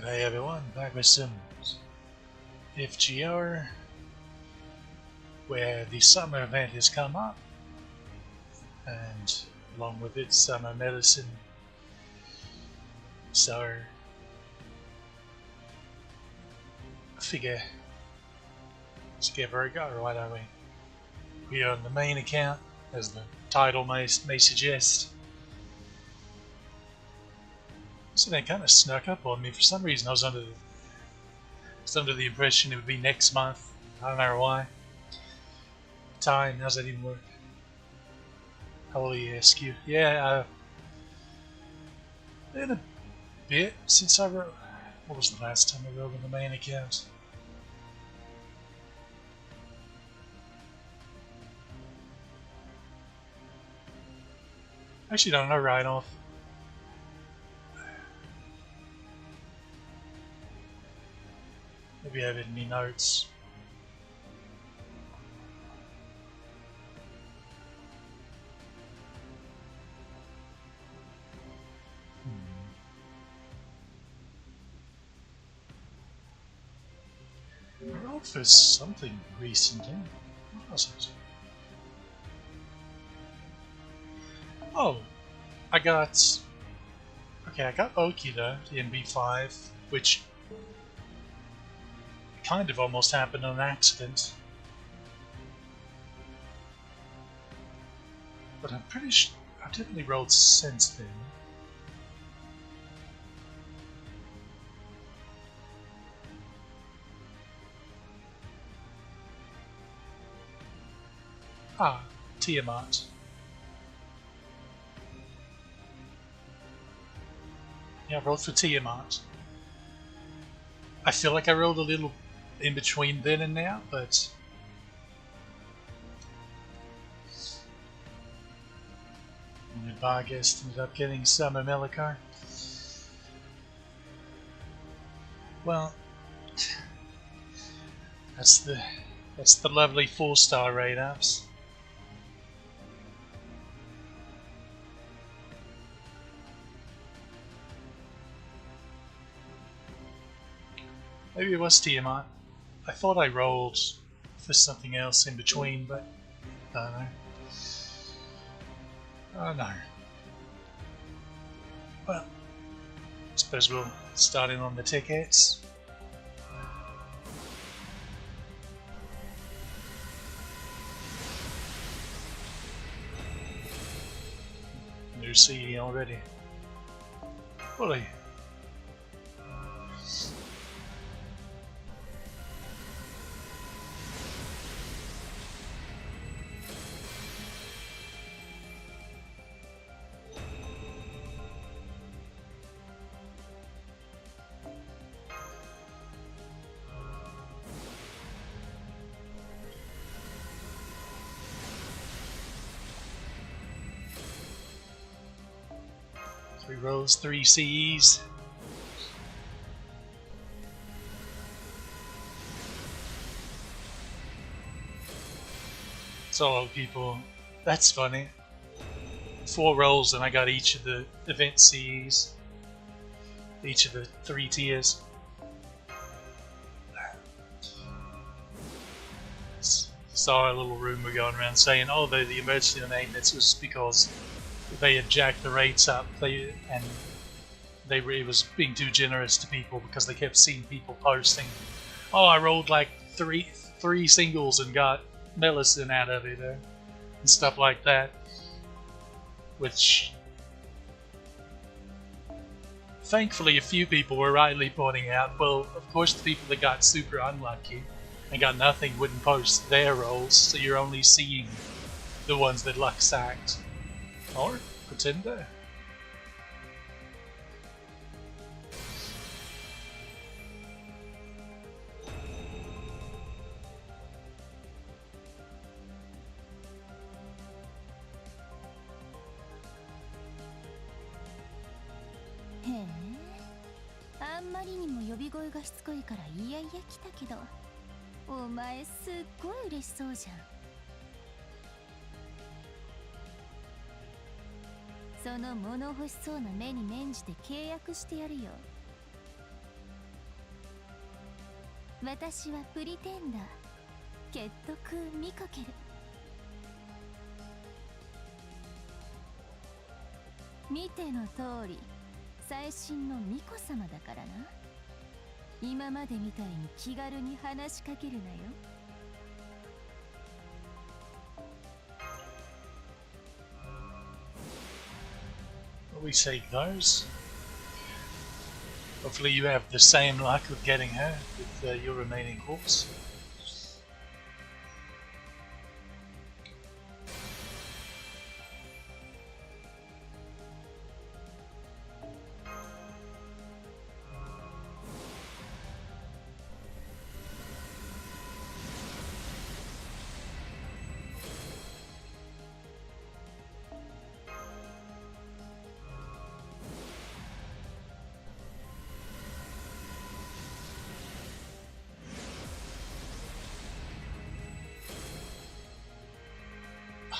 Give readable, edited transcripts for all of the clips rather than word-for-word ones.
G'day everyone, back with some FGR, where the summer event has come up, and along with it, summer Melusine. So, I figure, let's give her a go, why don't we? We are on the main account, as the title may suggest. So that kind of snuck up on me. For some reason I was under the impression it would be next month. I don't know why. Time, how's that even work? Holy SQ. Yeah, been a bit since I wrote. What was the last time I wrote on the main account? Actually don't know right off. Maybe I have it in any notes. I wrote for something recently. What was it? Oh, I got Okida, the MB5, which kind of almost happened on accident. But I'm pretty sure I've definitely rolled since then. Ah, Tiamat. Yeah, I rolled for Tiamat. I feel like I rolled a little in between then and now, but Vargas ended up getting Summer Melikar. Well, that's the lovely 4-star rate ups. Maybe it was Tiamat. I thought I rolled for something else in between, but I don't know. Oh no. Well, I suppose we'll start in on the tickets. New CD already. Fully. Three rolls, 3 CEs. So people, that's funny. 4 rolls and I got each of the event CEs. Each of the 3 tiers. Saw a little rumor going around saying, oh, the emergency maintenance was because they had jacked the rates up, it was being too generous to people because they kept seeing people posting, oh, I rolled like three singles and got Melusine out of it, and stuff like that, which thankfully a few people were rightly pointing out, well, of course the people that got super unlucky and got nothing wouldn't post their rolls, so you're only seeing the ones that luck sacked. Or Pretender.へえ、あんまりにも呼び声がしつこいからいやいや来たけど、お前すっごい嬉しそうじゃん。その物欲しそうな目に免じて契約してやるよ。私はプリテンダー結徳見かける。見ての通り最新の巫女様だからな。今までみたいに気軽に話しかけるなよ。We save those. Hopefully you have the same luck with getting her with your remaining corpse.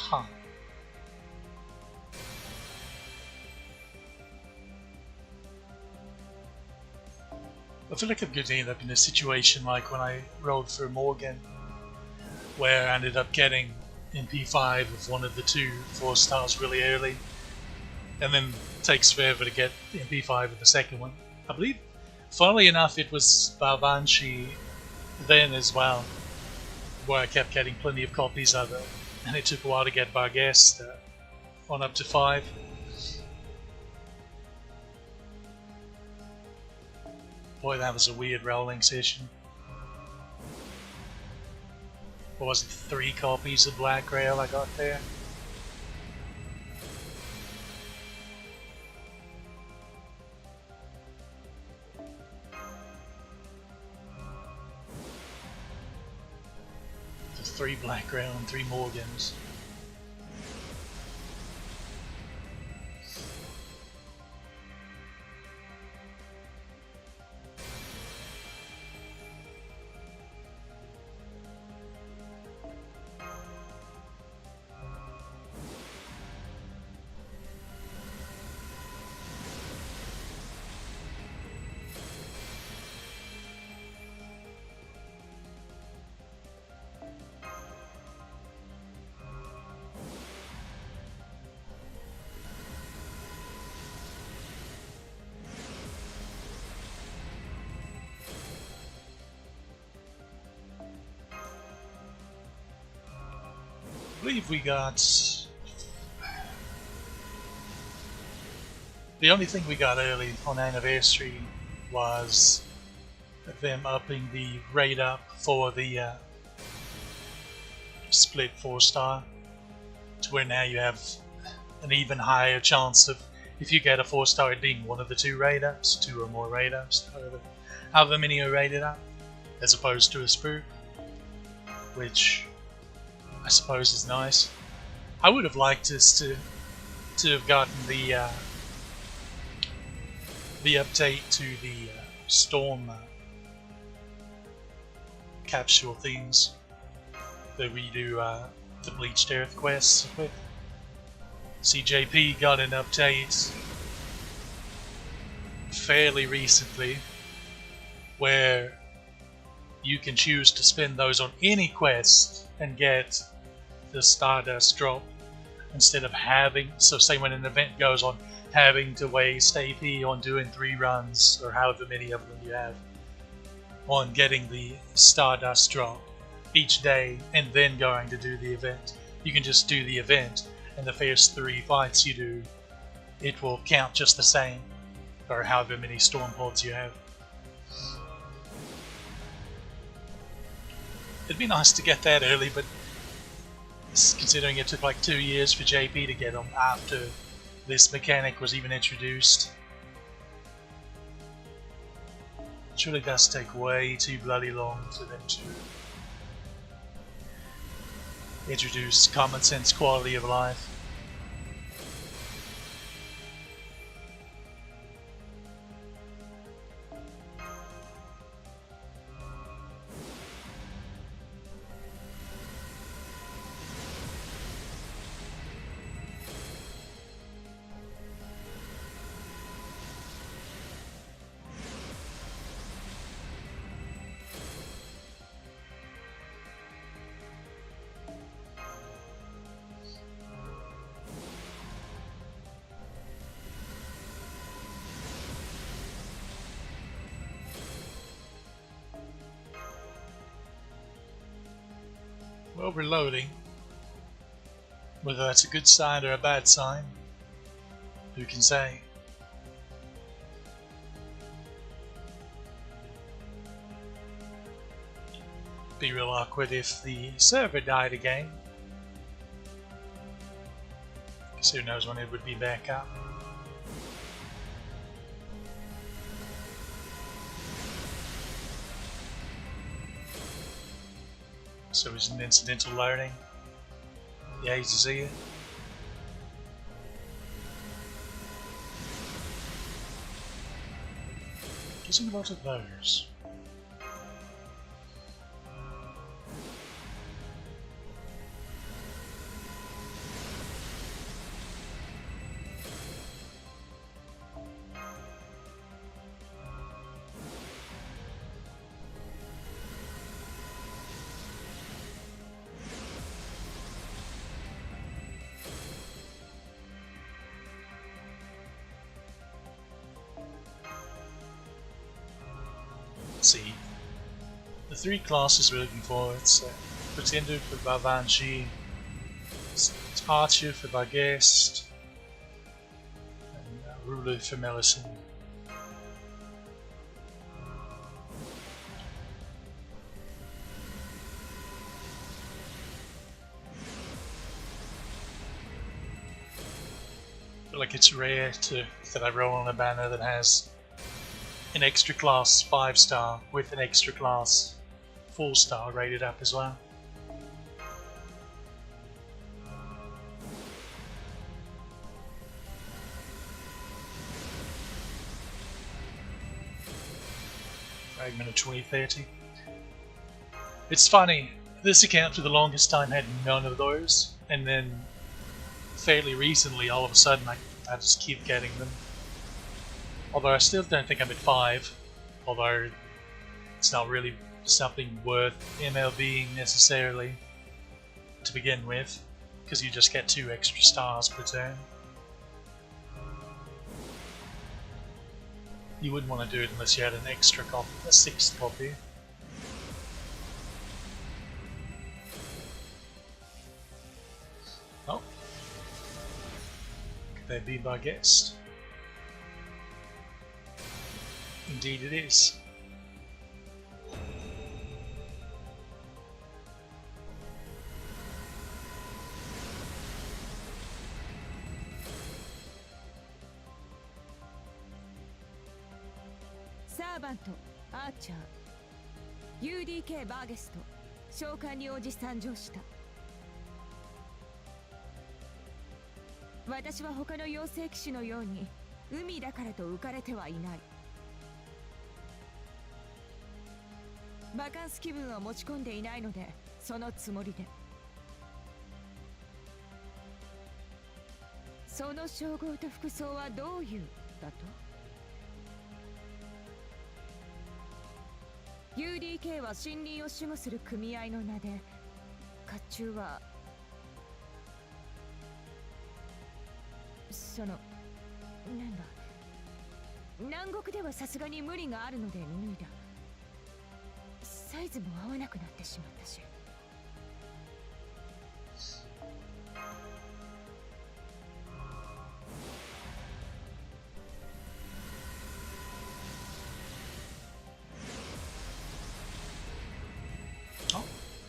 Huh. I feel like I'm going to end up in a situation like when I rolled for Morgan, where I ended up getting MP5 of one of the two 4-stars really early, and then it takes forever to get the MP5 of the second one. I believe, funnily enough, it was Babanshi then as well, where I kept getting plenty of copies of it. And it took a while to get Barghest on up to 5. Boy, that was a weird rolling session. What was it, 3 copies of Black Grail I got there? So 3 Black Grail and 3 Morgans. I believe we got... The only thing we got early on anniversary was them upping the rate up for the split 4-star to where now you have an even higher chance of, if you get a 4-star, it being one of the 2 rate ups, 2 or more rate ups, however many are rated up, as opposed to a spook, which I suppose is nice. I would have liked us to have gotten the update to the storm capsule things that we do the Bleached Earth quests with. CJP got an update fairly recently where you can choose to spend those on any quest and get the Stardust drop instead of having, so say when an event goes on, having to waste AP on doing 3 runs or however many of them you have on getting the Stardust drop each day and then going to do the event. You can just do the event, and the first 3 fights you do, it will count just the same, or however many storm pods you have. It'd be nice to get that early, but considering it took like 2 years for JP to get them after this mechanic was even introduced. It really does take way too bloody long for them to introduce common sense quality of life. Well, we're loading. Whether that's a good sign or a bad sign, who can say? Be real awkward if the server died again. Because who knows when it would be back up. So it's an incidental loading. The A's is here. Guessing a lot of those. See, the three classes we're looking for, it's Pretender for Bavanji, Archer for Barghest, and Ruler for Melusine. I feel like it's rare that I roll on a banner that has an extra class 5-star with an extra class 4-star rated up as well. Fragment of 2030. It's funny, this account for the longest time had none of those, and then fairly recently all of a sudden I just keep getting them. Although I still don't think I'm at 5, although it's not really something worth MLBing necessarily to begin with, because you just get 2 extra stars per turn. You wouldn't want to do it unless you had an extra copy, a 6th copy. Oh, could that be Barghest? Indeed it is. Servant, Archer, UDK バーゲスト、召喚に応じ参上した。私は他の妖精騎士のように海だからと浮かれてはいない。バカンス気分は持ち込んでいないので、そのつもりで。その称号と服装はどういうだと？ UDK は森林を守護する組合の名で、甲冑はそのなんだ、南国ではさすがに無理があるので脱いだ。サイズも合わなくなってしまったし。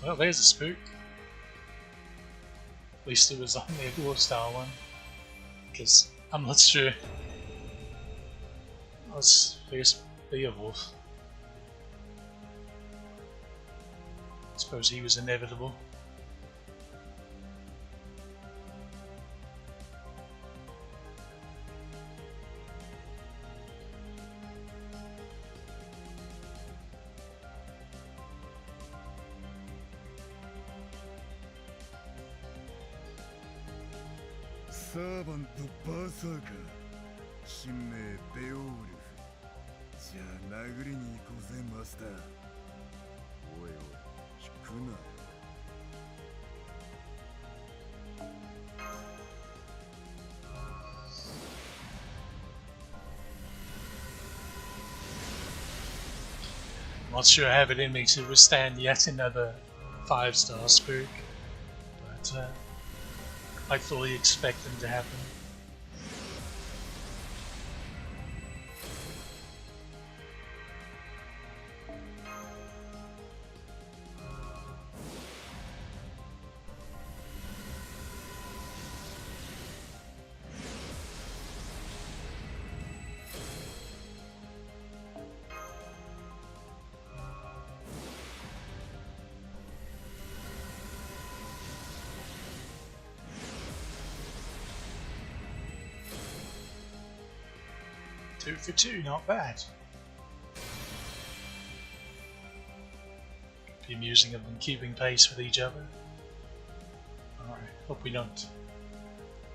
Well, there's a spook. At least it was on the War-style one. Because I'm not sure. Let's first be a wolf. I suppose he was inevitable. Servant バーサーカー、新名ベオールフ。じゃあ殴りに行こうぜマスター。おいおい、引くな。I'm not sure I have it in me to withstand yet another 5-star spook. what I fully expect them to happen. Two for two, not bad. Be amusing of them keeping pace with each other. Alright, hope we don't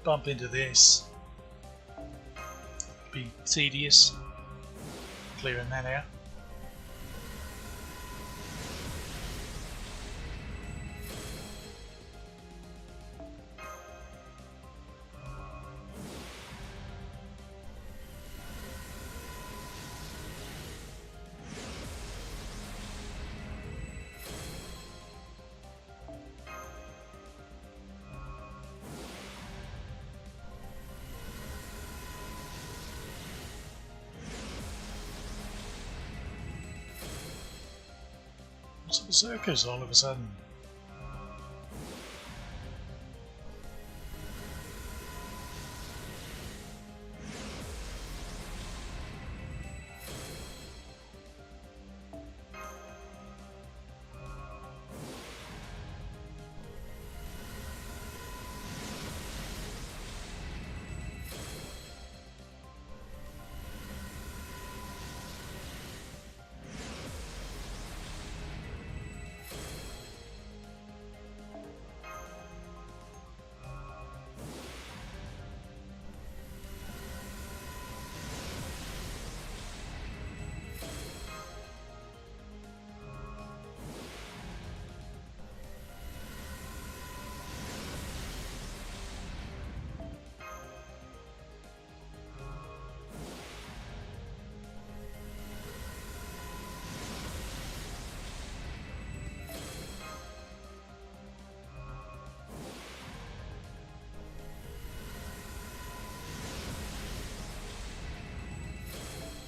bump into this. Be tedious. Clearing that out. What's the berserkers all of a sudden?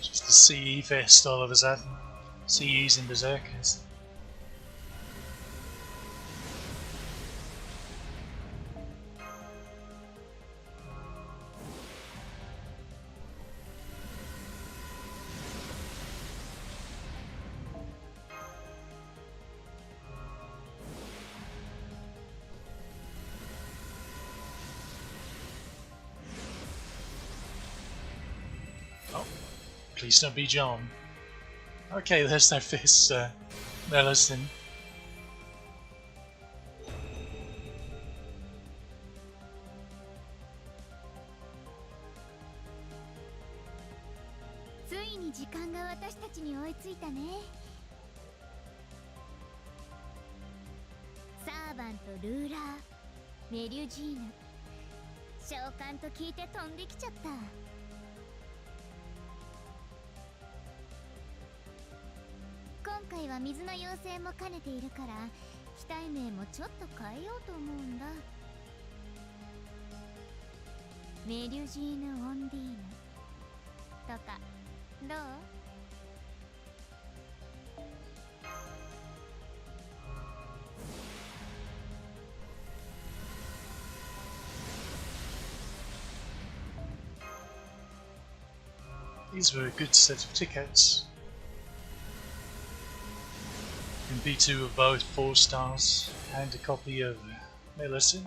Just the CE fest all of a sudden. CEs and berserkers. Please don't be John. Okay, there's no fist, Melusine. Melusine 召喚と聞いて飛んできちゃった。今回は水の妖精も兼ねているから機体名もちょっと変えようと思うんだ。メリュジーヌ・オンディーヌとかどう？ These were a good set of tickets. In B2 of both 4 stars and a copy of Melusine.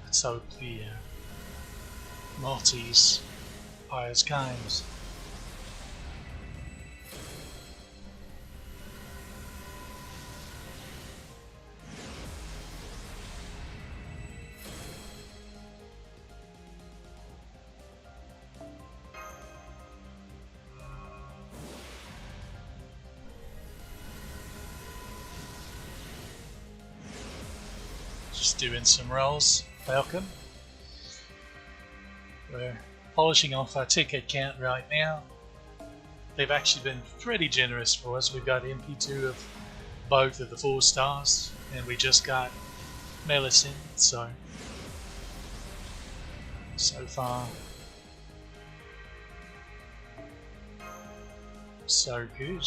Let's hope the Maltese are as kind. Just doing some rolls. Welcome. We're polishing off our ticket count right now. They've actually been pretty generous for us. We've got MP2 of both of the 4 stars, and we just got Melusine, so far so good.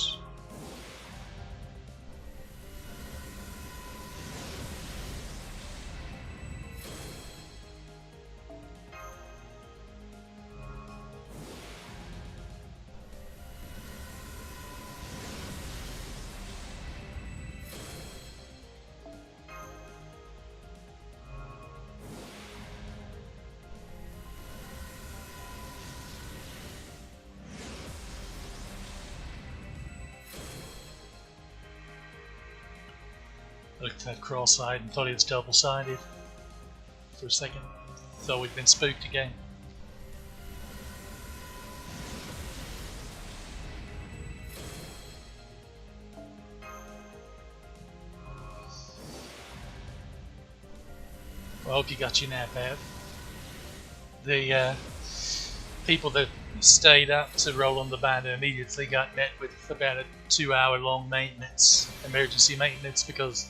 I looked at cross-eyed and thought it was double-sided for a second. Thought we'd been spooked again. Well, I hope you got your nap out. The people that stayed up to roll on the banner immediately got met with about a 2-hour-long maintenance, emergency maintenance, because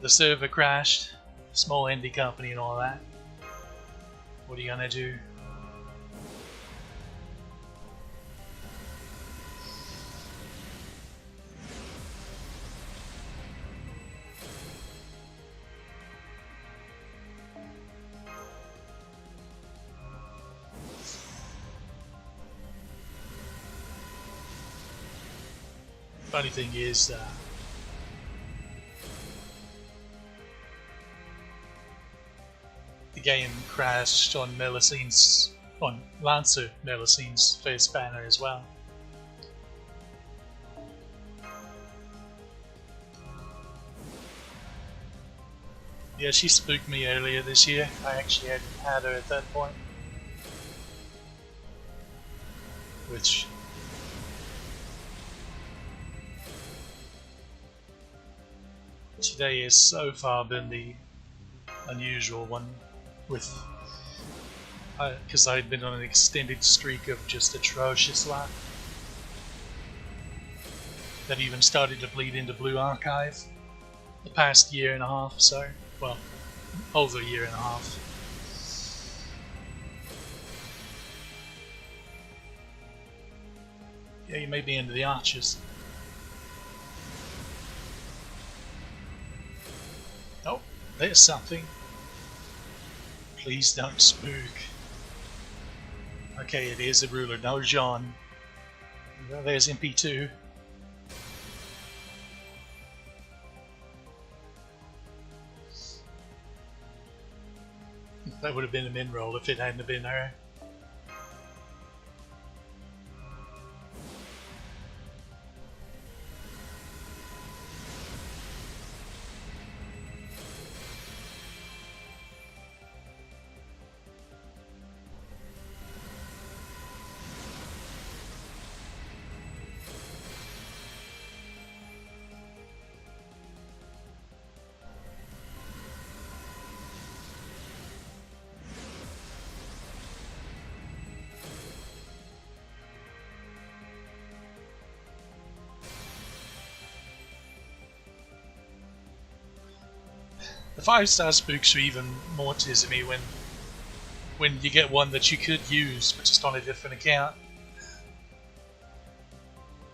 the server crashed. Small indie company and all that. What are you gonna do? Funny thing is, the game crashed on Lancer Melusine's first banner as well. Yeah, she spooked me earlier this year. I actually hadn't had her at that point. Which today has so far been the unusual one, with because I'd been on an extended streak of just atrocious luck that even started to bleed into Blue Archive the past year and a half, so well, over a year and a half. Yeah, you may be into the archers. Oh, there's something. Please don't spook. Okay, it is a ruler. No, Jean. Well, there's MP2. That would have been a min roll if it hadn't have been her. The 5-star spooks are even more tismy when you get one that you could use, but just on a different account.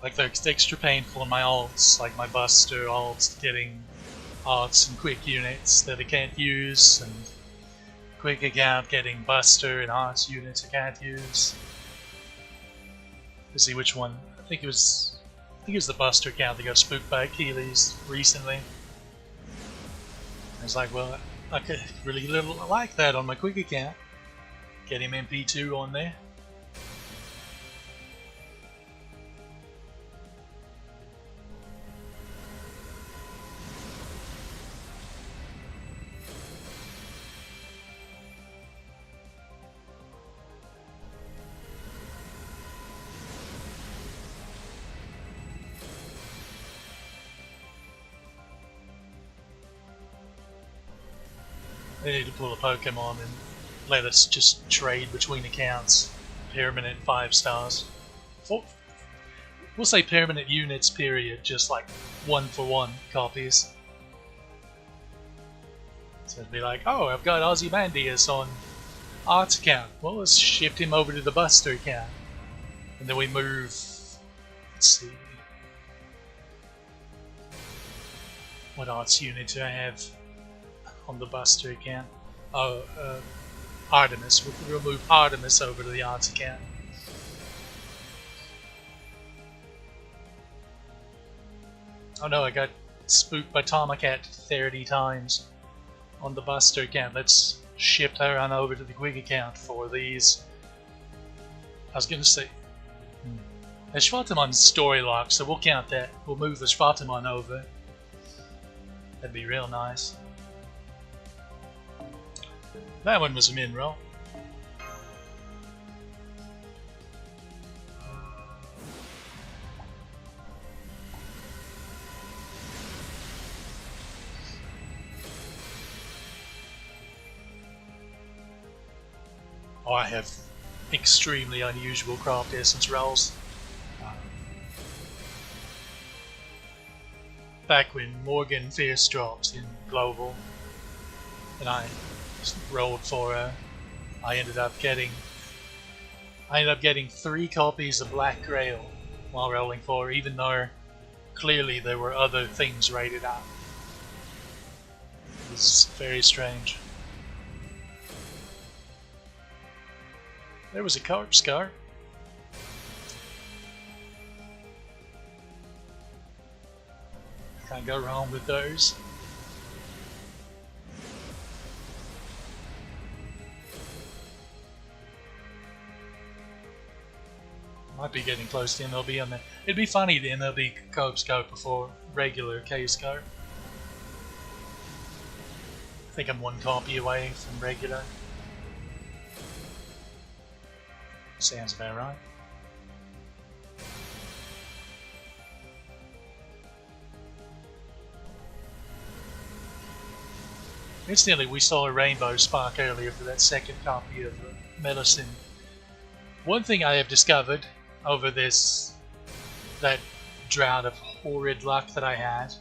Like they're extra painful in my alts, like my Buster alts, getting arts and quick units that I can't use, and quick account getting Buster and arts units I can't use. Let's see which one. I think it was the Buster account that got spooked by Achilles recently. I was like, well, I could really like that on my quick account. Get him MP2 on there. They need to pull a Pokemon and let us just trade between accounts. Permanent 5 stars. we'll say permanent units period, just like 1-for-1 copies. So it'd be like, oh, I've got Ozymandias on Arts account. Well, let's shift him over to the Buster account. And then we move, let's see. What arts unit do I have on the Buster account? Oh, Artemis. We can remove Artemis over to the arts account. Oh no, I got spooked by Tomacat 30 times on the Buster account. Let's shift her on over to the Quick account for these. I was gonna say, the Schwartemon's story lock, so we'll count that. We'll move the Schwartemon over. That'd be real nice. That one was a min roll. Oh, I have extremely unusual craft essence rolls. Back when Morgan Fierce dropped in Global, and I rolled for her, I ended up getting 3 copies of Black Grail while rolling for her, even though clearly there were other things rated out. It's very strange. There was a corpse scar. Can't go wrong with those. Might be getting close to MLB on that. It'd be funny the MLB Cope Scope before regular K Scope. I think I'm 1 copy away from regular. Sounds about right. Incidentally, we saw a rainbow spark earlier for that second copy of Melusine. One thing I have discovered over that drought of horrid luck that I had,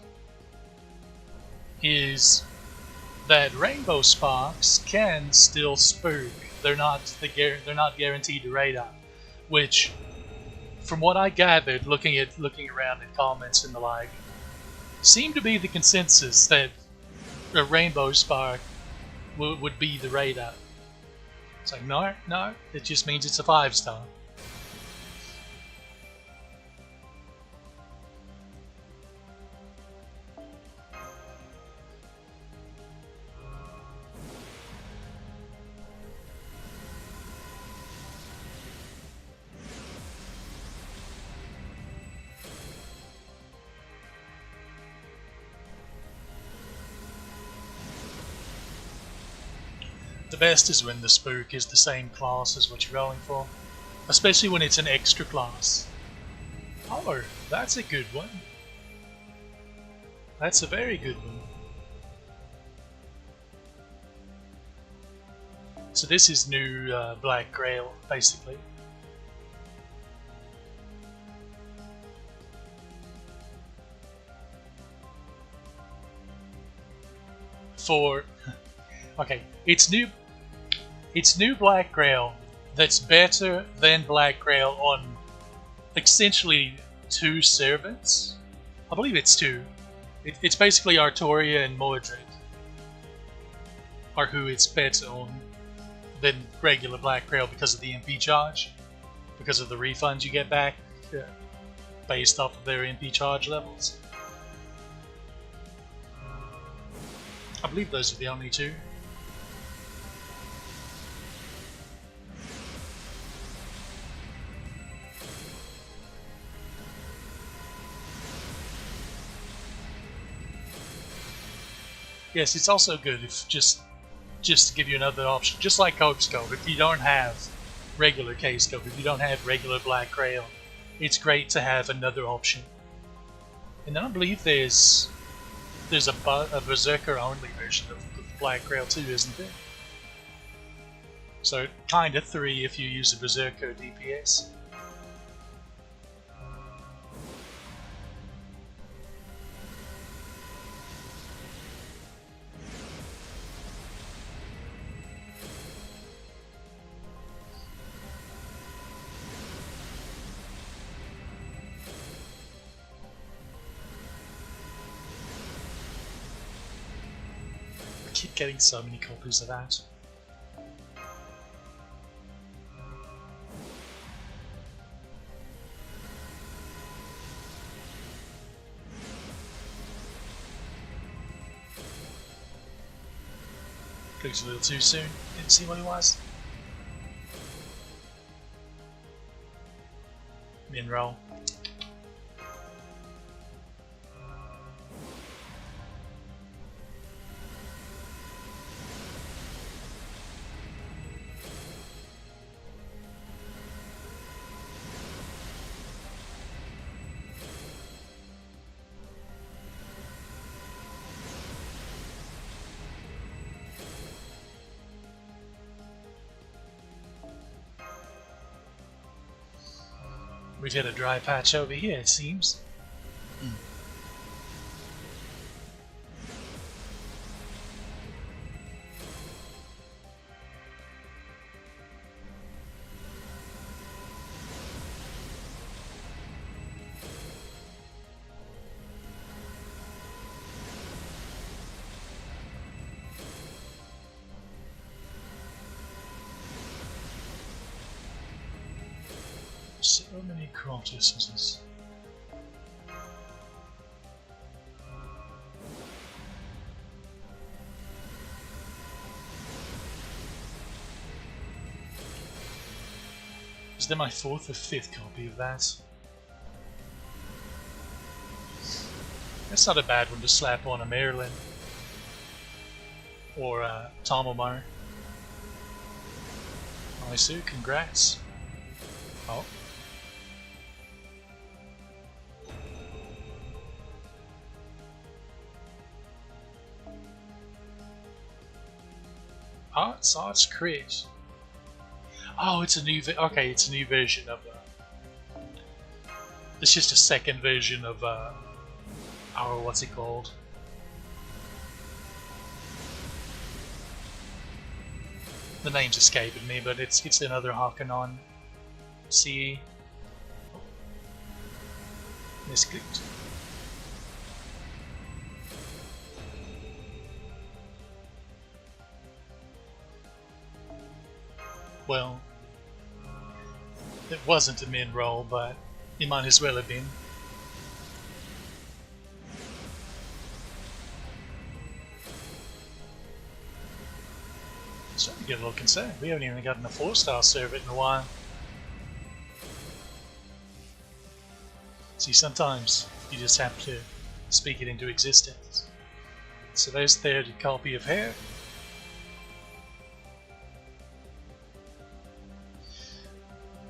is that rainbow sparks can still spook. They're not guaranteed to rate up, which, from what I gathered, looking around in comments and the like, seemed to be the consensus that a rainbow spark would be the rate up. It's like, no, it just means it's a 5-star. The best is when the spook is the same class as what you're rolling for, especially when it's an extra class. Oh, that's a good one. That's a very good one. So this is new Black Grail, basically. Okay, it's new Black Grail that's better than Black Grail on essentially 2 servants. I believe it's 2. It's basically Artoria and Mordred are who it's better on than regular Black Grail because of the MP charge, because of the refunds you get back based off of their MP charge levels. I believe those are the only 2. Yes, it's also good if just to give you another option, just like Cope Scope. If you don't have regular K-Scope, if you don't have regular Black Grail, it's great to have another option. And then I believe there's a Berserker only version of Black Grail too, isn't there? So kinda 3 if you use a Berserker DPS. I keep getting so many copies of that. Clicked a little too soon. Didn't see what it was. Min roll. We've hit a dry patch over here, it seems. So many consciousnesses. Is there my fourth or fifth copy of that? That's not a bad one to slap on a Marilyn or a Tomomar. Nice, congrats. Oh. Arts crit. Oh, it's a new. Okay, it's a new version of. It's just a second version of. Oh, what's it called? The name's escaping me, but it's another Harkonnen CE. Misclicked. Well, it wasn't a min roll, but it might as well have been. Starting to get a little concerned. We haven't even gotten a 4-star server in a while. See, sometimes you just have to speak it into existence. So there's the copy of hair.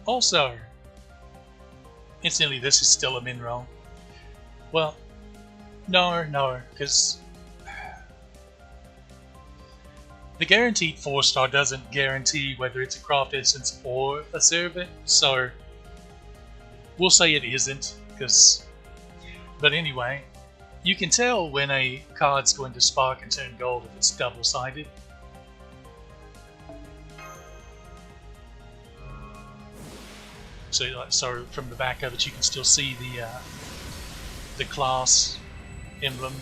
Also, instantly this is still a min roll. Well, no, because the guaranteed 4-star doesn't guarantee whether it's a craft essence or a servant, so we'll say it isn't, but anyway, you can tell when a card's going to spark and turn gold if it's double-sided. So from the back of it, you can still see the class emblem.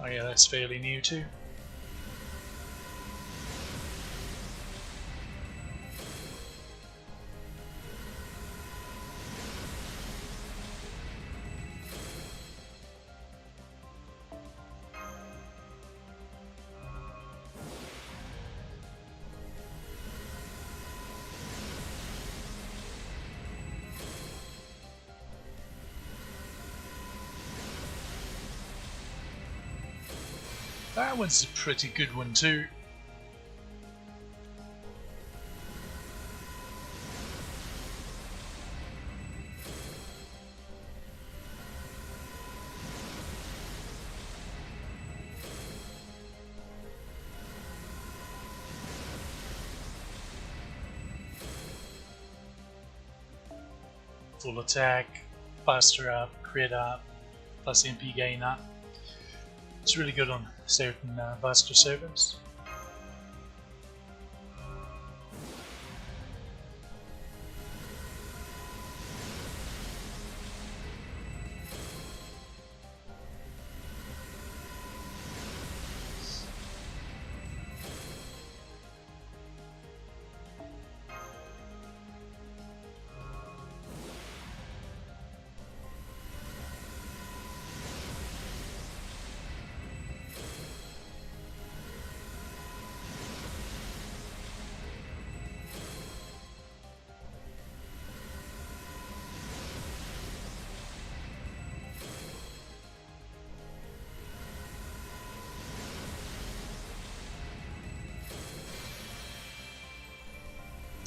Oh yeah, that's fairly new too. That one's a pretty good one too. Full attack, buster up, crit up, plus MP gain up. It's really good on certain buster servers.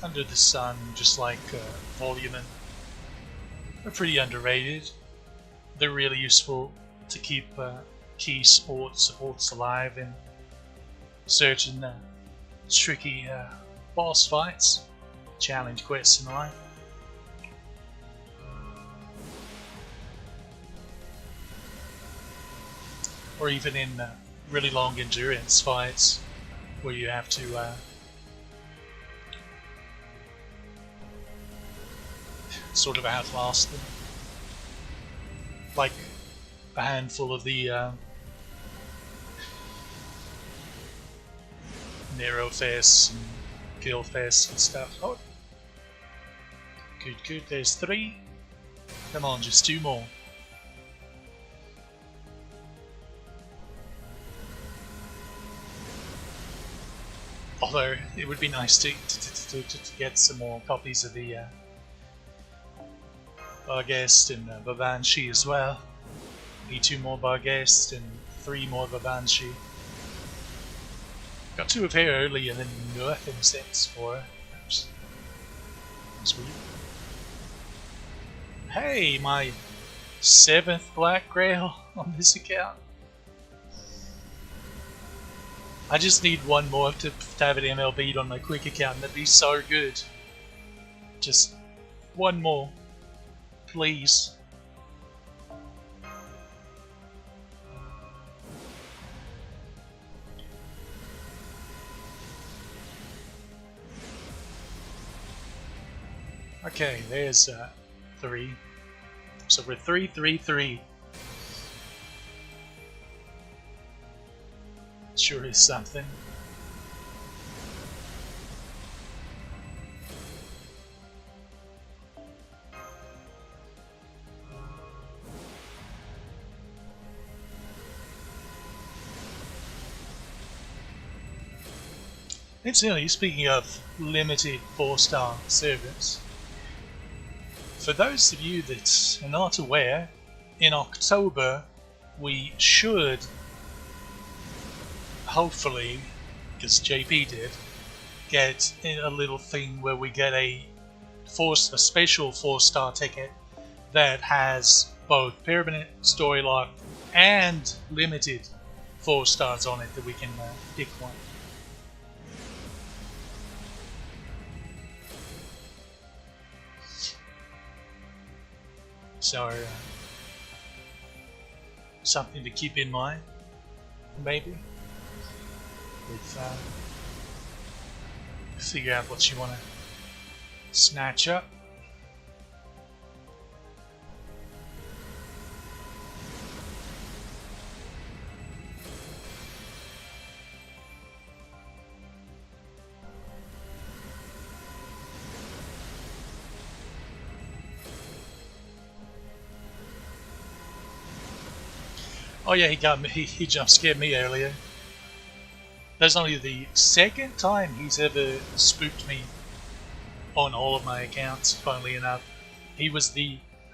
under the sun, just like Volumen, are pretty underrated. They're really useful to keep key supports alive in certain tricky boss fights, challenge quests and the like. Or even in really long endurance fights where you have to sort of outlast them. Like a handful of the Narrow Fest and Kill Fest and stuff. Oh, good, there's 3. Come on, just 2 more. Although it would be nice to get some more copies of the Barghest and Babanshi as well. Need 2 more Barghest and 3 more Babanshi. Got 2 of her earlier than nothing since for her. That's weird. Hey, my 7th Black Grail on this account. I just need 1 more to have it MLB'd on my quick account, and that'd be so good. Just 1 more. Please. Okay, there's 3. So we're 3-3-3. Sure is something. Incidentally, speaking of limited 4-star servers, for those of you that are not aware, in October we should, hopefully, because JP did, get a little thing where we get a special 4-star ticket that has both permanent story lock and limited 4 stars on it that we can pick one. So, something to keep in mind, maybe. With figure out what you want to snatch up. Oh yeah, he got me. He jump scared me earlier. That's only the 2nd time he's ever spooked me on all of my accounts, funnily enough. He was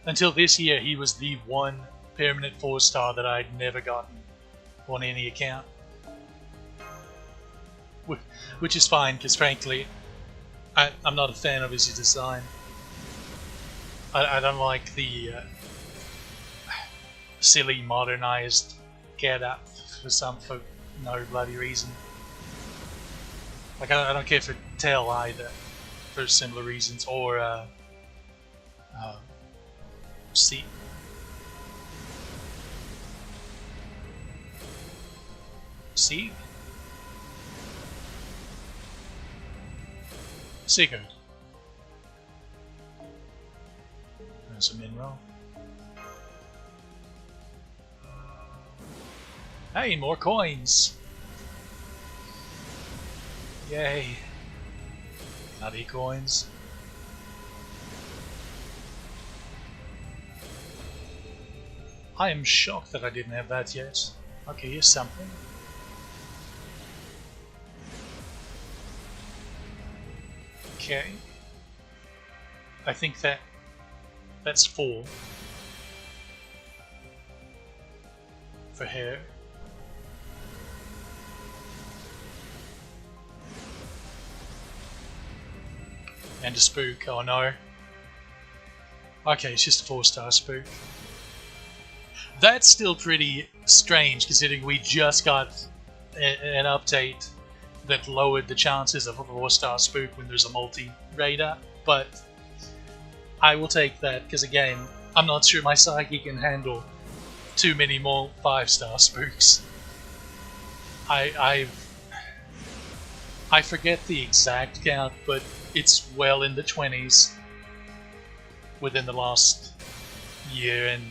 until this year, he was the 1 permanent 4-star that I'd never gotten on any account. Which is fine, because frankly, I'm not a fan of his design. I don't like the silly modernized get-up for no bloody reason. Like, I don't care for Tail either, for similar reasons, or Sieg. Sigurd. There's a mineral. Hey, more coins! Yay! Bloody coins. I am shocked that I didn't have that yet. Okay, here's something. Okay. I think that's 4 for hair. And a spook, oh no. Okay, it's just a 4-star spook. That's still pretty strange considering we just got an update that lowered the chances of a 4-star spook when there's a multi-raider, but I will take that because again, I'm not sure my psyche can handle too many more 5-star spooks. I forget the exact count, but it's well in the 20s within the last year and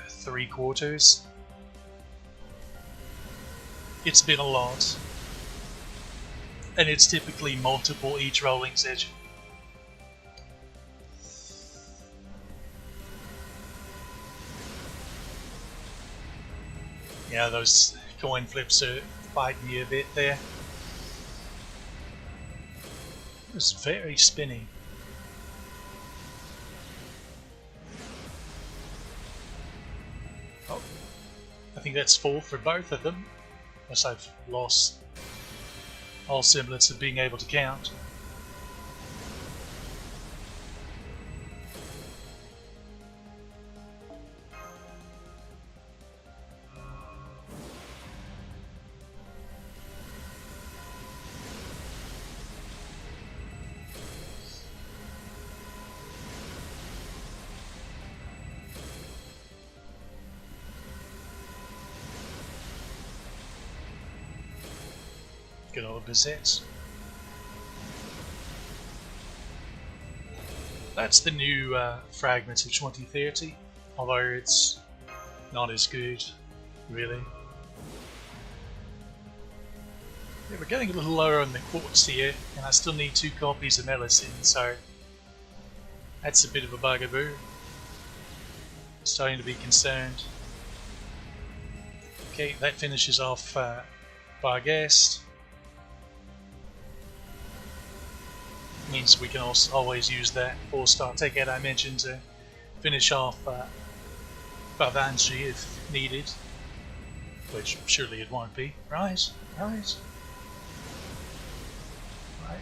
3/4. It's been a lot. And it's typically multiple each rolling session. Yeah, those coin flips are biting me a bit there. It was very spinny. Oh, I think that's full for both of them, unless I've lost all semblance of being able to count. Good old Bizets. That's the new fragment of 2030, although it's not as good, really. Yeah, we're getting a little lower on the quartz here, and I still need 2 copies of Melusine, so that's a bit of a bugaboo. Starting to be concerned. Okay, that finishes off Barghest. Means we can also always use that 4-star ticket I mentioned to finish off Bavanji if needed, which surely it won't be. Right, right, right.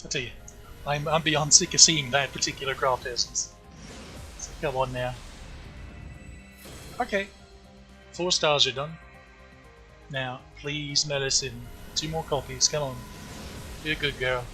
I tell you, I'm beyond sick of seeing that particular craft essence. So come on now. Okay, 4 stars are done. Now, please, Melusine, 2 more copies. Come on, be a good girl.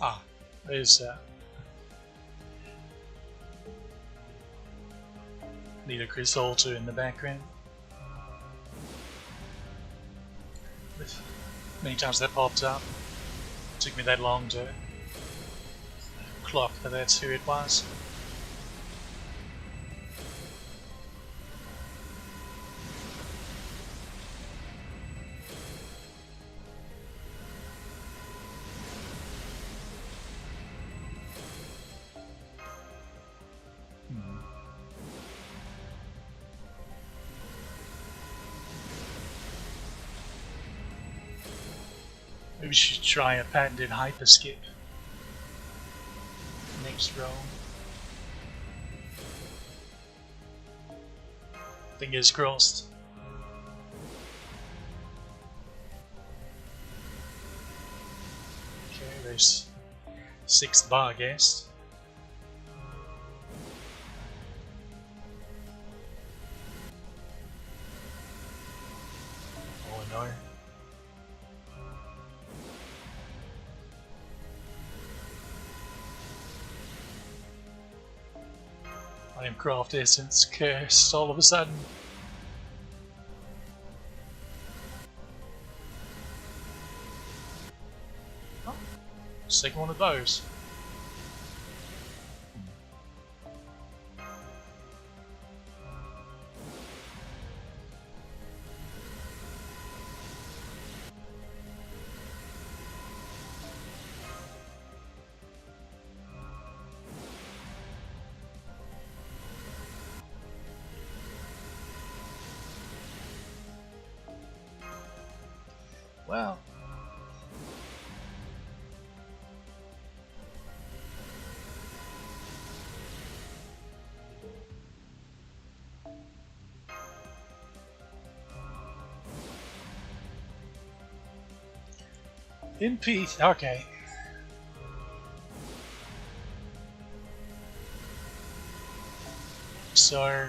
Ah, there's Ludicrous Altar in the background. Many times that popped up. It took me that long to clock that that's who it was. Maybe we should try a patented hyper skip next roll. Fingers crossed. Okay, there's 6th Barghest. Oh no. I am Craft Essence cursed all of a sudden. Oh, second one of those. Well. MP, okay. So,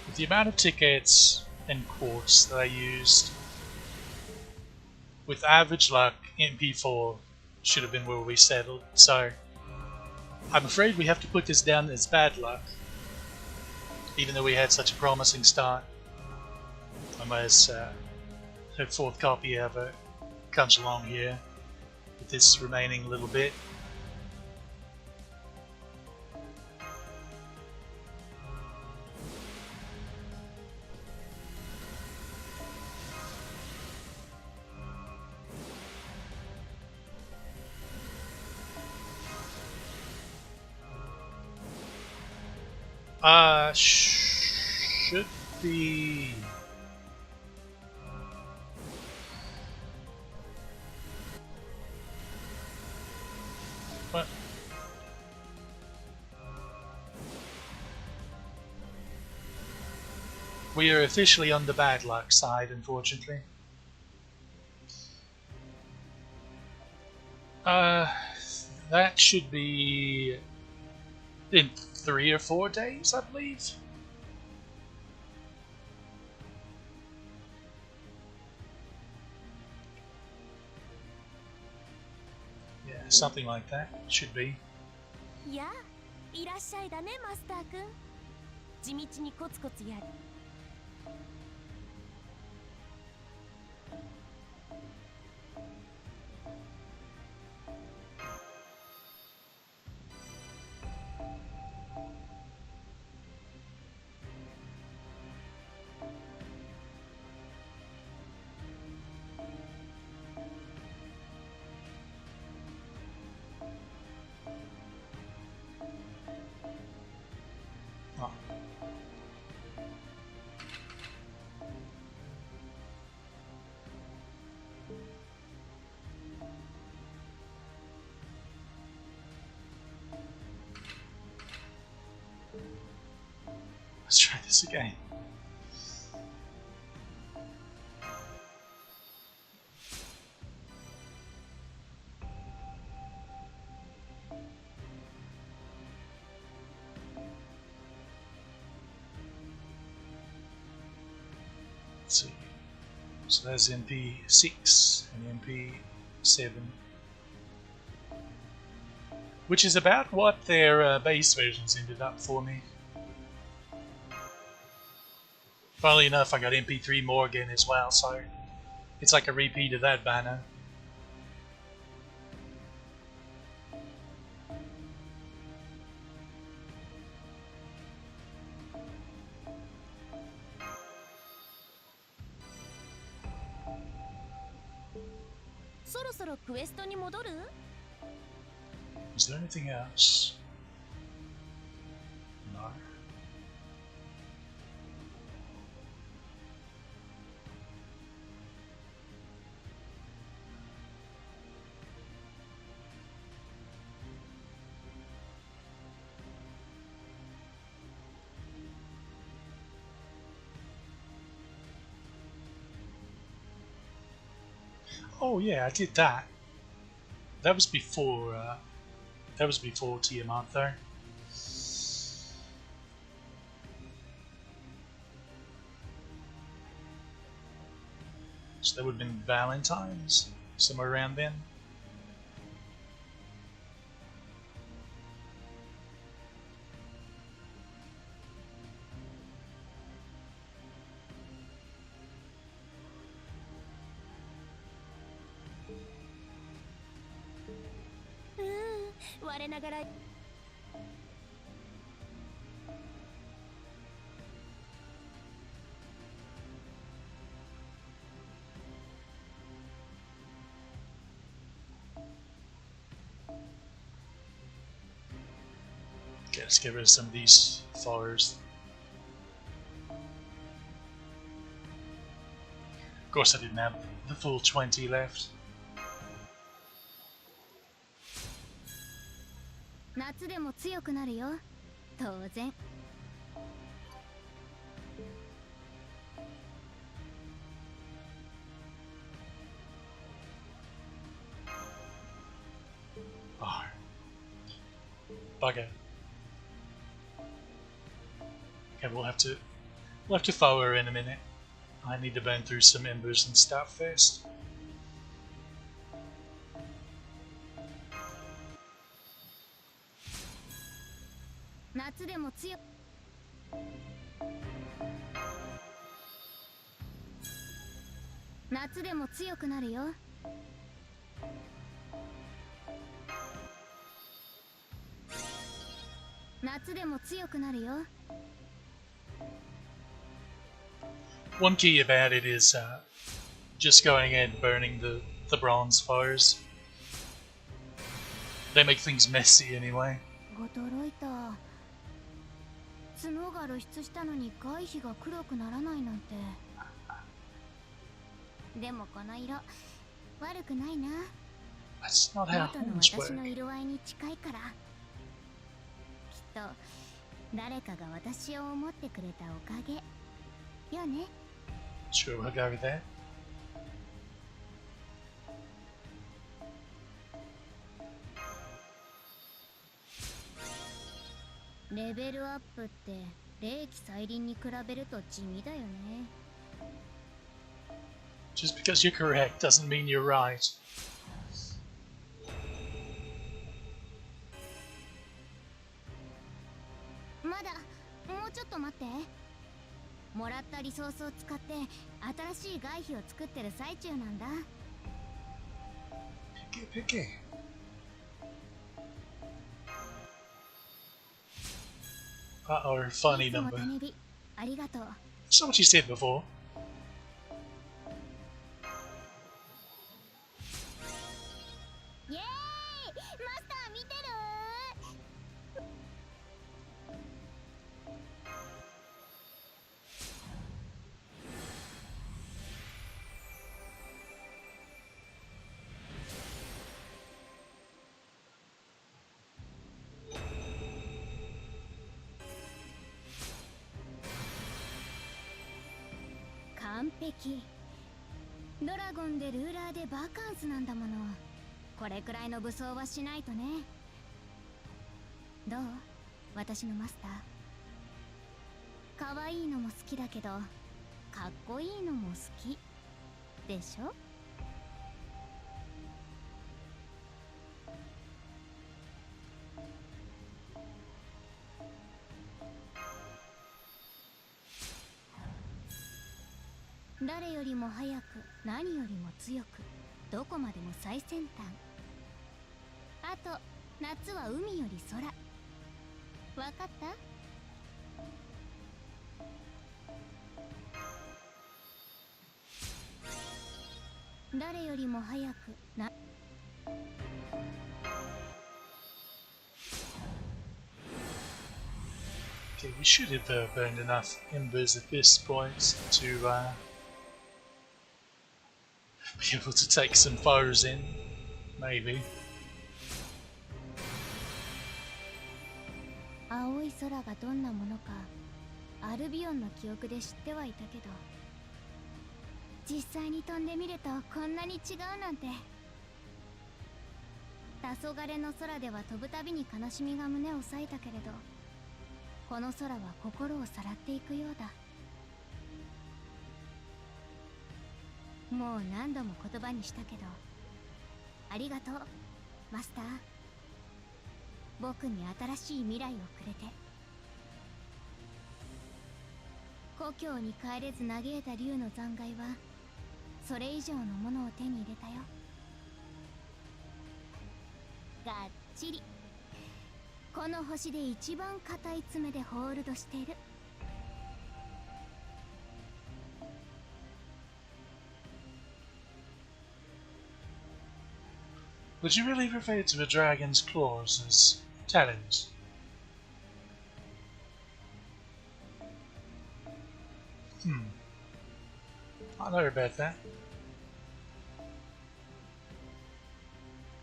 with the amount of tickets and quartz that I used, with average luck, MP4 should have been where we settled. So, I'm afraid we have to put this down as bad luck, even though we had such a promising start. Unless her fourth copy ever comes along here with this remaining little bit. Should be. What? We are officially on the bad luck side, unfortunately. That should be in 3 or 4 days, I believe. Yeah, something like that. Should be. やあ、いらっしゃいだね、マスター君。地道にコツコツやる。Oh. Let's try this again. Let's see. So there's MP6 and MP7, which is about what their base versions ended up for me. Funnily enough, I got MP3 Morgan as well, so it's like a repeat of that banner. Is there anything else? No. Oh yeah, I did that. That was before. That was before Tiamat, though. So that would have been Valentine's, somewhere around then. Okay, let's get rid of some of these followers. Of course, I didn't have the full 20 left. 夏でも強くなるよ。当然。Oh. Bugger. Okay, we'll have to follow her in a minute. I need to burn through some embers and stuff first. 夏でも強夏でも強くなるよ。夏でも強くなるよ。One key about it is just going and burning the bronze fires. They make things messy anyway. 驚いた。角が露出したのに外皮が黒くならないなんて。でもこの色悪くないな。 That's not how 元の horns 私の work. 色合いに近いから。きっと誰かが私を思ってくれたおかげよね。 Sure, we'll go with that. レベルアップって霊気再臨に比べると地味だよね。 Just because you're correct doesn't mean you're right. まだもうちょっと待って。もらったリソースを使って新しい外皮を作ってる最中なんだ。 Picky, picky. Uh-oh, funny いつも number. 種火ありがとう。 That's not what you said before. イエーイマスター見てる。 完璧。ドラゴンでルーラーでバカンスなんだもの。これくらいの武装はしないとね。どう？私のマスター。可愛いのも好きだけど、かっこいいのも好きでしょ？ 誰よりも早く、何よりも強く、どこまでも最先端。あと、夏は海より空。わかった？ 誰よりも早くな。 Okay, we should have burned enough embers at this point to be able to take some foes in, maybe. 青い空がどんなものか、アルビオンの記憶で知ってはいたけど、実際に飛んでみるとこんなに違うなんて。黄昏の空では飛ぶたびに悲しみが胸を裂いたけれど、この空は心をさらっていくようだ。もう何度も言葉にしたけど、ありがとうマスター。僕に新しい未来をくれて。故郷に帰れず嘆いた竜の残骸はそれ以上のものを手に入れたよ。がっちりこの星で一番硬い爪でホールドしている。 Would you really refer to a dragon's claws as talons? I know about that.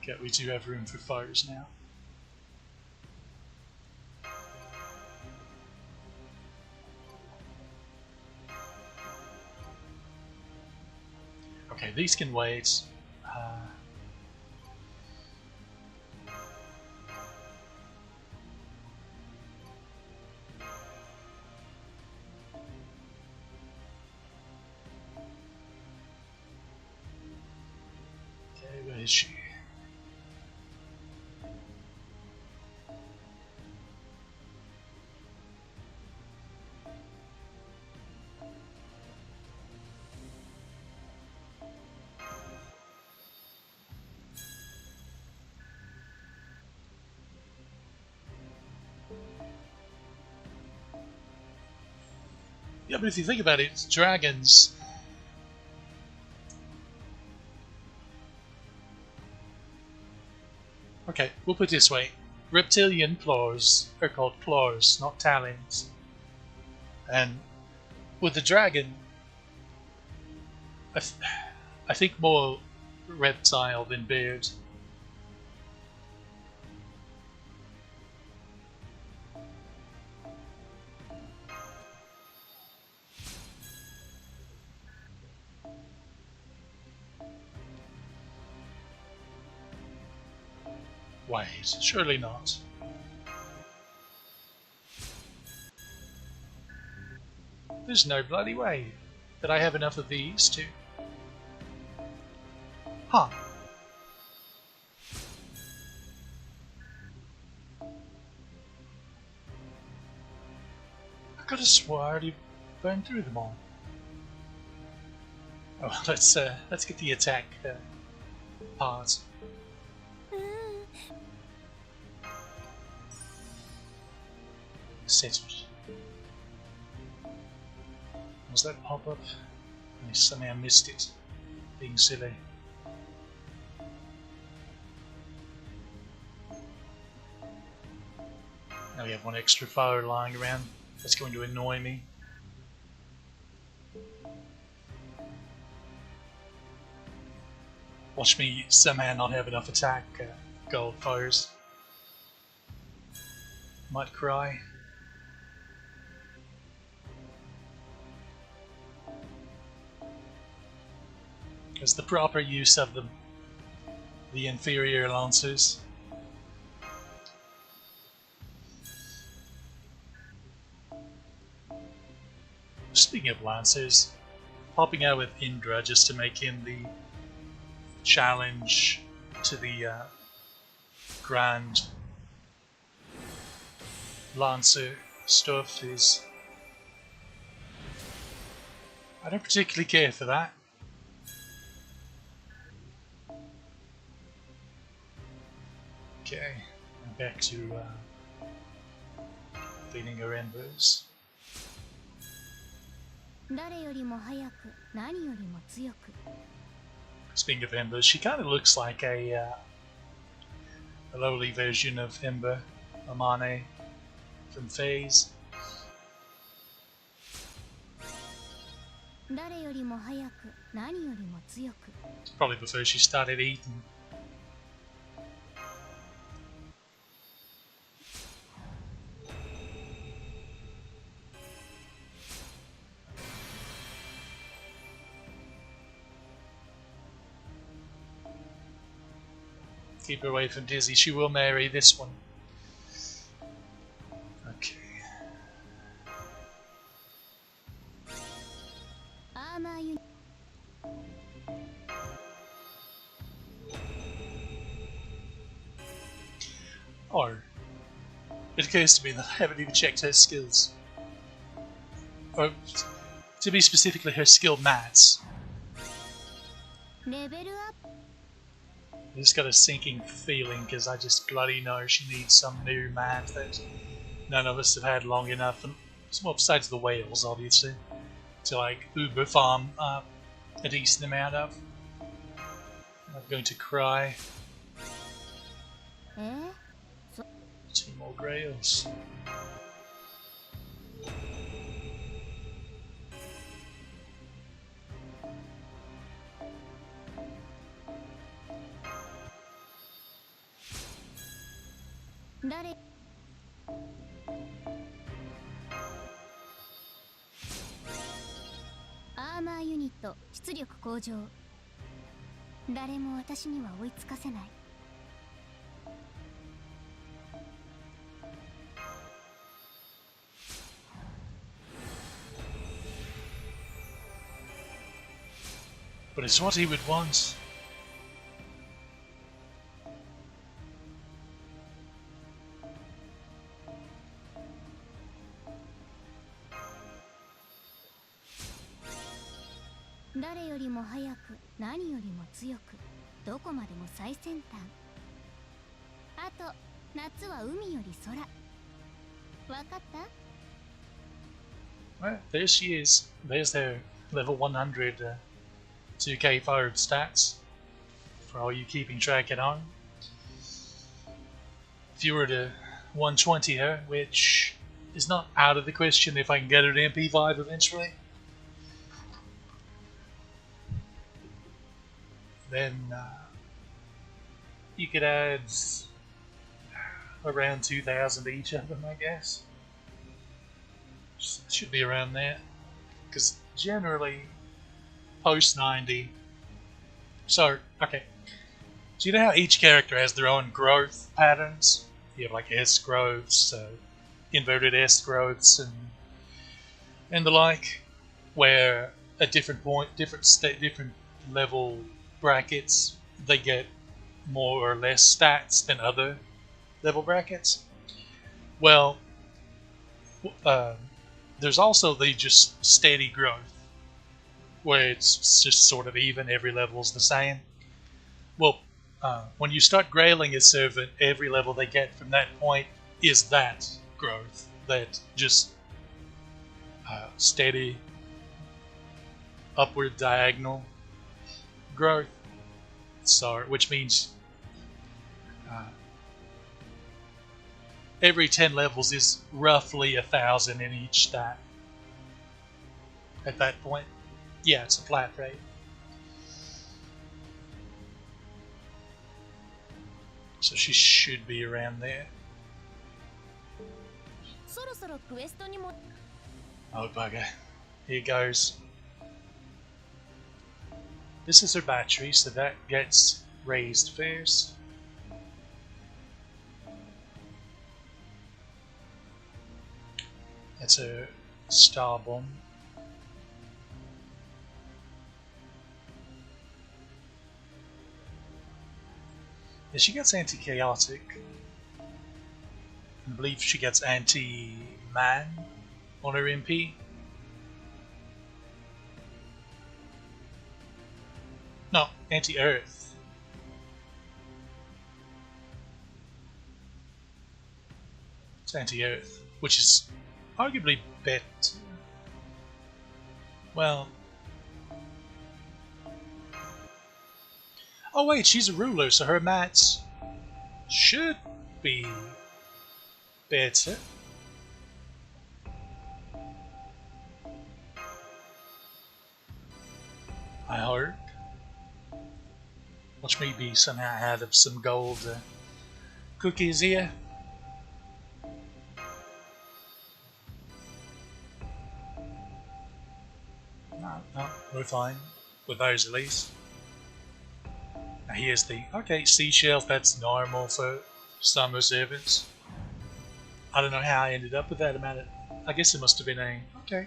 Okay, we do have room for foes now. Okay, these can wait. Okay, where is she? Yeah, but if you think about it, dragons. Okay, we'll put it this way. Reptilian claws are called claws, not talons. And with the dragon, I think more reptile than bird. Wait, surely not. There's no bloody way that I have enough of these to... Huh. I could have swore I already burned through them all. Oh, let's get the attack part. Settled. Was that pop-up? I somehow missed it. Being silly. Now we have one extra foe lying around. That's going to annoy me. Watch me somehow not have enough attack gold foes. Might cry. Because the proper use of them, the inferior lancers. Speaking of lancers, popping out with Indra just to make him the challenge to the grand lancer stuff is... I don't particularly care for that. Okay, and back to cleaning her embers. Speaking of embers, she kind of looks like a lowly version of Ember, Amane from Phase. Probably before she started eating. Keep her away from Dizzy. She will marry this one. Okay. Or, it occurs to me that I haven't even checked her skills. Or, to be specifically, her skill mats. I just got a sinking feeling because I just bloody know she needs some new mat that none of us have had long enough, and well, besides the whales, obviously, to like uber farm a decent amount of. I'm going to cry. 2 more grails. 誰アーマーユニット出力向上。誰も私には追いつかせない。But it's what he would want. "誰よりも早く、何よりも強く、どこまでも最先端。あと、夏は海より空。わかった?" Well, there she is. There's their level 100 2k forward stats for all you keeping track at home. If you were to 120 her, which is not out of the question if I can get her to MP5 eventually, then you could add around 2,000 to each of them, I guess. Should be around there, because generally post 90. So, okay. So you know how each character has their own growth patterns? You have like S growths, inverted S growths, and the like, where at different point, different level brackets, they get more or less stats than other level brackets. Well, there's also the just steady growth, where it's just sort of even, every level's the same. Well, when you start grailing a servant, every level they get from that point is that growth, that just steady upward diagonal growth. So, which means every 10 levels is roughly 1,000 in each stat. At that point, yeah, it's a flat rate. So she should be around there. そろそろクエストにも Oh bugger. Here goes. This is her battery, so that gets raised first. That's a star bomb. Yeah, she gets anti-chaotic. I believe she gets anti-man on her MP. No, anti-earth. It's anti-earth, which is arguably better. Well... Oh wait, she's a ruler, so her mats should be better. I hope. Watch me be somehow out of some gold cookies here. No, we're fine with those at least. Now here's the, okay, seashells, that's normal for summer servants. I don't know how I ended up with that amount of, I guess it must have been a, okay.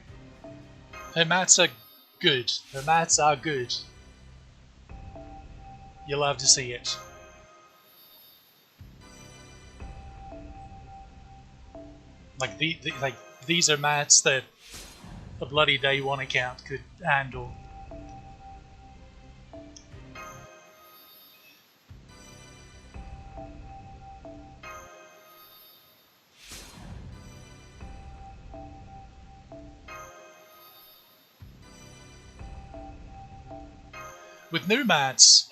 Her mats are good, her mats are good. You'll love to see it. Like these are mats that a bloody day one account could handle. With new mats,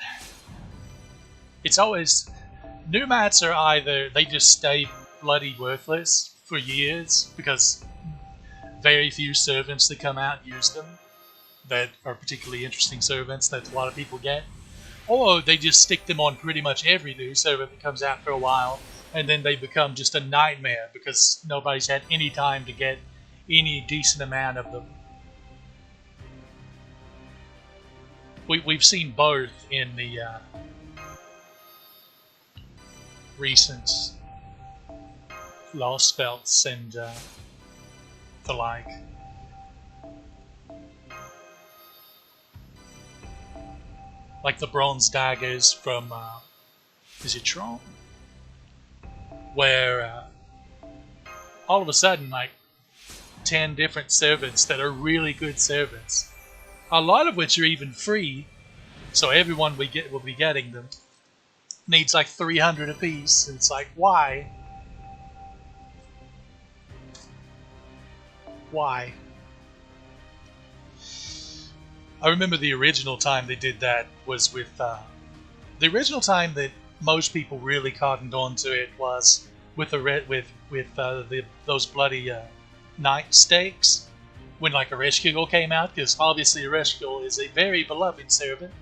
it's always, new mats are either they just stay bloody worthless for years because very few servants that come out use them that are particularly interesting servants that a lot of people get, or they just stick them on pretty much every new servant that comes out for a while and then they become just a nightmare because nobody's had any time to get any decent amount of them. We've seen both in the recent Lost Belts and the like. Like the bronze daggers from, is it Tron? Where all of a sudden, like 10 different servants that are really good servants, a lot of which are even free, so everyone will be getting them, needs like 300 apiece, and it's like, why? Why? I remember the original time they did that was with the original time that most people really cottoned on to it was with those bloody night stakes when like Ereshkigal came out, because obviously Ereshkigal is a very beloved servant,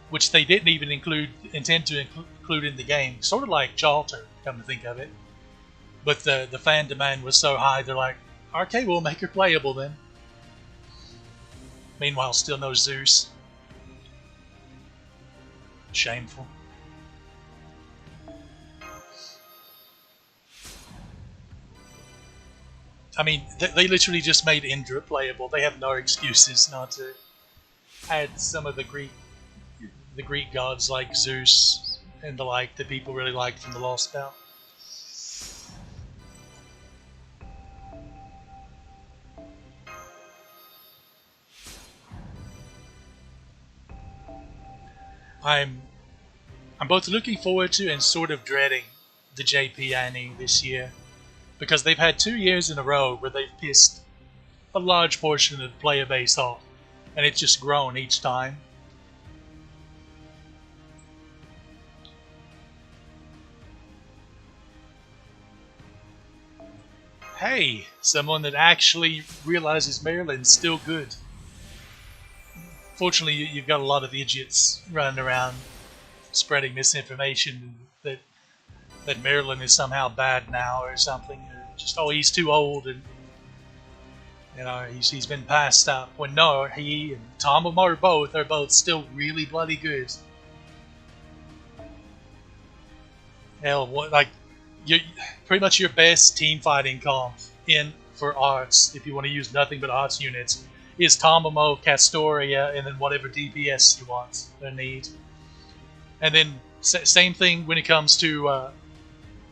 which they didn't even intend to include in the game, sort of like Jalter, come to think of it. But the fan demand was so high, they're like, okay, we'll make her playable then. Meanwhile, still no Zeus. Shameful. I mean, they literally just made Indra playable. They have no excuses not to add some of the Greek gods like Zeus and the like that people really liked from the Lost Belt. I'm both looking forward to and sort of dreading the JP Annie this year, because they've had 2 years in a row where they've pissed a large portion of the player base off, and it's just grown each time. Hey, someone that actually realizes Maryland's still good. Fortunately, you've got a lot of idiots running around spreading misinformation that Maryland is somehow bad now or something. Or just, oh, he's too old and he's been passed up. When no, he and Tom are both still really bloody good. Hell, pretty much your best team fighting comp in for arts, if you want to use nothing but arts units, is Tomamo, Castoria, and then whatever DPS you want or need. And then same thing when it comes to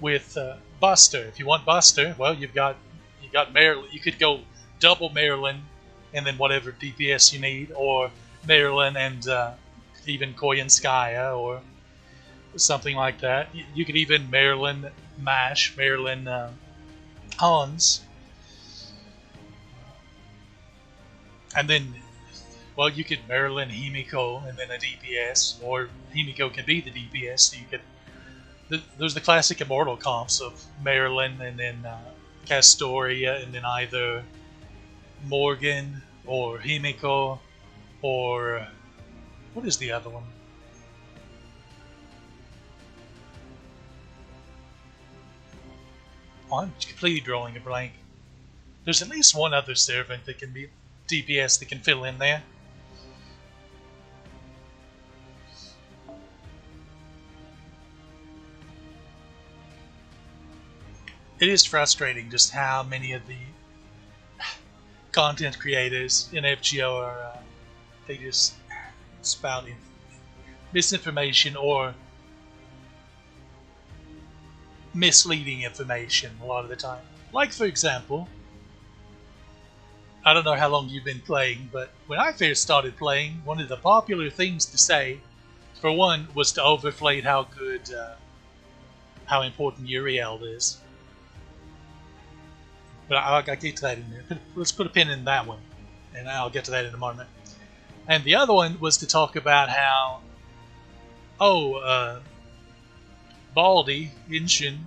with Buster. If you want Buster, well, you got Maryland. You could go double Maryland and then whatever DPS you need, or Maryland and even Koyanskaya or something like that. You could even Maryland Mash, Maryland Hans. And then, well, you could Maryland Himiko and then a DPS, or Himiko can be the DPS. So you could. There's the classic Immortal comps of Maryland and then Castoria, and then either Morgan or Himiko, or what is the other one? Oh, I'm completely drawing a blank. There's at least one other servant that can be DPS that can fill in there. It is frustrating just how many of the content creators in FGO are they just spout misinformation or misleading information a lot of the time. Like, for example, I don't know how long you've been playing, but when I first started playing, one of the popular things to say, for one, was to overflate how good, how important Uriel is. But I'll get to that in a minute. Let's put a pin in that one, and I'll get to that in a moment. And the other one was to talk about how, Baldy, Inshin,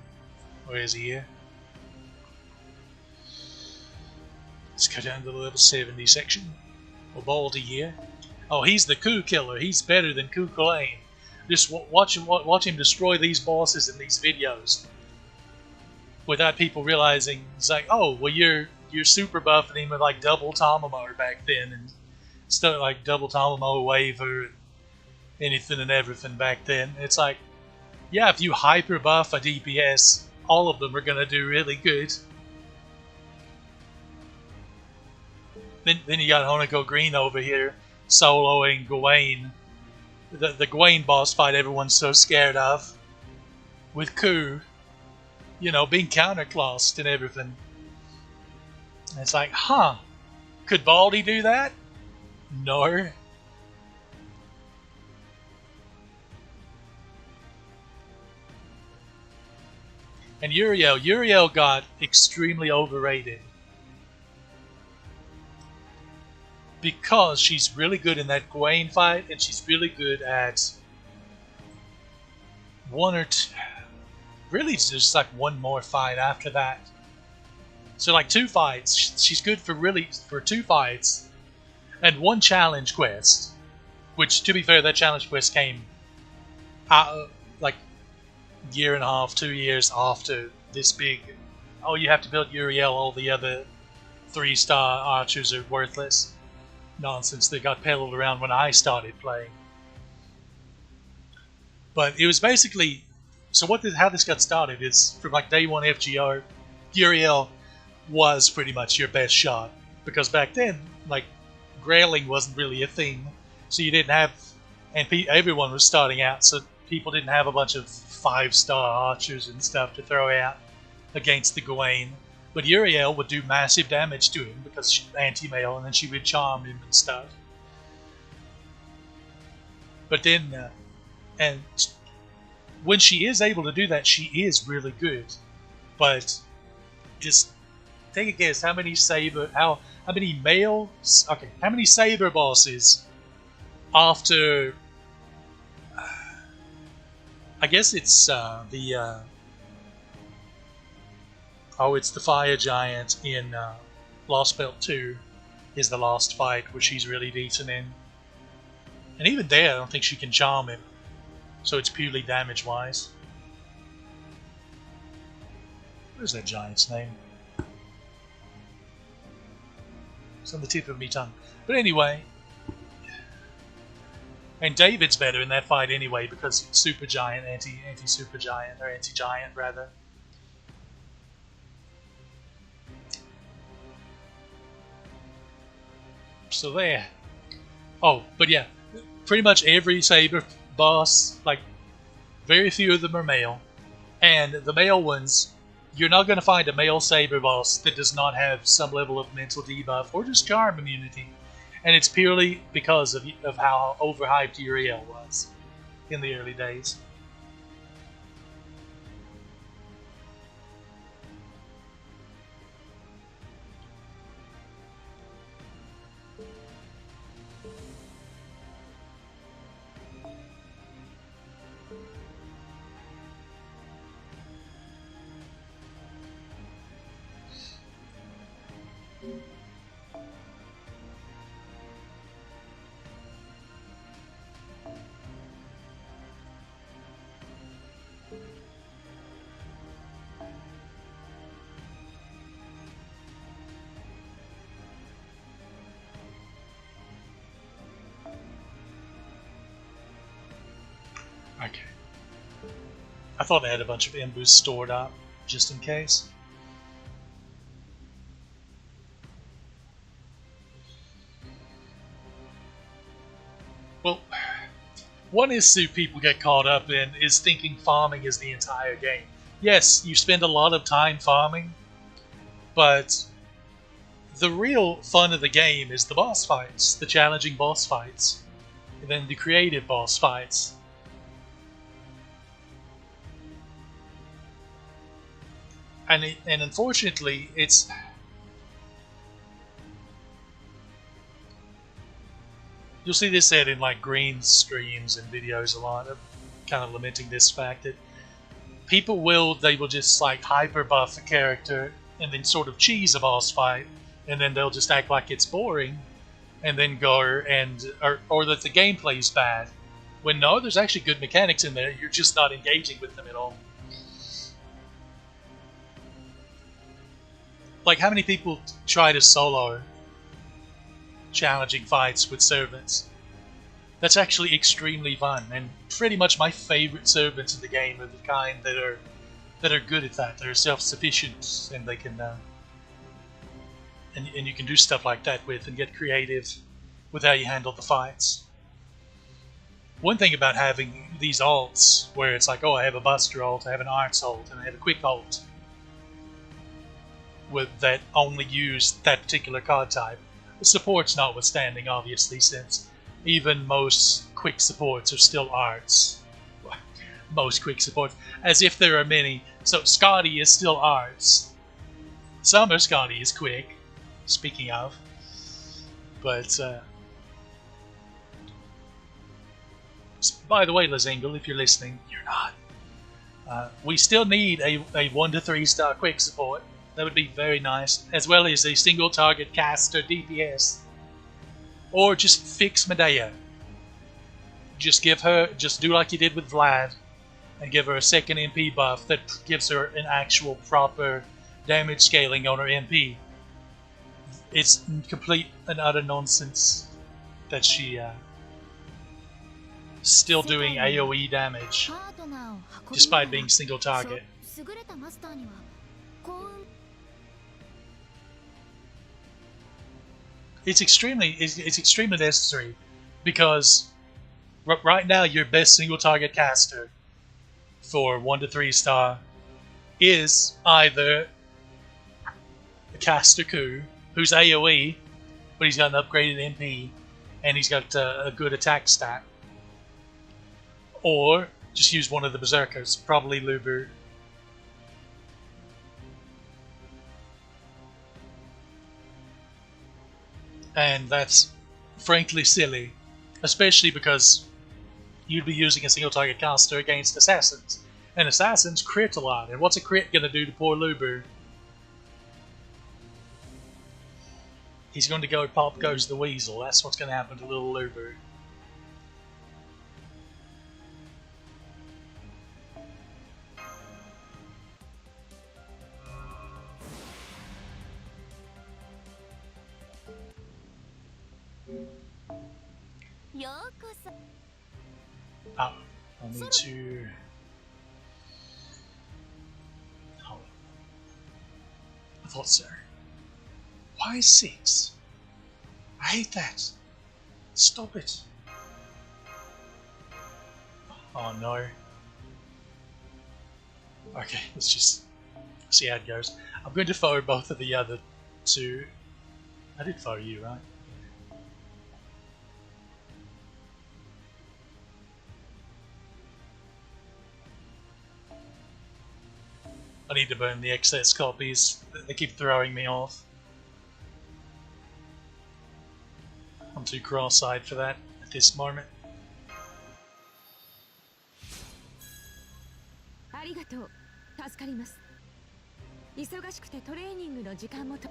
where is he here? Let's go down to the level 70 section. Baldy here. Oh, he's the coup killer. He's better than Kukulane. Just watch him destroy these bosses in these videos without people realizing it's like, oh, well, you're super buffing him with like double Tamamo back then and stuff like double Tamamo Waver and anything and everything back then. It's like, yeah, if you hyper buff a DPS, all of them are gonna do really good. Then you got Honoko Green over here soloing Gawain. The Gawain boss fight everyone's so scared of. With Ku, you know, being counterclassed and everything. And it's like, huh, could Baldy do that? No. And Uriel got extremely overrated. Because she's really good in that Gawain fight, and she's really good at one or two, really just like one more fight after that. So like 2 fights, she's good for 2 fights, and 1 challenge quest. Which, to be fair, that challenge quest came out like year and a half, 2 years after this big. Oh, you have to build Uriel. All the other 3-star archers are worthless. Nonsense that got peddled around when I started playing. But it was basically, so how this got started is from like day 1 FGR, Uriel was pretty much your best shot, because back then like grailing wasn't really a thing, so you didn't have, and everyone was starting out, so people didn't have a bunch of 5-star archers and stuff to throw out against the Gawain. But Uriel would do massive damage to him because she's anti-mail, and then she would charm him and stuff. But then, and when she is able to do that, she is really good. But just take a guess, how many Saber bosses after? I guess it's it's the Fire Giant in Lost Belt 2 is the last fight, which she's really decent in. And even there, I don't think she can charm him. So it's purely damage-wise. Where's that giant's name? It's on the tip of me tongue. But anyway. And David's better in that fight anyway, because it's Super Giant, anti-Super Giant, or anti-Giant rather. So there. Oh, but yeah, pretty much every Saber boss, like, very few of them are male. And the male ones, you're not going to find a male Saber boss that does not have some level of mental debuff or just charm immunity. And it's purely because of how overhyped Uriel was in the early days. Okay. I thought I had a bunch of Imbus stored up, just in case. Well, one issue people get caught up in is thinking farming is the entire game. Yes, you spend a lot of time farming, but the real fun of the game is the boss fights, the challenging boss fights, and then the creative boss fights. And unfortunately, it's... You'll see this said in like Green's streams and videos a lot, of kind of lamenting this fact that they will just like hyper buff a character and then sort of cheese a boss fight, and then they'll just act like it's boring, and then go or that the gameplay's bad, When no, there's actually good mechanics in there, you're just not engaging with them at all. Like, how many people try to solo challenging fights with servants? That's actually extremely fun, and pretty much my favorite servants in the game are the kind that are good at that. They're self-sufficient, and they can and you can do stuff like that with and get creative with how you handle the fights. One thing about having these alts, where it's like, oh, I have a Buster alt, I have an Arts alt, and I have a Quick alt, with that only use that particular card type. The supports notwithstanding, obviously, since even most quick supports are still arts. Most quick supports, as if there are many. So Scotty is still arts. Summer Scotty is quick, speaking of. But, by the way, Lazingle, if you're listening, you're not. We still need a 1 to 3 star quick support. That would be very nice, as well as a single target caster DPS. Or just fix Medea. Just do like you did with Vlad, and give her a second MP buff that gives her an actual proper damage scaling on her MP. It's complete and utter nonsense that she still doing AoE damage despite being single target. It's extremely necessary, because right now your best single target caster for 1 to 3 star is either a caster Ku, who's AoE, but he's got an upgraded MP and he's got a good attack stat, or just use one of the berserkers, probably Luber. And that's frankly silly, especially because you'd be using a single target caster against assassins, and assassins crit a lot, and what's a crit gonna do to poor Luber? He's going to go pop goes the weasel. That's what's going to happen to little Luber. Oh, I need to... Oh. I thought so. Why 6? I hate that. Stop it. Oh no. Okay, let's just see how it goes. I'm going to forward both of the other two. I did forward you, right? I need to burn the excess copies. They keep throwing me off. I'm too cross-eyed for that at this moment. ありがとう。助かります。忙しくてトレーニングの時間もと。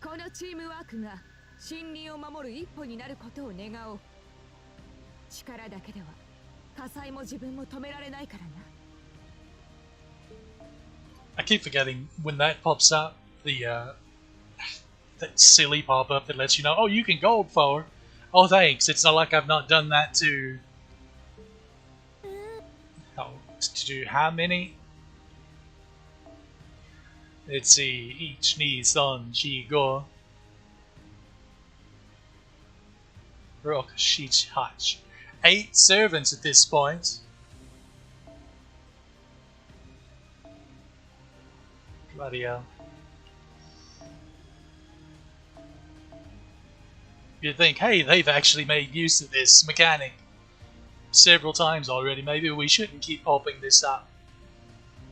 このチームワークが森林を守る一歩になることを願おう。力だけでは火災も自分も止められないからな。I keep forgetting when that pops up, that silly pop-up that lets you know, oh, you can gold for. Oh, thanks. It's not like I've not done that to... Oh, to do how many? Let's see. Each ni son chi go. Rock sheech hatch. 8 servants at this point. Bloody hell. You'd think, hey, they've actually made use of this mechanic several times already. Maybe we shouldn't keep popping this up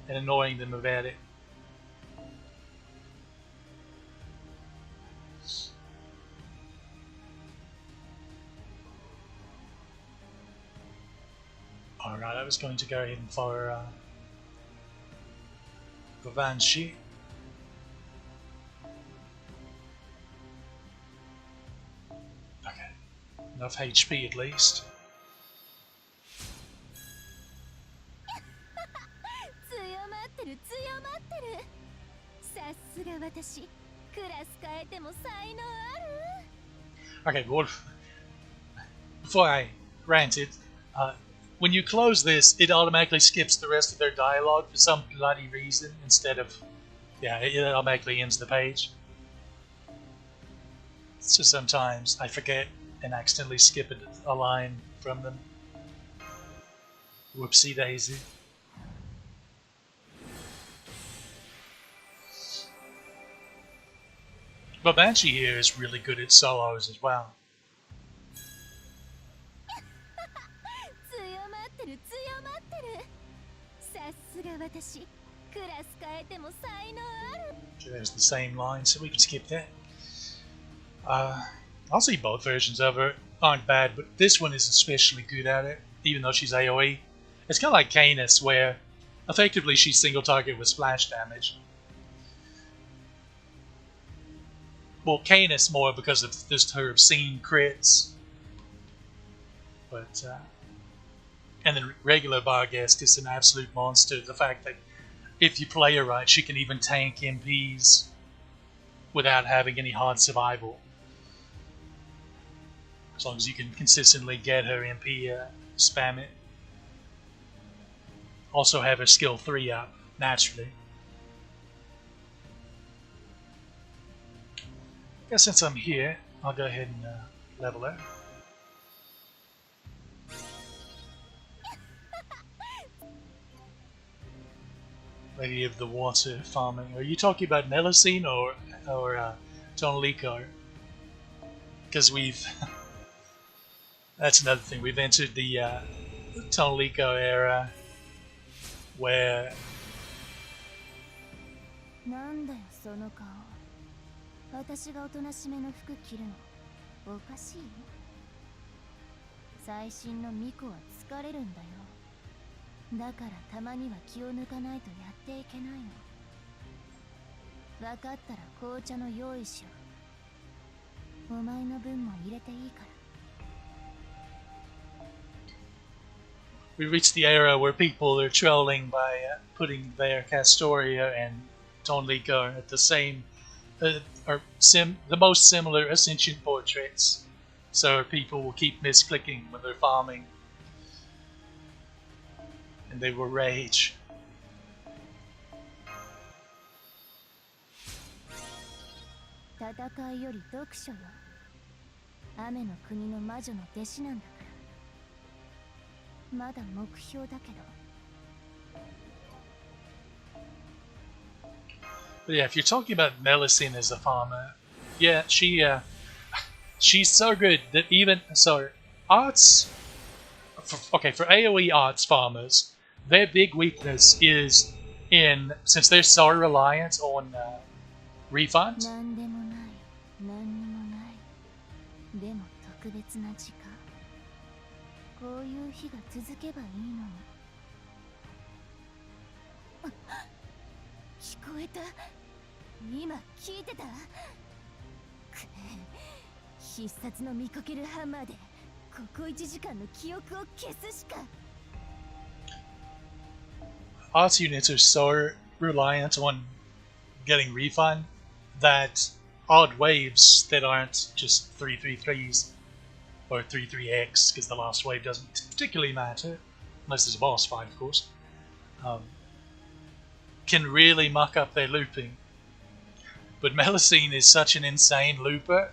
and annoying them about it. Alright, I was going to go in for Banshee. Okay, enough HP at least. 強まってる強まってる。さすが私、クラス変えても才能ある。 Okay, well, before I ranted, when you close this, it automatically skips the rest of their dialogue for some bloody reason instead of, yeah, it automatically ends the page. So sometimes I forget and accidentally skip a line from them. Whoopsie daisy. But Banshee here is really good at solos as well. 強まってる強まってる。さすが私、クラス変えても才能ある。 So there's the same line, so we can skip that. I'll say both versions of her aren't bad, but this one is especially good at it, even though she's AoE. It's kind of like Canis, where effectively she's single target with splash damage. Well, Canis more because of just her obscene crits. But, and then regular Barghest is an absolute monster. The fact that if you play her right, she can even tank MPs without having any hard survival. As long as you can consistently get her MP, spam it. Also have her skill 3 up, naturally. I guess since I'm here, I'll go ahead and level her. Lady of the Water farming. Are you talking about Melusine or Tonlico? Because we've... That's another thing. We've entered the Tonlico era where... なんだよその顔。私がおとなしめの服着るのおかしい？最新のミコは疲れるんだよ。だからたまには気を抜かないとやっていけないの。分かったら紅茶の用意しよう。お前の分も入れていいから。 We reached the era where people are trolling by putting their Castoria and Tonlico at the same, the most similar Ascension portraits, so people will keep misclicking when they're farming, and they will rage. 戦いより読書よ。雨の国の魔女の弟子なんだから。 まだ目標だけど。 But yeah, if you're talking about Melusine as a farmer, yeah, she's so good that even arts. For AOE arts farmers, their big weakness is in since they're so reliant on refunds. なんでもない、なんにもない。でも特別な時間。 こういう日が続けばいいのに。聞こえた？今聞いてた？必殺の見かけるハンマーでここ1時間の記憶を消すしか。 Arts units are so reliant on getting refund that odd waves that aren't just 333s or 33x, because the last wave doesn't particularly matter, unless there's a boss fight, of course, can really muck up their looping. But Melusine is such an insane looper,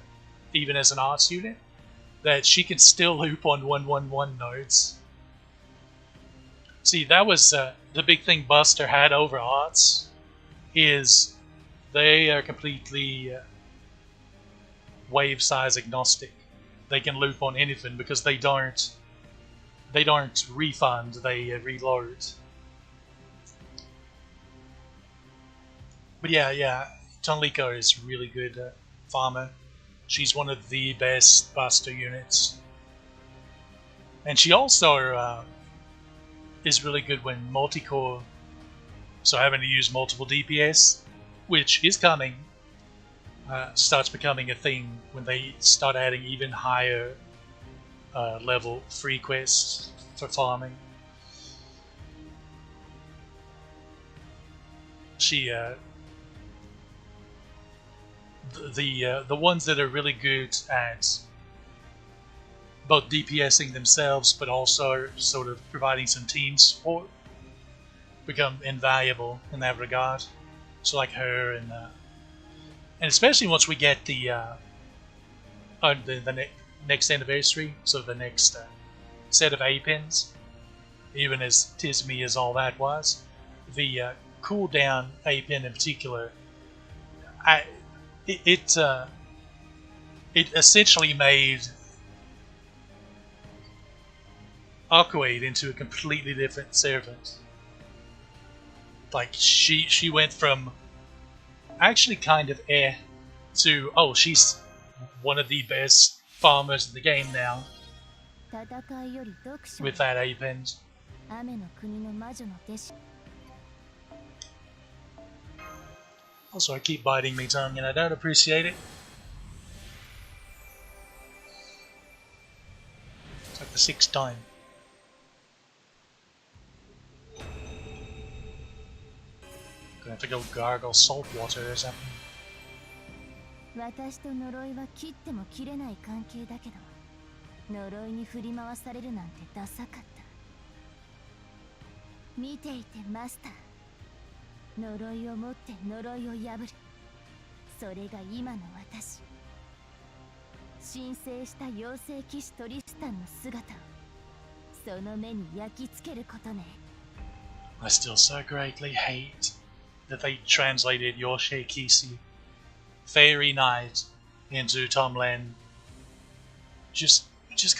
even as an arts unit, that she can still loop on 111 nodes. See, that was the big thing Buster had over arts, is they are completely wave size agnostic. They can loop on anything because they don't refund, they reload. But yeah, Tonlico is really good farmer. She's one of the best Buster units. And she also is really good when multi-core, so having to use multiple DPS, which is coming, starts becoming a thing when they start adding even higher level free quests for farming. She the ones that are really good at both DPSing themselves but also sort of providing some team support become invaluable in that regard. So like her and especially once we get the next anniversary, so the next set of A-pins, even as Tismi as all that was, the cooldown A-pin in particular, it essentially made Aquaid into a completely different servant. Like she went from actually kind of to, oh, she's one of the best farmers in the game now with that A-pin. Also, I keep biting my tongue and I don't appreciate it. It's like the 6th time. Gonna have to go gargle salt water or something. 私と呪いは切っても切れない関係だけど、呪いに振り回されるなんてダサかった。見ていてマスター。呪いを持って呪いを破る。それが今の私。神聖した妖精騎士トリスタンの姿をその目に焼き付けることね。I still so greatly hate that they translated Yoshikisi, Fairy Knight, into Tomlin. Just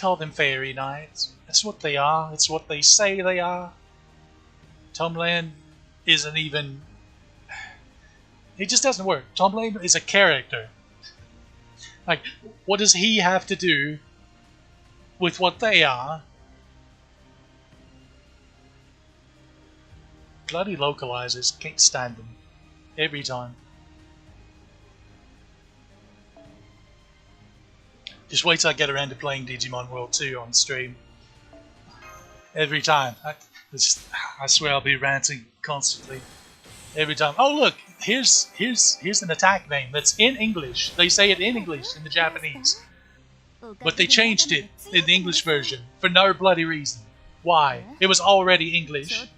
call them Fairy Knights. That's what they are. It's what they say they are. Tomlin isn't even... It just doesn't work. Tomlin is a character. Like, what does he have to do with what they are? Bloody localizers, can't stand them. Every time. Just wait till I get around to playing Digimon World 2 on stream. Every time. I swear I'll be ranting constantly. Every time. Oh look, here's an attack name that's in English. They say it in English in the Japanese. But they changed it in the English version for no bloody reason. Why? It was already English.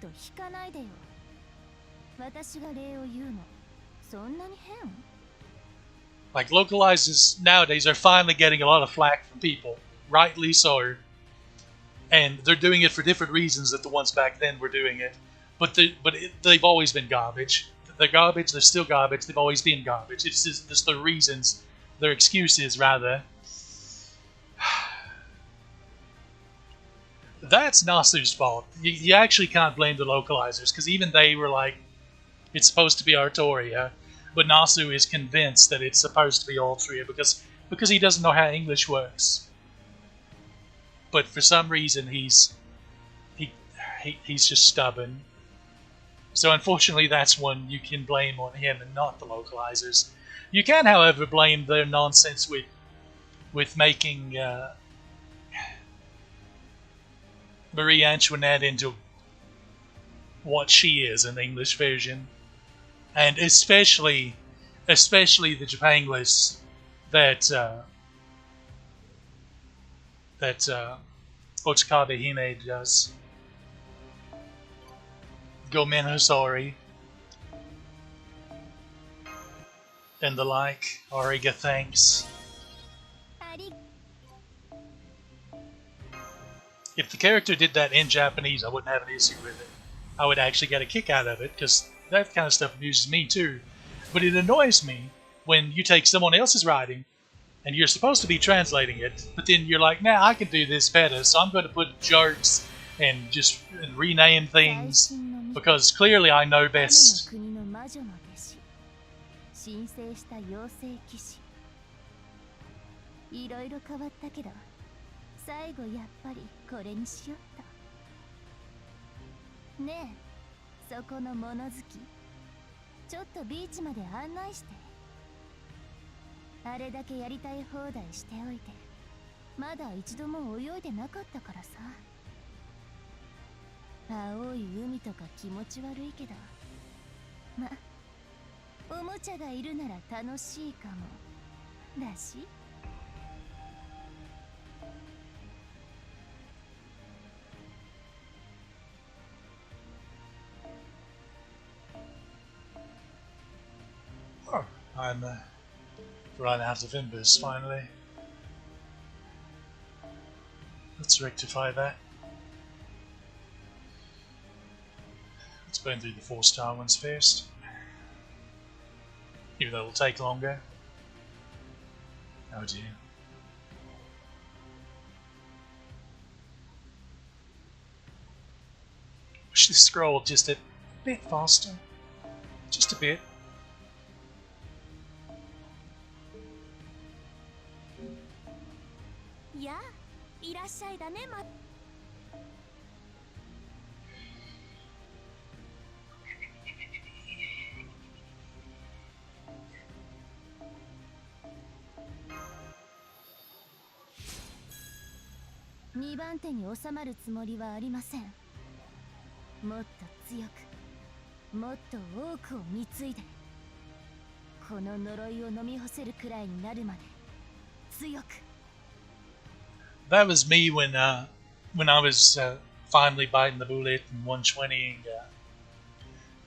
Like, localizers nowadays are finally getting a lot of flack from people. Rightly so. And they're doing it for different reasons that the ones back then were doing it. But they've always been garbage. They're garbage, they're still garbage, they've always been garbage. It's just the reasons, their excuses rather. That's Nasu's fault. You actually can't blame the localizers, because even they were like, it's supposed to be Artoria, but Nasu is convinced that it's supposed to be Altria because he doesn't know how English works. But for some reason he's just stubborn. So unfortunately that's one you can blame on him and not the localizers. You can, however, blame their nonsense with making Marie Antoinette into what she is in the English version. And especially the Japanglists that Otsukabe Hime does. Gomen Hosori and the like. Ariga thanks. If the character did that in Japanese, I wouldn't have an issue with it. I would actually get a kick out of it, because that kind of stuff amuses me too. But it annoys me when you take someone else's writing and you're supposed to be translating it, but then you're like, nah, I can do this better, so I'm going to put jokes and just rename things, because clearly I know best. ねえ、そこの物好き、ちょっとビーチまで案内して。あれだけやりたい放題しておいて、まだ一度も泳いでなかったからさ。青い海とか気持ち悪いけど、ま、おもちゃがいるなら楽しいかもだし。Oh, I'm run out of embers finally. Let's rectify that. Let's burn through the 4-star ones first. Even though it'll take longer. Oh dear. Wish this scrolled just a bit faster. Just a bit. Yeah, いらっしゃいだね、2番手に収まるつもりはありません。もっと強く、もっと多くを貢いで、この呪いを飲み干せるくらいになるまで強く。That was me when I was finally biting the bullet and 120ing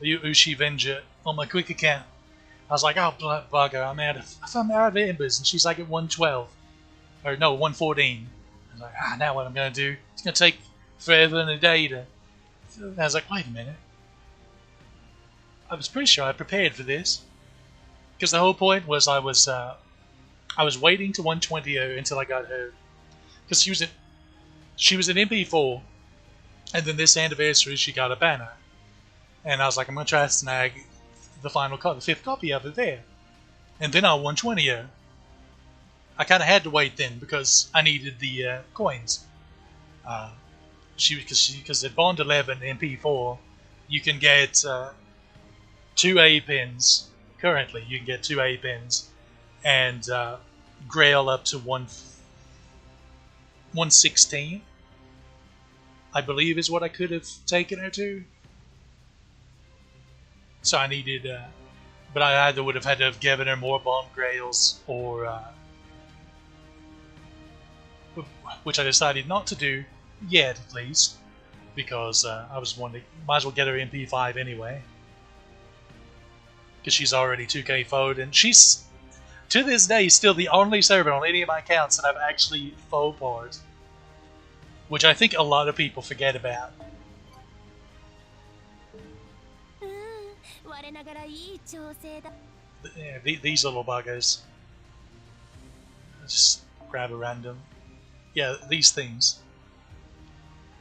the Ushi Venger on my quick account. I was like, oh bugger, I'm out of embers, and she's like at 112, or no, 114. I was like, now what I'm gonna do? It's gonna take forever and a day to. And I was like, wait a minute. I was pretty sure I prepared for this, because the whole point was I was waiting to 120 until I got her, because she was an MP4, and then this anniversary she got a banner, and I was like, I'm gonna try to snag the final copy, the 5th copy of it there, and then I'll 120 her. I kind of had to wait then because I needed the coins. Because at Bond 11 MP4, you can get 2 A pins. Currently, you can get 2 A pins and Grail up to 116. I believe is what I could have taken her to. So I needed, but I either would have had to have given her more Bond Grails or. Which I decided not to do yet, at least, because I was wanting, might as well get her MP5 anyway, because she's already 2K foed, and she's to this day still the only servant on any of my accounts that I've actually faux parred, which I think a lot of people forget about. Yeah, these little buggers. Just grab a random. Yeah, these things.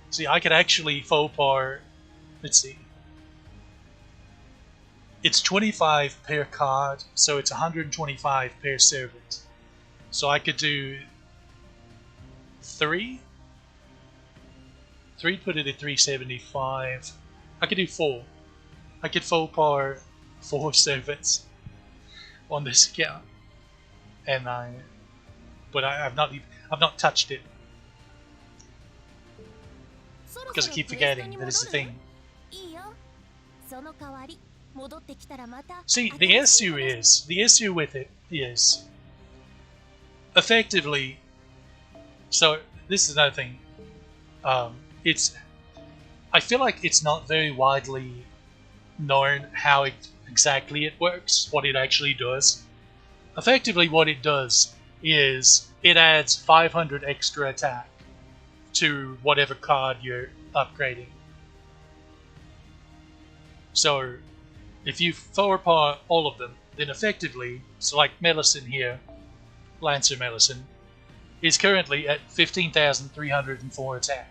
See, I could actually faux par. Let's see. It's 25 per card, so it's 125 per servant. So I could do 3. 3 put it at 375. I could do 4. I could faux par 4 servants on this account, and I've not touched it because I keep forgetting that it's a thing. See, the issue with it is effectively. So this is another thing. I feel like it's not very widely known how exactly it works, what it actually does. Effectively, what it does is it adds 500 extra attack to whatever card you're upgrading. So if you faux par all of them, then effectively, so like Melusine here, Lancer Melusine, is currently at 15,304 attack.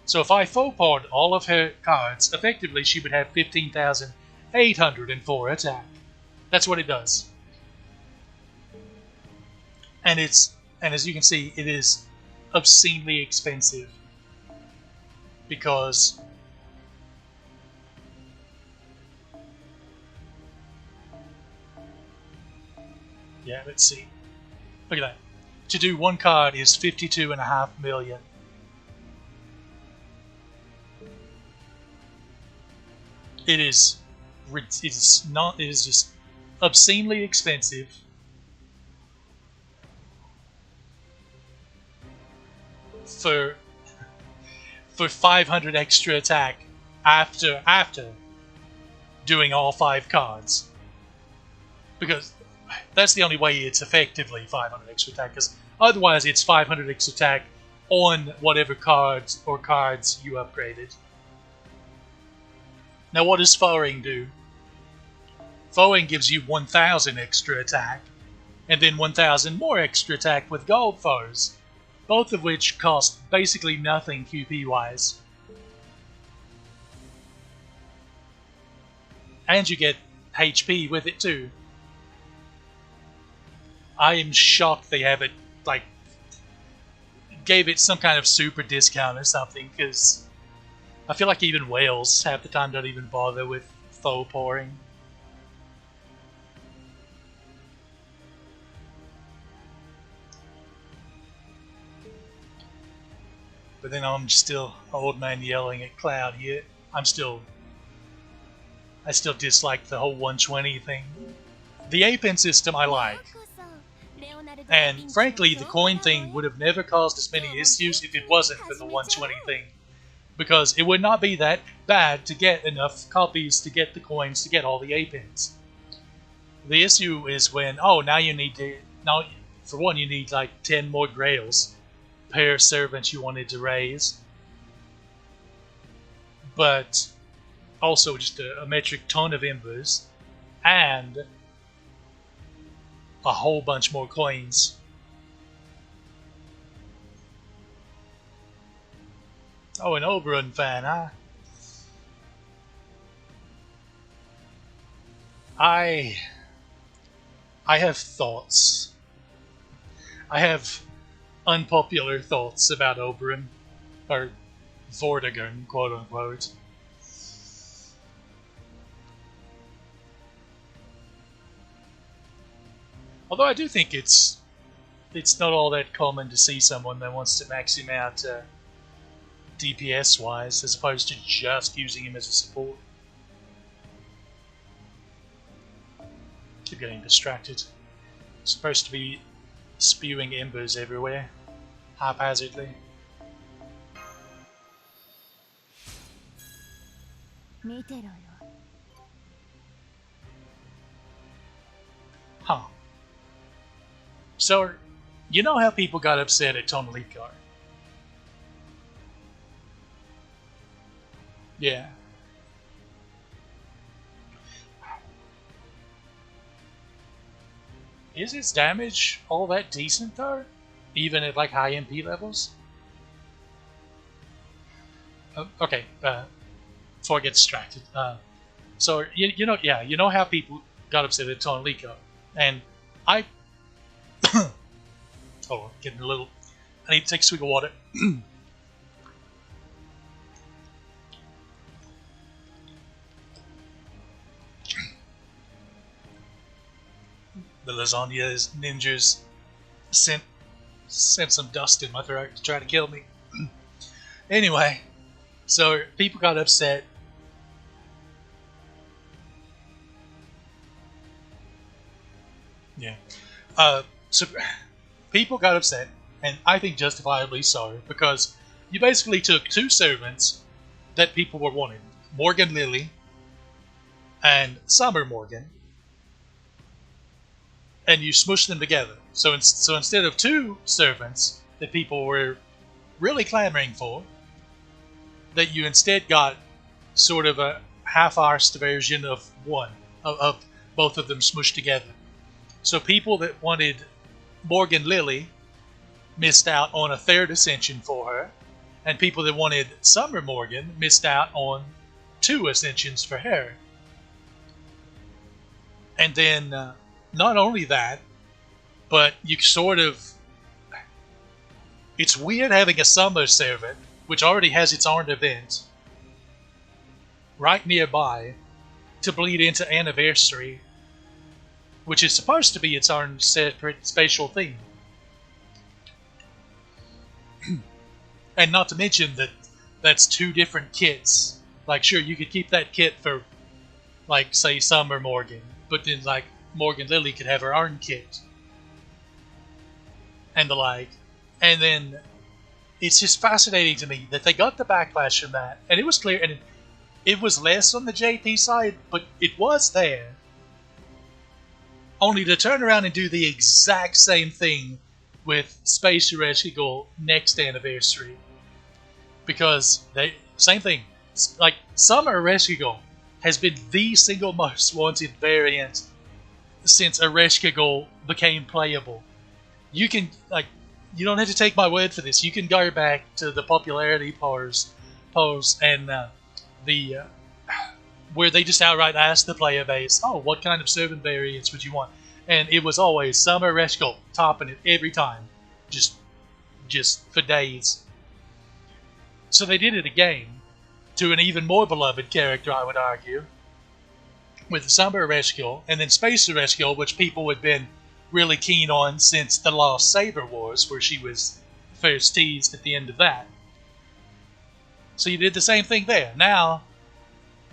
So if I faux parred all of her cards, effectively she would have 15,804 attack. That's what it does. And as you can see, it is obscenely expensive, because Yeah, let's see. Look at that. To do one card is 52.5 million. It is just obscenely expensive. For 500 extra attack after doing all 5 cards. Because that's the only way it's effectively 500 extra attack, because otherwise it's 500 extra attack on whatever cards you upgraded. Now what does Foeing do? Foeing gives you 1000 extra attack, and then 1000 more extra attack with gold foes, both of which cost basically nothing QP wise. And you get HP with it too. I am shocked they have it, like, gave it some kind of super discount or something, because I feel like even Wales half the time don't even bother with faux pouring. But then I'm still old man yelling at Cloud here. I still dislike the whole 120 thing. The A-Pen system I like. And frankly, the coin thing would have never caused as many issues if it wasn't for the 120 thing. Because it would not be that bad to get enough copies to get the coins to get all the A-Pens. The issue is when, oh, now you need to, now, for one, you need like 10 more grails per servant you wanted to raise. But also just a metric ton of embers and a whole bunch more coins. Oh, an Oberon fan, huh? I have thoughts. I have unpopular thoughts about Oberon, or Vortigern, quote unquote. Although I do think it's not all that common to see someone that wants to max him out DPS wise, as opposed to just using him as a support. Keep getting distracted. It's supposed to be spewing embers everywhere, haphazardly. Huh. So, you know how people got upset at Tonalicar? Yeah. Is its damage all that decent though? Even at like high MP levels? Okay, before I get distracted. So, you know how people got upset at Tonalicar? And I... oh, getting a little... I need to take a swig of water. The lasagna ninjas sent some dust in my throat to try to kill me. Anyway, so people got upset. Yeah. So people got upset, and I think justifiably so, because you basically took 2 servants that people were wanting, Morgan Lily and Summer Morgan, and you smushed them together. So instead of 2 servants that people were really clamoring for, that you instead got sort of a half-arsed version of one, of both of them smushed together. So people that wanted Morgan Lily missed out on a 3rd ascension for her, and people that wanted Summer Morgan missed out on 2 ascensions for her. And then, not only that, but you sort of... It's weird having a Summer servant, which already has its own event, right nearby, to bleed into Anniversary, which is supposed to be its own separate spatial thing. And not to mention that that's two different kits. Like, sure, you could keep that kit for, like, say, Summer Morgan, but then, like, Morgan Lily could have her own kit. And the like. And then, it's just fascinating to me that they got the backlash from that. And it was clear, and it was less on the JP side, but it was there. Only to turn around and do the exact same thing with Space Ereshkigal next anniversary. Because same thing. Like, Summer Ereshkigal has been the single most wanted variant since Ereshkigal became playable. You can, like, you don't have to take my word for this. You can go back to the popularity polls and where they just outright asked the player base, oh, what kind of servant variants would you want? And it was always Summer Ereshkigal topping it every time. Just for days. So they did it again to an even more beloved character, I would argue, with Summer Ereshkigal, and then Space Ereshkigal, which people had been really keen on since the Lost Saber Wars, where she was first teased at the end of that. So you did the same thing there. Now,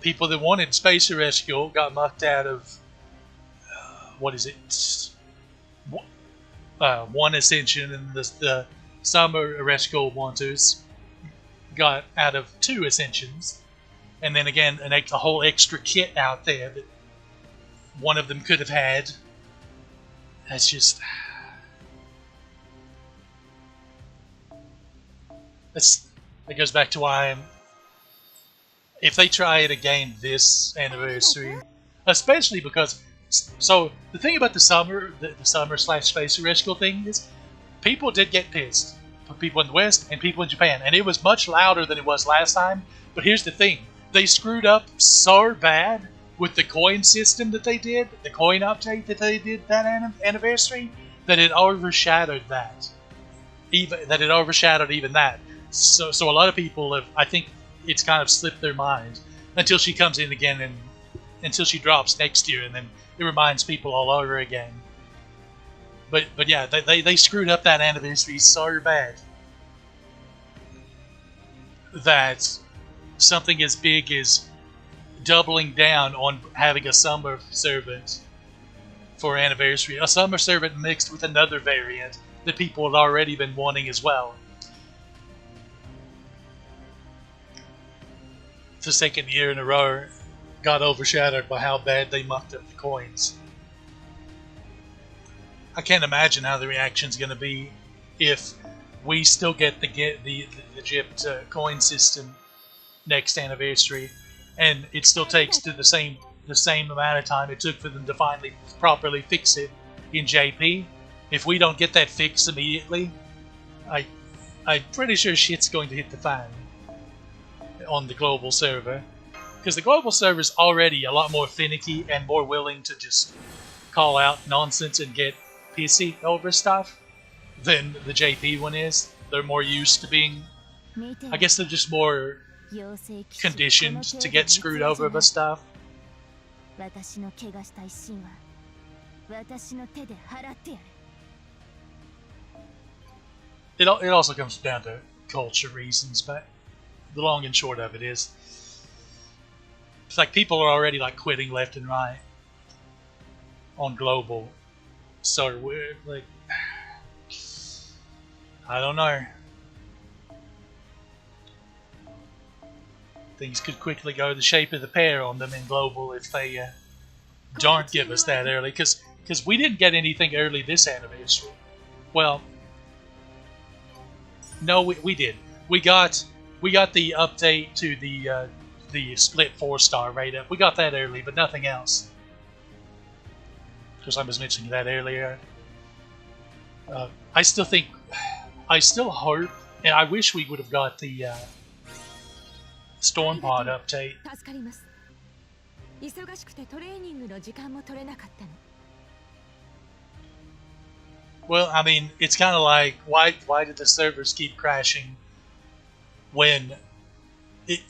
people that wanted Space Ereshkigal got mucked out of, what is it? One Ascension, and the Summer Ereshkigal wanters got out of 2 Ascensions, and then again a whole extra kit out there that one of them could have had. That's just... that goes back to why if they try it again this anniversary, especially because... So, the thing about the Summer / Space Ereshkigal thing is, people did get pissed. People in the West and people in Japan, and it was much louder than it was last time. But here's the thing, they screwed up so bad with the coin system that they did, the coin update that they did that anniversary, that it overshadowed that. Even that. So a lot of people have, I think it's kind of slipped their mind until she comes in again, and until she drops next year, and then it reminds people all over again. But yeah, they screwed up that anniversary so bad that something as big as doubling down on having a summer servant for anniversary, a summer servant mixed with another variant that people had already been wanting as well. The second year in a row got overshadowed by how bad they mucked up the coins. I can't imagine how the reaction's going to be if we still get the gypped coin system next anniversary, and it still takes to the same amount of time it took for them to finally properly fix it in JP. If we don't get that fix immediately, I'm pretty sure shit's going to hit the fan on the global server, because the global server is already a lot more finicky and more willing to just call out nonsense and get pissy over stuff than the JP one is. They're more used to being, I guess they're just more conditioned to get screwed over by stuff. It also comes down to culture reasons, but the long and short of it is, it's like people are already like quitting left and right on global. So we're like, I don't know. Things could quickly go the shape of the pear on them in global if they don't give us that early, because we didn't get anything early this anniversary. Well, no, we did. We got the update to the split 4-star rate up. We got that early, but nothing else. Because I was mentioning that earlier. I still hope, and I wish we would have got the Storm Pod update. Well, I mean, it's kind of like, why did the servers keep crashing when it...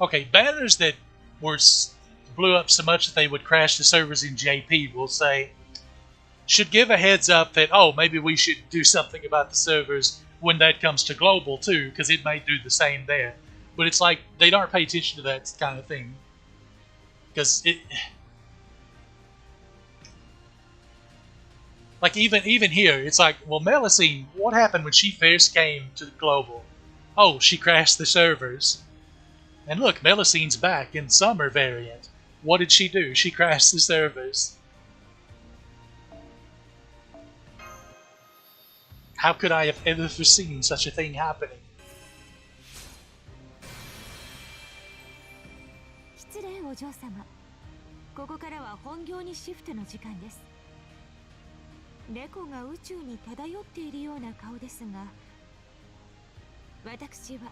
Okay, banners that blew up so much that they would crash the servers in JP, we'll say, should give a heads up that, oh, maybe we should do something about the servers when that comes to global too, because it may do the same there. But it's like they don't pay attention to that kind of thing, because it, like even here, it's like, well, Melusine, what happened when she first came to global? Oh, she crashed the servers. And look, Melusine's back in summer variant. What did she do? She crashed the servers. How could I have ever foreseen such a thing happening? 失礼お嬢様。ここからは本業にシフトの時間です。猫が宇宙に漂っているような顔ですが、私は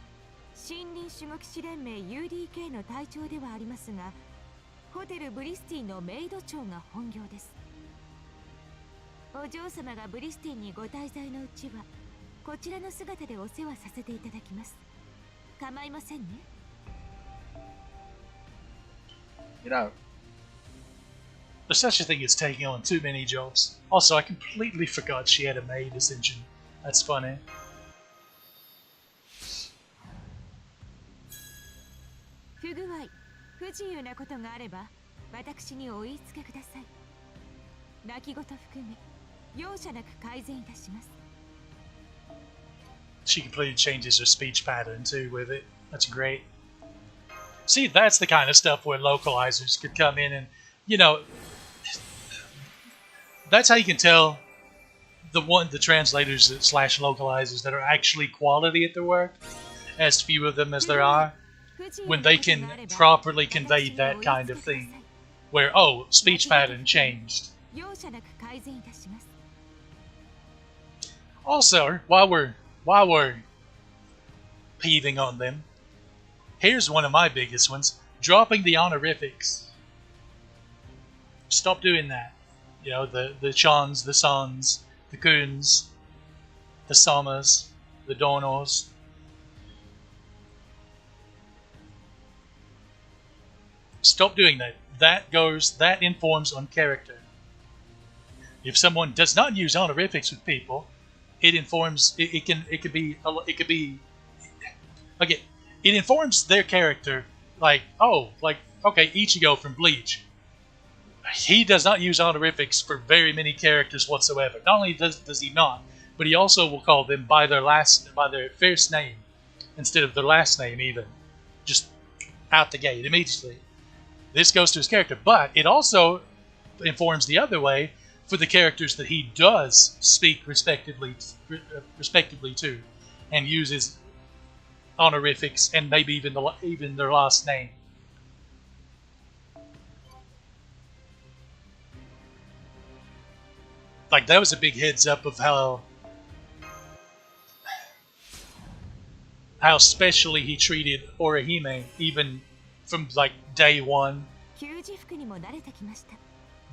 森林守護騎士連盟 UDK の隊長ではありますが、ホテルブリスティのメイド長が本業です。お嬢様がブリスティにご滞在のうちは、こちらの姿でお世話させていただきます。構いませんね。You know, there's such a thing as taking on too many jobs. Also, I completely forgot she had a maid ascension. That's funny. 不具合、不自由なことがあれば、私にお言いつけください。泣き言含め、容赦なく改善いたします。She completely changes her speech pattern too with it. That's great. See, that's the kind of stuff where localizers could come in and, you know, that's how you can tell the translators slash localizers that are actually quality at their work, as few of them as there are, when they can properly convey that kind of thing, where, oh, speech pattern changed. Also, while we're peeving on them, here's one of my biggest ones: dropping the honorifics. Stop doing that. You know, the Chans, the Sans, the Kuns, the Samas, the Donors. Stop doing that. That informs on character. If someone does not use honorifics with people, it informs. It could be. Again, it informs their character. Like, oh, like, okay, Ichigo from Bleach. He does not use honorifics for very many characters whatsoever. Not only does he not, but he also will call them by their first name instead of their last name even. Just out the gate immediately. This goes to his character, but it also informs the other way for the characters that he does speak respectively to, and uses honorifics and maybe even their last name. Like, that was a big heads up of how specially he treated Orihime, even from like day one.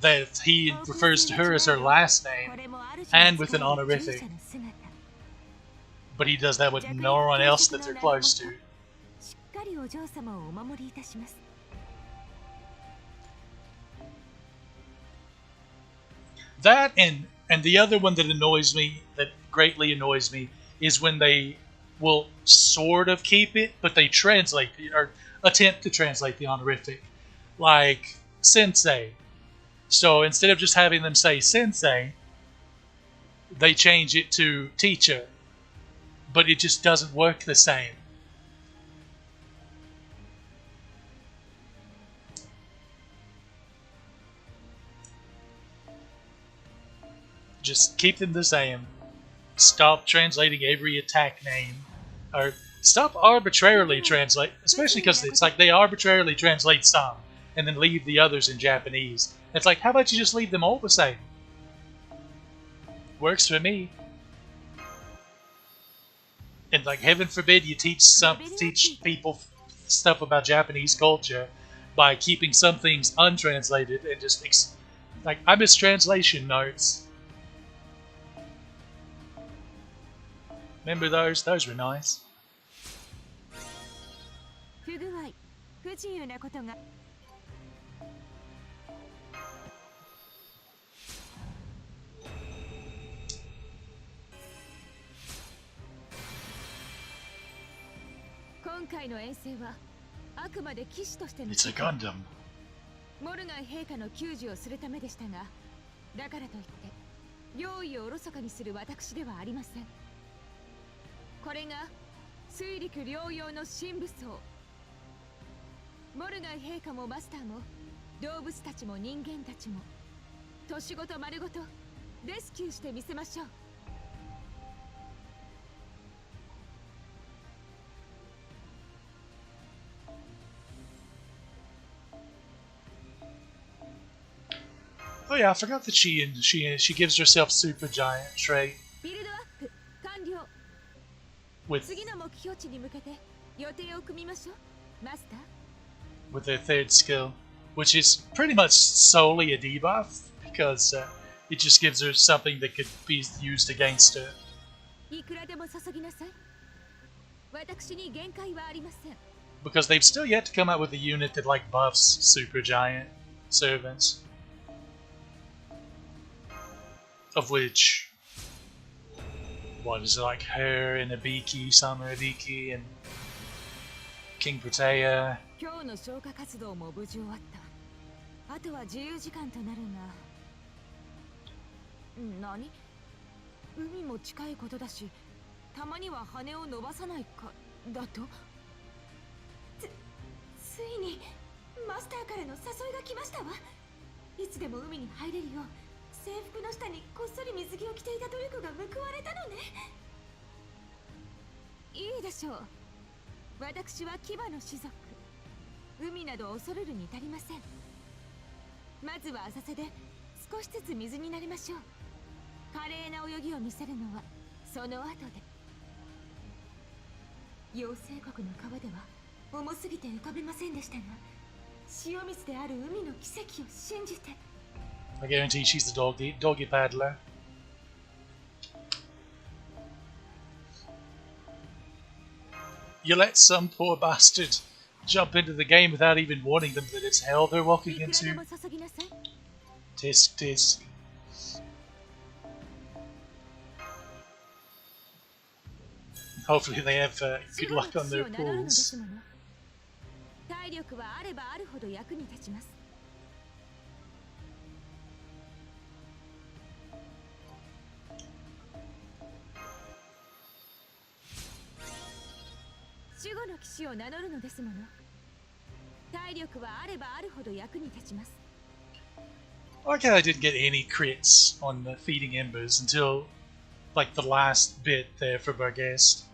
That he refers to her as her last name and with an honorific, but he does that with no one else that they're close to. That and the other one that annoys me, that greatly annoys me, is when they will sort of keep it, but they translate or attempt to translate the honorific, like sensei. So instead of just having them say sensei, they change it to teacher, but it just doesn't work the same. Just keep them the same. Stop translating every attack name, or stop arbitrarily translate, especially because it's like they arbitrarily translate some and then leave the others in Japanese. It's like, how about you just leave them all the same? Works for me. And like, heaven forbid you teach people stuff about Japanese culture by keeping some things untranslated and just like, I miss translation notes. Remember those? Those were nice. 今回の遠征はあくまで騎士としての It's a Gundam. モルガン陛下の救助をするためでしたが、だからといって用意をおろそかにする私ではありません。これが水陸両用の新武装。モルガン陛下もマスターも動物たちも人間たちも年ごと丸ごとレスキューしてみせましょう。Oh yeah, I forgot that she gives herself super giant trait ビルドアップ完了。 with 次の目標値に向けて予定を組みましょう、マスター。 with her third skill, which is pretty much solely a debuff because it just gives her something that could be used against her. いくらでも注ぎなさい。私に限界はありません。 Because they've still yet to come out with a unit that like buffs super giant servants, of which what is it, like her and Abiki, Summer Abiki, and King Protea. 今日の消火活動も無事終わった。あとは自由時間となるが。何？海も近いことだし、たまには羽を伸ばさないかだと？ついにマスターからの誘いが来ましたわ。いつでも海に入れるよう制服の下にこっそり水着を着ていた努力が報われたのね。いいでしょう。私は牙の種族。海など恐るるに足りません。まずは浅瀬で少しずつ水になりましょう。華麗な泳ぎを見せるのはその後で。妖精国の川では重すぎて浮かべませんでしたが、塩水である海の奇跡を信じて。 I guarantee she's the doggy paddler. You let some poor bastard jump into the game without even warning them that it's hell they're walking いくらで into. も注ぎなさい。 Tisk tisk. Hopefully they have good luck on their 死後の騎士を名乗るので pools. すもの。体力はあればあるほど役に立ちます。守護の騎士を名乗るのですもの。体力はあればあるほど役に立ちます。 I like how I didn't get any crits on the feeding embers until like the last bit there for Barghest.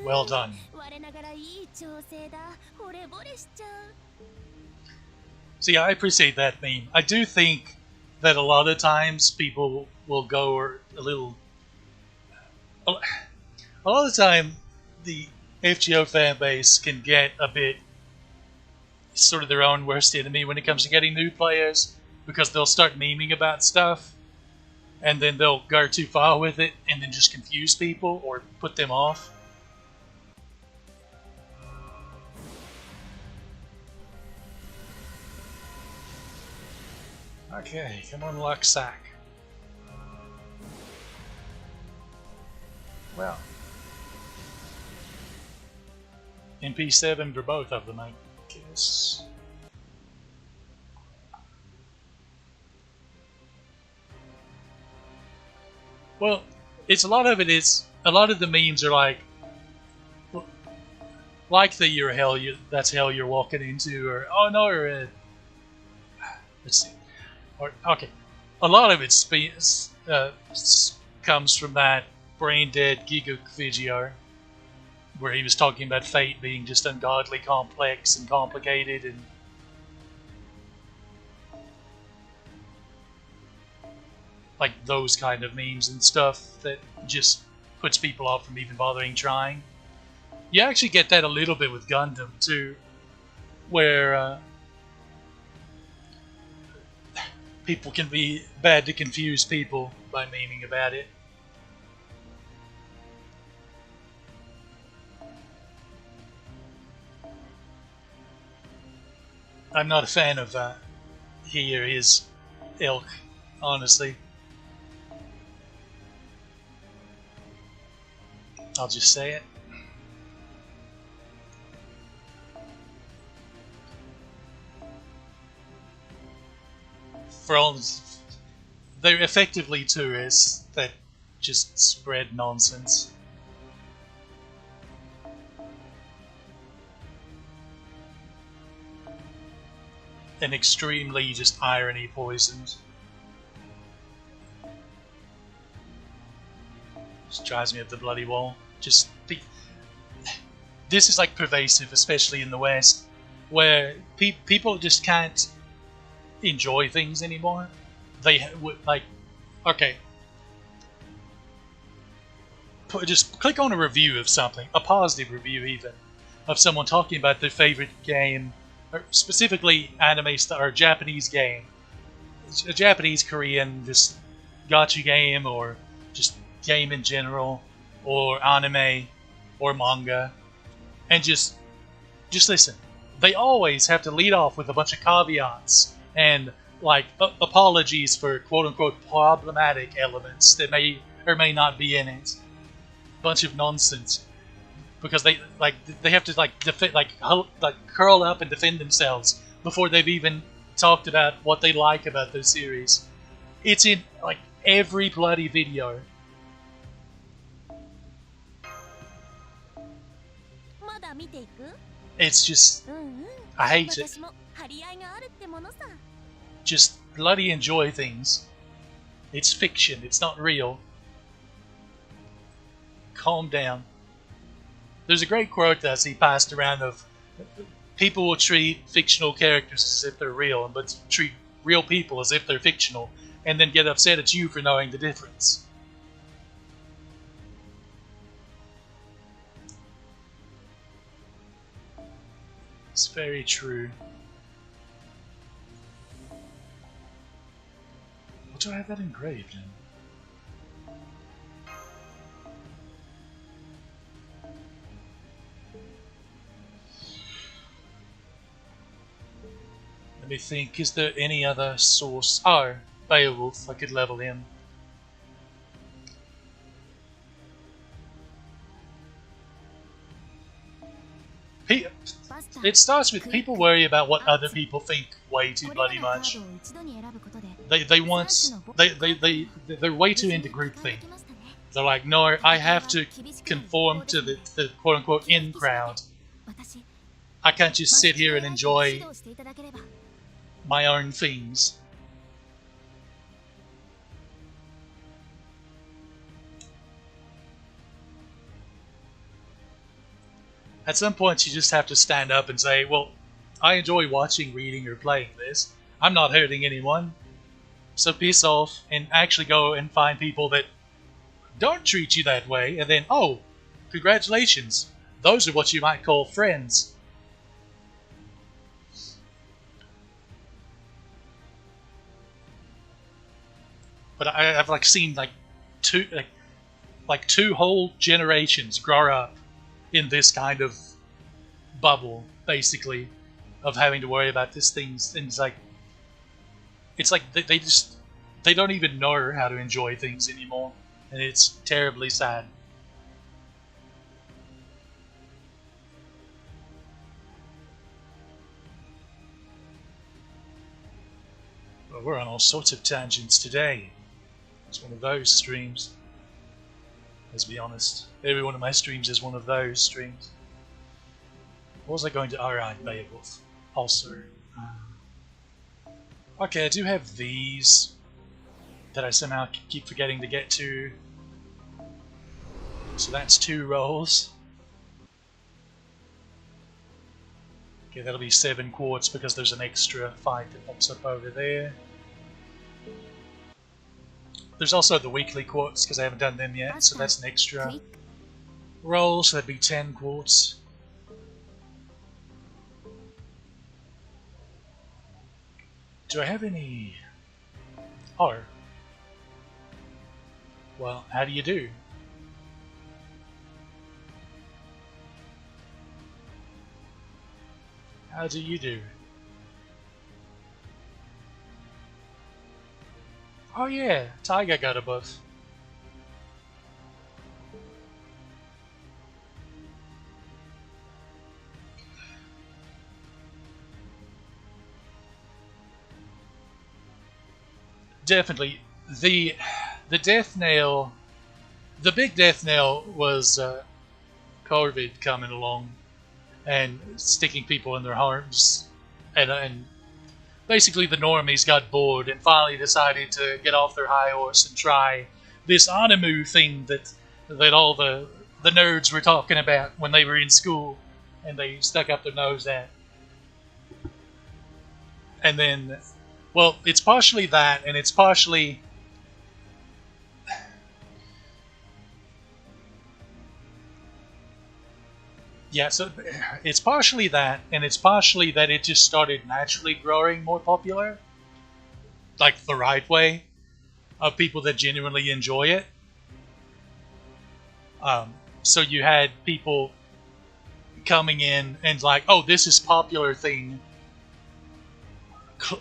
Well done. 我ながらいい調整だ。惚れ惚れしちゃう。 See, I appreciate that theme. I do think that a lot of times people will go a little. A lot of the time, the FGO fan base can get a bit sort of their own worst enemy when it comes to getting new players, because they'll start memeing about stuff and then they'll go too far with it and then just confuse people or put them off. Okay, come on, Luxac. Well, MP7 for both of them, I guess. Well, it's a lot of the memes are like the you're hell, that's hell you're walking into, or oh no, or let's see. Okay, a lot of it comes from that brain-dead Giga Vigiar, where he was talking about fate being just ungodly complex and complicated, and like those kind of memes and stuff that just puts people off from even bothering trying. You actually get that a little bit with Gundam too, where people can be bad to confuse people by memeing about it. I'm not a fan of he or his ilk, honestly. I'll just say it. For all, they're effectively tourists that just spread nonsense. And extremely just irony poisoned. Just drives me up the bloody wall. Just this is like pervasive, especially in the West, where people just can't enjoy things anymore. They like, okay, just click on a review of something, a positive review even, of someone talking about their favorite game, or specifically anime or Japanese game, a Japanese, Korean, just gacha game, or just game in general, or anime, or manga, and just listen. They always have to lead off with a bunch of caveats and like apologies for quote-unquote problematic elements that may or may not be in it. Bunch of nonsense, because they have to like curl up and defend themselves before they've even talked about what they like about their series. It's in like every bloody video. It's just, I hate it. Just bloody enjoy things. It's fiction, it's not real. Calm down. There's a great quote that I see passed around of people will treat fictional characters as if they're real, but treat real people as if they're fictional, and then get upset at you for knowing the difference. It's very true. What do I have that engraved in? Let me think, is there any other source? Oh, Beowulf, I could level him. It starts with people worry about what other people think way too bloody much. They're way too into groupthink. They're like, no, I have to conform to the quote-unquote in crowd. I can't just sit here and enjoy my own things. At some point you just have to stand up and say, well, I enjoy watching, reading, or playing this. I'm not hurting anyone. So piss off and actually go and find people that don't treat you that way, and then, oh, congratulations. Those are what you might call friends. But I've like seen like two whole generations grow up in this kind of bubble, basically, of having to worry about these things. And it's like they don't even know how to enjoy things anymore, and it's terribly sad. Well, we're on all sorts of tangents today. It's one of those streams. Let's be honest. Every one of my streams is one of those streams. What was I going to... Alright, Beowulf. Also. Okay, I do have these that I somehow keep forgetting to get to. So that's 2 rolls. Okay, that'll be 7 quartz because there's an extra 5 that pops up over there. There's also the weekly quartz because I haven't done them yet, so that's an extra roll, so that'd be 10 quartz. Do I have any... Oh. Well, how do you do? How do you do? Oh yeah, Tiger got a buff. definitely the death nail, the big death nail was COVID coming along and sticking people in their arms, and basically the normies got bored and finally decided to get off their high horse and try this anime thing that all the nerds were talking about when they were in school, and they stuck up their nose at. And then, well, it's partially that, and it's partially yeah. So it's partially that, and it's partially that it just started naturally growing more popular, like the right way, of people that genuinely enjoy it. So you had people coming in and like, oh, this is popular thing.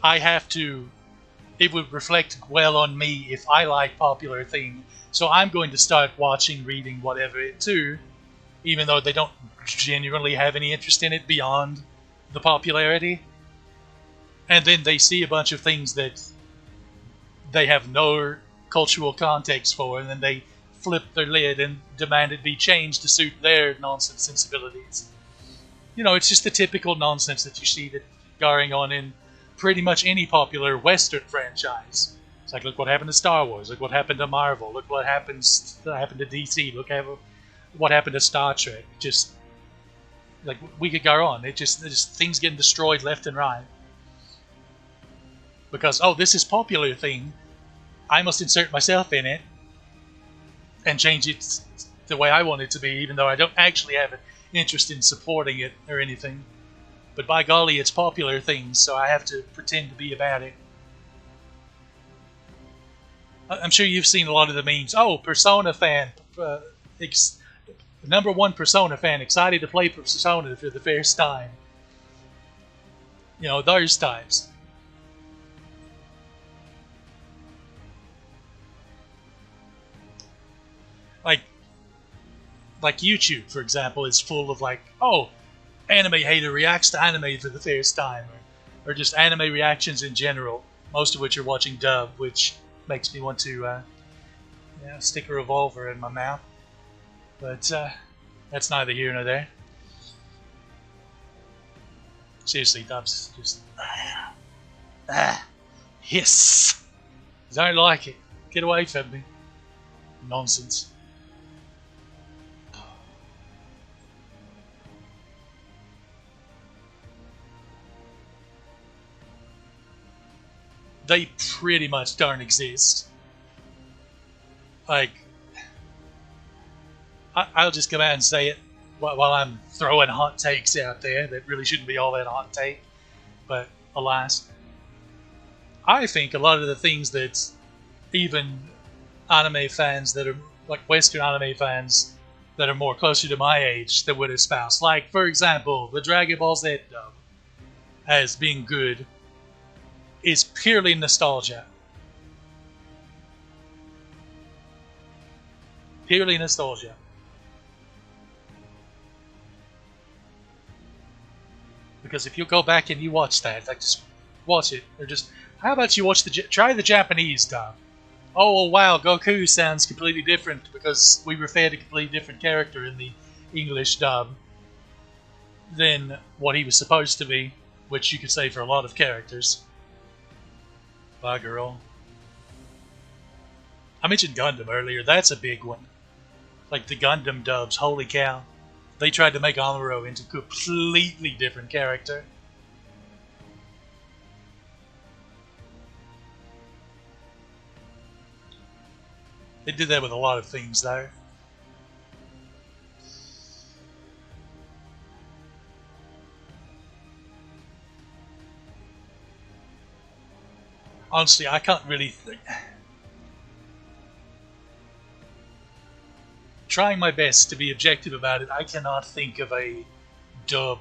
I have to. It would reflect well on me if I like popular thing. So I'm going to start watching, reading, whatever it too, even though they don't genuinely have any interest in it beyond the popularity. And then they see a bunch of things that they have no cultural context for, and then they flip their lid and demand it be changed to suit their nonsense sensibilities. You know, it's just the typical nonsense that you see that going on in pretty much any popular Western franchise. It's like, look what happened to Star Wars, look what happened to Marvel, look what happened to DC, look what happened to Star Trek. Just like we could go on. It just things getting destroyed left and right. Because, oh, this is popular thing, I must insert myself in it and change it the way I want it to be, even though I don't actually have an interest in supporting it or anything. But by golly, it's popular things, so I have to pretend to be about it. I'm sure you've seen a lot of the memes. Oh, Persona fan, number one Persona fan, excited to play Persona for the first time. You know, those types. Like YouTube, for example, is full of like, oh, anime hater reacts to anime for the first time, or just anime reactions in general, most of which are watching dub, which makes me want to stick a revolver in my mouth. But that's neither here nor there. Seriously, dubs just hiss. Don't like it. Get away from me. Nonsense. They pretty much don't exist. Like, I'll just come out and say it while I'm throwing hot takes out there that really shouldn't be all that hot take. But alas, I think a lot of the things that even anime fans that are like Western anime fans that are more closer to my age that would espouse, like for example, the Dragon Ball Z dub as being good, is purely nostalgia. Purely nostalgia. Because if you go back and you watch that, like just watch it, or just how about you watch try the Japanese dub? Oh wow, Goku sounds completely different because we were fed a completely different character in the English dub than what he was supposed to be, which you could say for a lot of characters. Bye, girl. I mentioned Gundam earlier. That's a big one. Like the Gundam dubs. Holy cow. They tried to make Amuro into a completely different character. They did that with a lot of things, though. Honestly, I can't really trying my best to be objective about it, I cannot think of a dub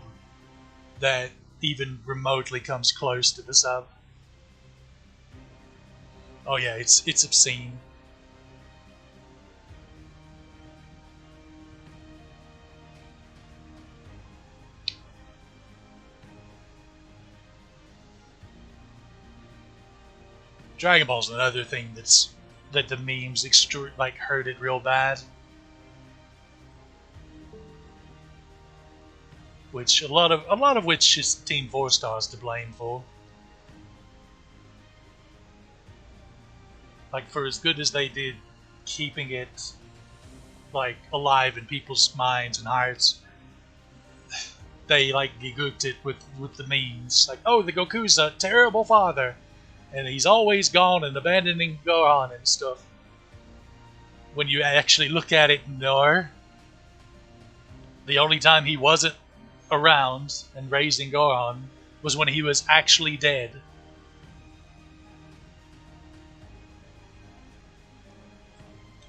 that even remotely comes close to the sub. Oh yeah, it's obscene. Dragon Ball's another thing that the memes like hurt it real bad. Which a lot of which is Team 4 Stars to blame for. Like, for as good as they did keeping it like alive in people's minds and hearts, they like gegooked it with the memes. Like, oh, the Goku's a terrible father, and he's always gone and abandoning Gohan and stuff. When you actually look at it, no. The only time he wasn't around and raising Gohan was when he was actually dead.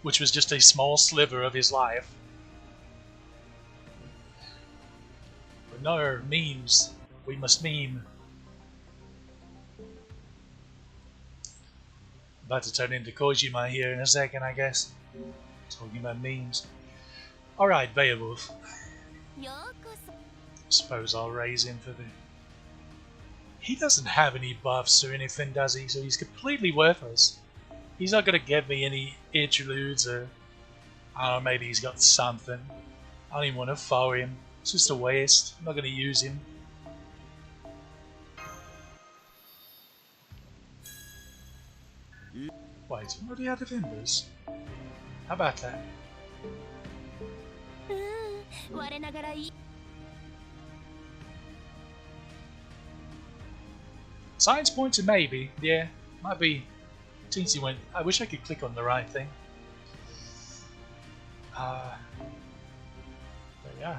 Which was just a small sliver of his life. But no, memes. We must meme. About to turn into Kojima here in a second, I guess. Talking about memes. Alright, Beowulf. Suppose I'll raise him for the... He doesn't have any buffs or anything, does he? So he's completely worthless. He's not going to give me any interludes or... I don't know, maybe he's got something. I don't even want to follow him. It's just a waste. I'm not going to use him. Wait, what are the other members? How about that? Science points maybe, yeah, might be. Teensy went. I wish I could click on the right thing. But yeah.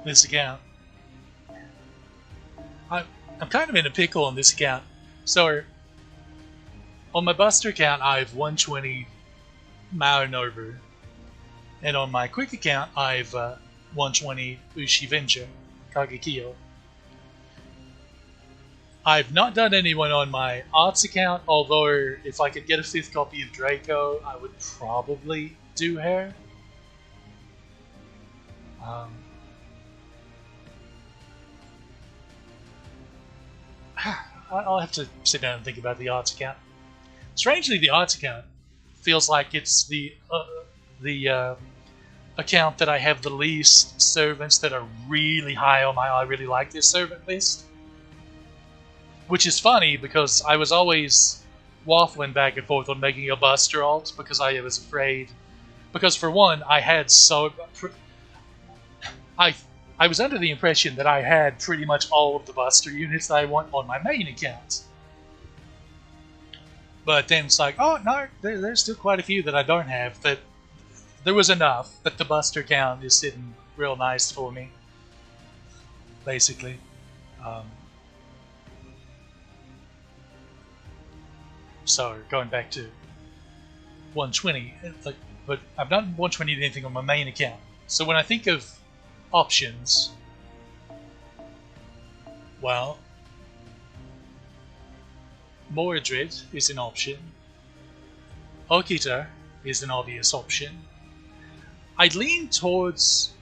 This account. I'm kind of in a pickle on this account. So, on my Buster account, I have 120 Mao and over. And on my Quick account, I have 120 Ushi Venture, Kagekiyo. I've not done anyone on my Arts account, although if I could get a 5th copy of Draco, I would probably do her. I'll have to sit down and think about the Arts account. Strangely, the Arts account feels like it's the account that I have the least servants that are really high on my I really like this servant list. Which is funny because I was always waffling back and forth on making a Buster alt because I was afraid. Because for one, I had I was under the impression that I had pretty much all of the Buster units that I want on my main account. But then it's like, oh no, there's still quite a few that I don't have. That there was enough that the Buster count is sitting real nice for me. Basically. So going back to 120, but I've not 120 anything on my main account. So when I think of options, well, Mordred is an option. Okita is an obvious option. I'd lean towards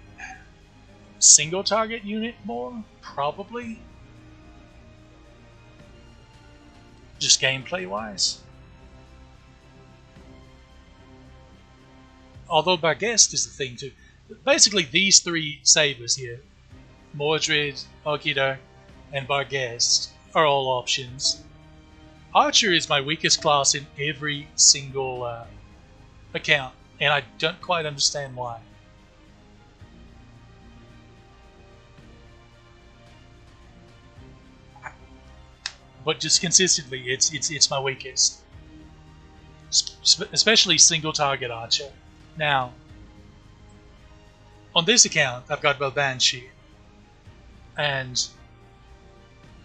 single target unit more, probably. Just gameplay wise. Although Barghest is the thing too. Basically, these three sabers here, Mordred, Okita, and Barghest, are all options. Archer is my weakest class in every single account, and I don't quite understand why. But just consistently, it's my weakest, especially single target Archer. Now, on this account, I've got both Banshee and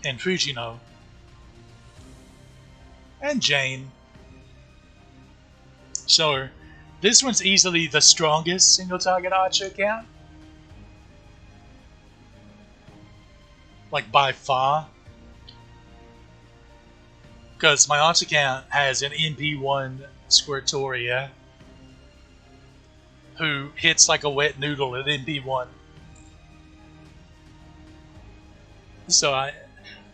Fujino and Jane. So this one's easily the strongest single target Archer account, like by far. Because my aunt's account has an MP1 Squirtoria who hits like a wet noodle at MP1. So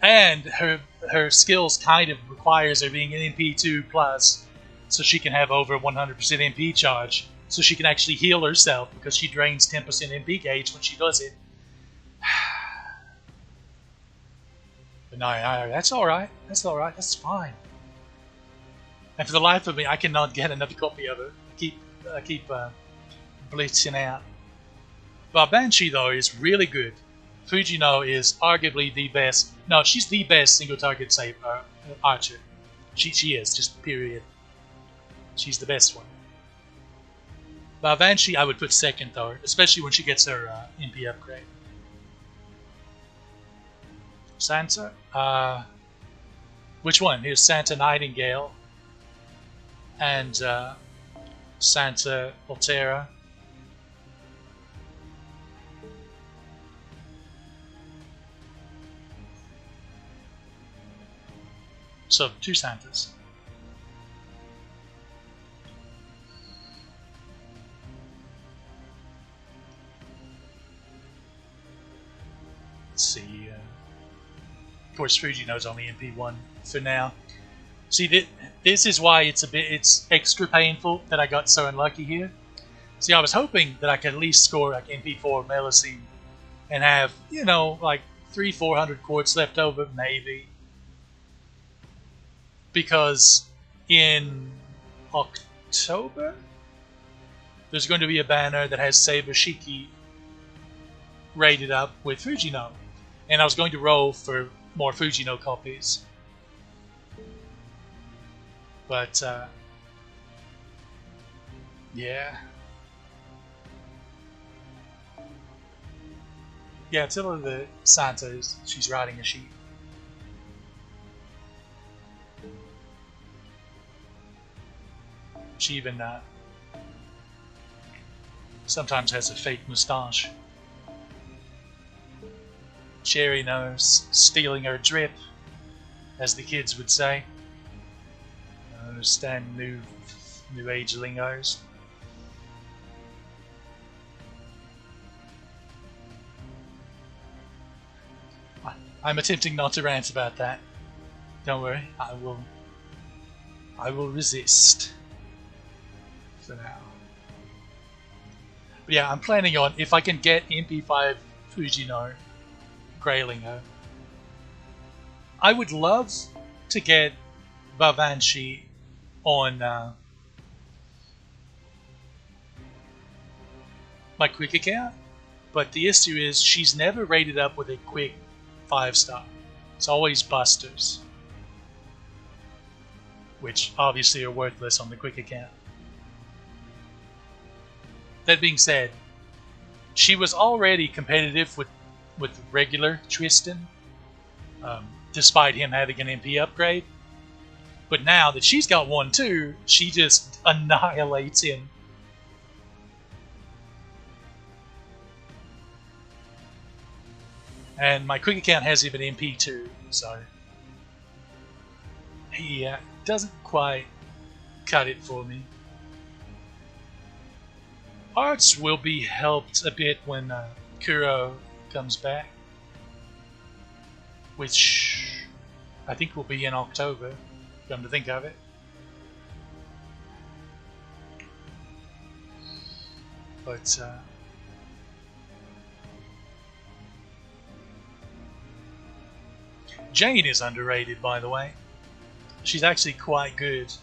and her skills kind of requires her being an MP2 plus, so she can have over 100% MP charge, so she can actually heal herself because she drains 10% MP gauge when she does it. But no, that's alright. That's alright. That's fine. And for the life of me, I cannot get another copy of it. I keep blitzing out. But Banshee, though, is really good. Fujino is arguably the best. No, she's the best single target saber archer. She is, just period. She's the best one. But Banshee, I would put second, though, especially when she gets her MP upgrade. Santa? Which one? Here's Santa Nightingale and Santa Altera. So, 2 Santas. Let's see. Of course, Fujino's only MP1 for now. See, this is why it's extra painful that I got so unlucky here. See, I was hoping that I could at least score like MP4 Melusine and have, you know, like 300-400 quartz left over, maybe. Because in October, there's going to be a banner that has Saber Shiki rated up with Fujino. And I was going to roll for more Fujino copies. But, yeah. Yeah, Attila the Santa, she's riding a sheep. She even sometimes has a fake moustache. Cherry nose, stealing her drip, as the kids would say. I understand new age lingos. I'm attempting not to rant about that. Don't worry, I will resist for now. But yeah, I'm planning on, if I can get MP5 Fujino Graylinger, I would love to get Bavanshi on my quick account, but the issue is she's never rated up with a quick 5-star. It's always busters, which obviously are worthless on the quick account. That being said, she was already competitive with regular Tristan, despite him having an MP upgrade. But now that she's got one too, she just annihilates him. And my quick account has even MP2, so he doesn't quite cut it for me. Arts will be helped a bit when Kuro comes back, which I think will be in October, come to think of it. But Jane is underrated, by the way. She's actually quite good.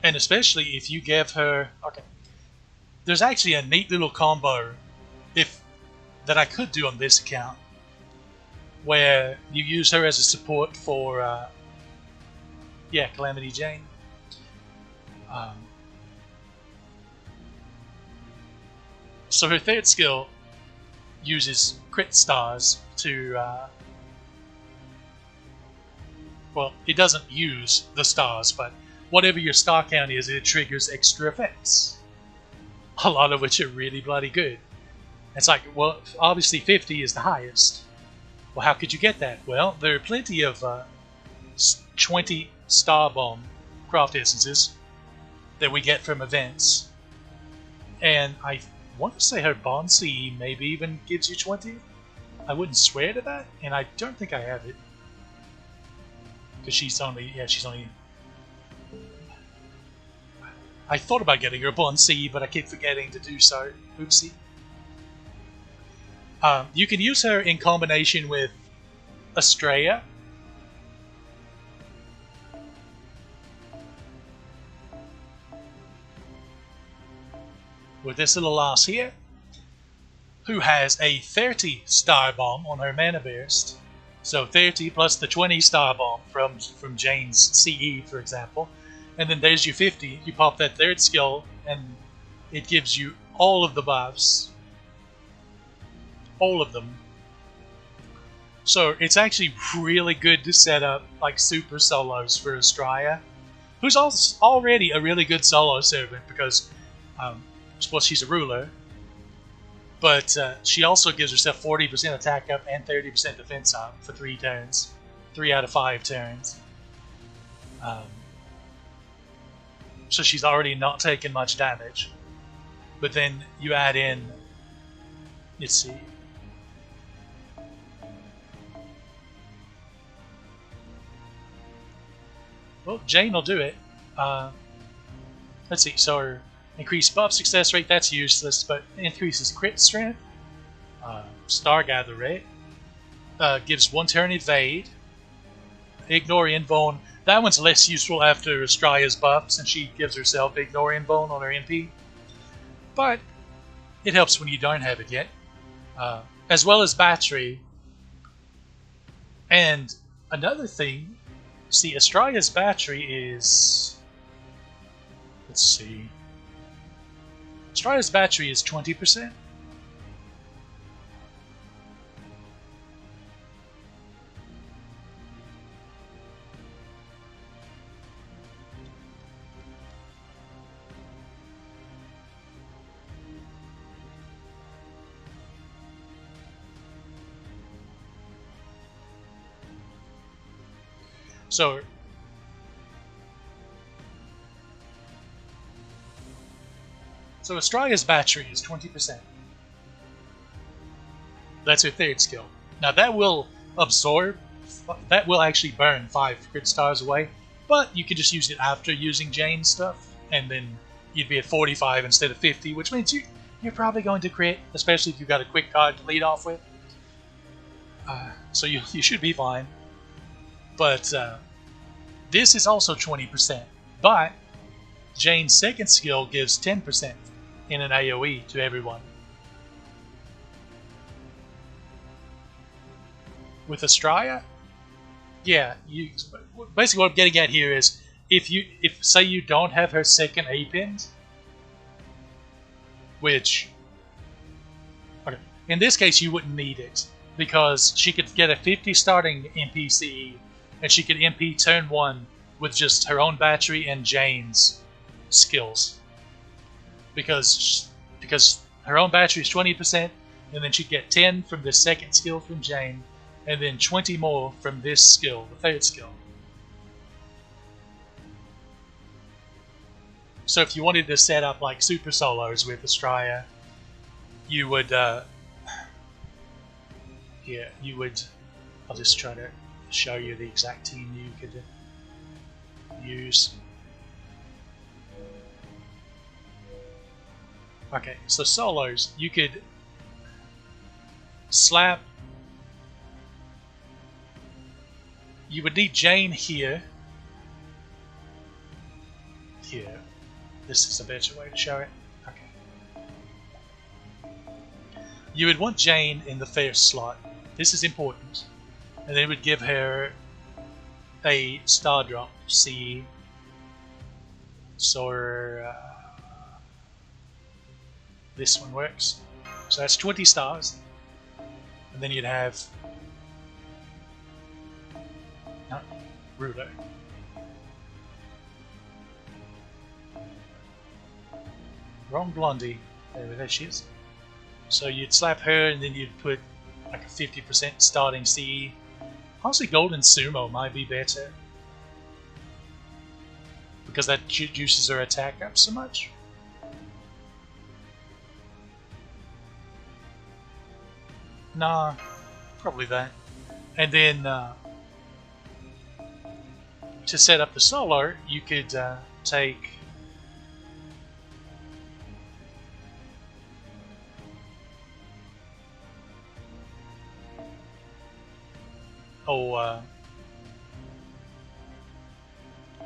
And especially if you give her... Okay. There's actually a neat little combo that I could do on this account, where you use her as a support for Calamity Jane. So her third skill uses crit stars to well, it doesn't use the stars, but whatever your star count is, it triggers extra effects, a lot of which are really bloody good. It's like, well, obviously 50 is the highest, Well, how could you get that? Well, there are plenty of 20 Star Bomb craft essences that we get from events. And I want to say her Bond CE maybe even gives you 20. I wouldn't swear to that, and I don't think I have it. Because she's only, I thought about getting her a Bond CE, but I keep forgetting to do so. Oopsie. You can use her in combination with Estrella. With this little lass here, who has a 30 Star Bomb on her mana burst. So 30 plus the 20 Star Bomb from Jane's CE, for example. And then there's your 50. You pop that third skill, and it gives you all of the buffs. All of them. So it's actually really good to set up like super solos for Estrella, who's already a really good solo servant because, well, she's a ruler, but she also gives herself 40% attack up and 30% defense up for 3 turns, 3 out of 5 turns. So she's already not taking much damage. But then you add in, let's see. Well, Jane will do it. Let's see, so increased buff success rate, that's useless, but increases crit strength. Star Gather rate. Gives 1 turn evade. Ignore Invuln. That one's less useful after Estrella's buff, since she gives herself Ignore Invuln on her MP. But it helps when you don't have it yet. As well as Battery. And another thing, see, Estrella's Battery is... Let's see. Estrella's Battery is 20%. So Estrella's Battery is 20%. That's her third skill. Now that will absorb, that will actually burn 5 crit stars away, but you can just use it after using Jane's stuff, and then you'd be at 45 instead of 50, which means you're probably going to crit, especially if you've got a quick card to lead off with. So you should be fine. But this is also 20%, but Jane's second skill gives 10% in an AoE to everyone. With Estrella, yeah, basically what I'm getting at here is if say you don't have her second A pinned, which, okay, in this case you wouldn't need it because she could get a 50 starting NPCE and she could MP turn 1 with just her own Battery and Jane's skills. Because her own Battery is 20%, and then she'd get 10 from the second skill from Jane, and then 20 more from this skill, the third skill. So if you wanted to set up like super solos with Estrella, you would, I'll just try to show you the exact team you could use. Okay, so solos, you could slap. You would need Jane here. Here. This is a better way to show it. Okay. You would want Jane in the first slot. This is important. And then it would give her a star drop CE. So this one works. So that's 20 stars. And then you'd have ruler. Wrong Blondie. There she is. So you'd slap her and then you'd put like a 50% starting CE. Honestly, Golden Sumo might be better because that juices her attack up so much. Nah, probably that. And then to set up the solo, you could take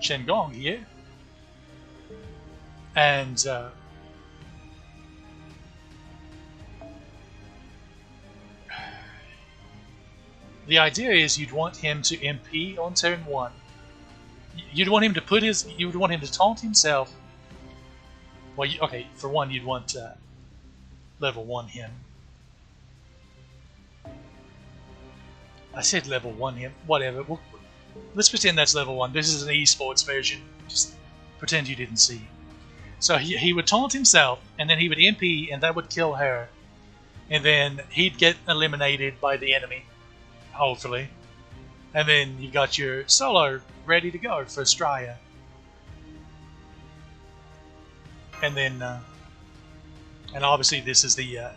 Shen-Gong here, and the idea is you'd want him to MP on turn 1. You'd want him to put his. You would want him to taunt himself. Well, okay, for one, you'd want level 1 him. I said level 1 him. Whatever. Let's pretend that's level 1. This is an esports version. Just pretend you didn't see. So he would taunt himself, and then he would MP, and that would kill her. And then he'd get eliminated by the enemy, hopefully. And then you've got your solo ready to go for Straya. And then, and obviously this is the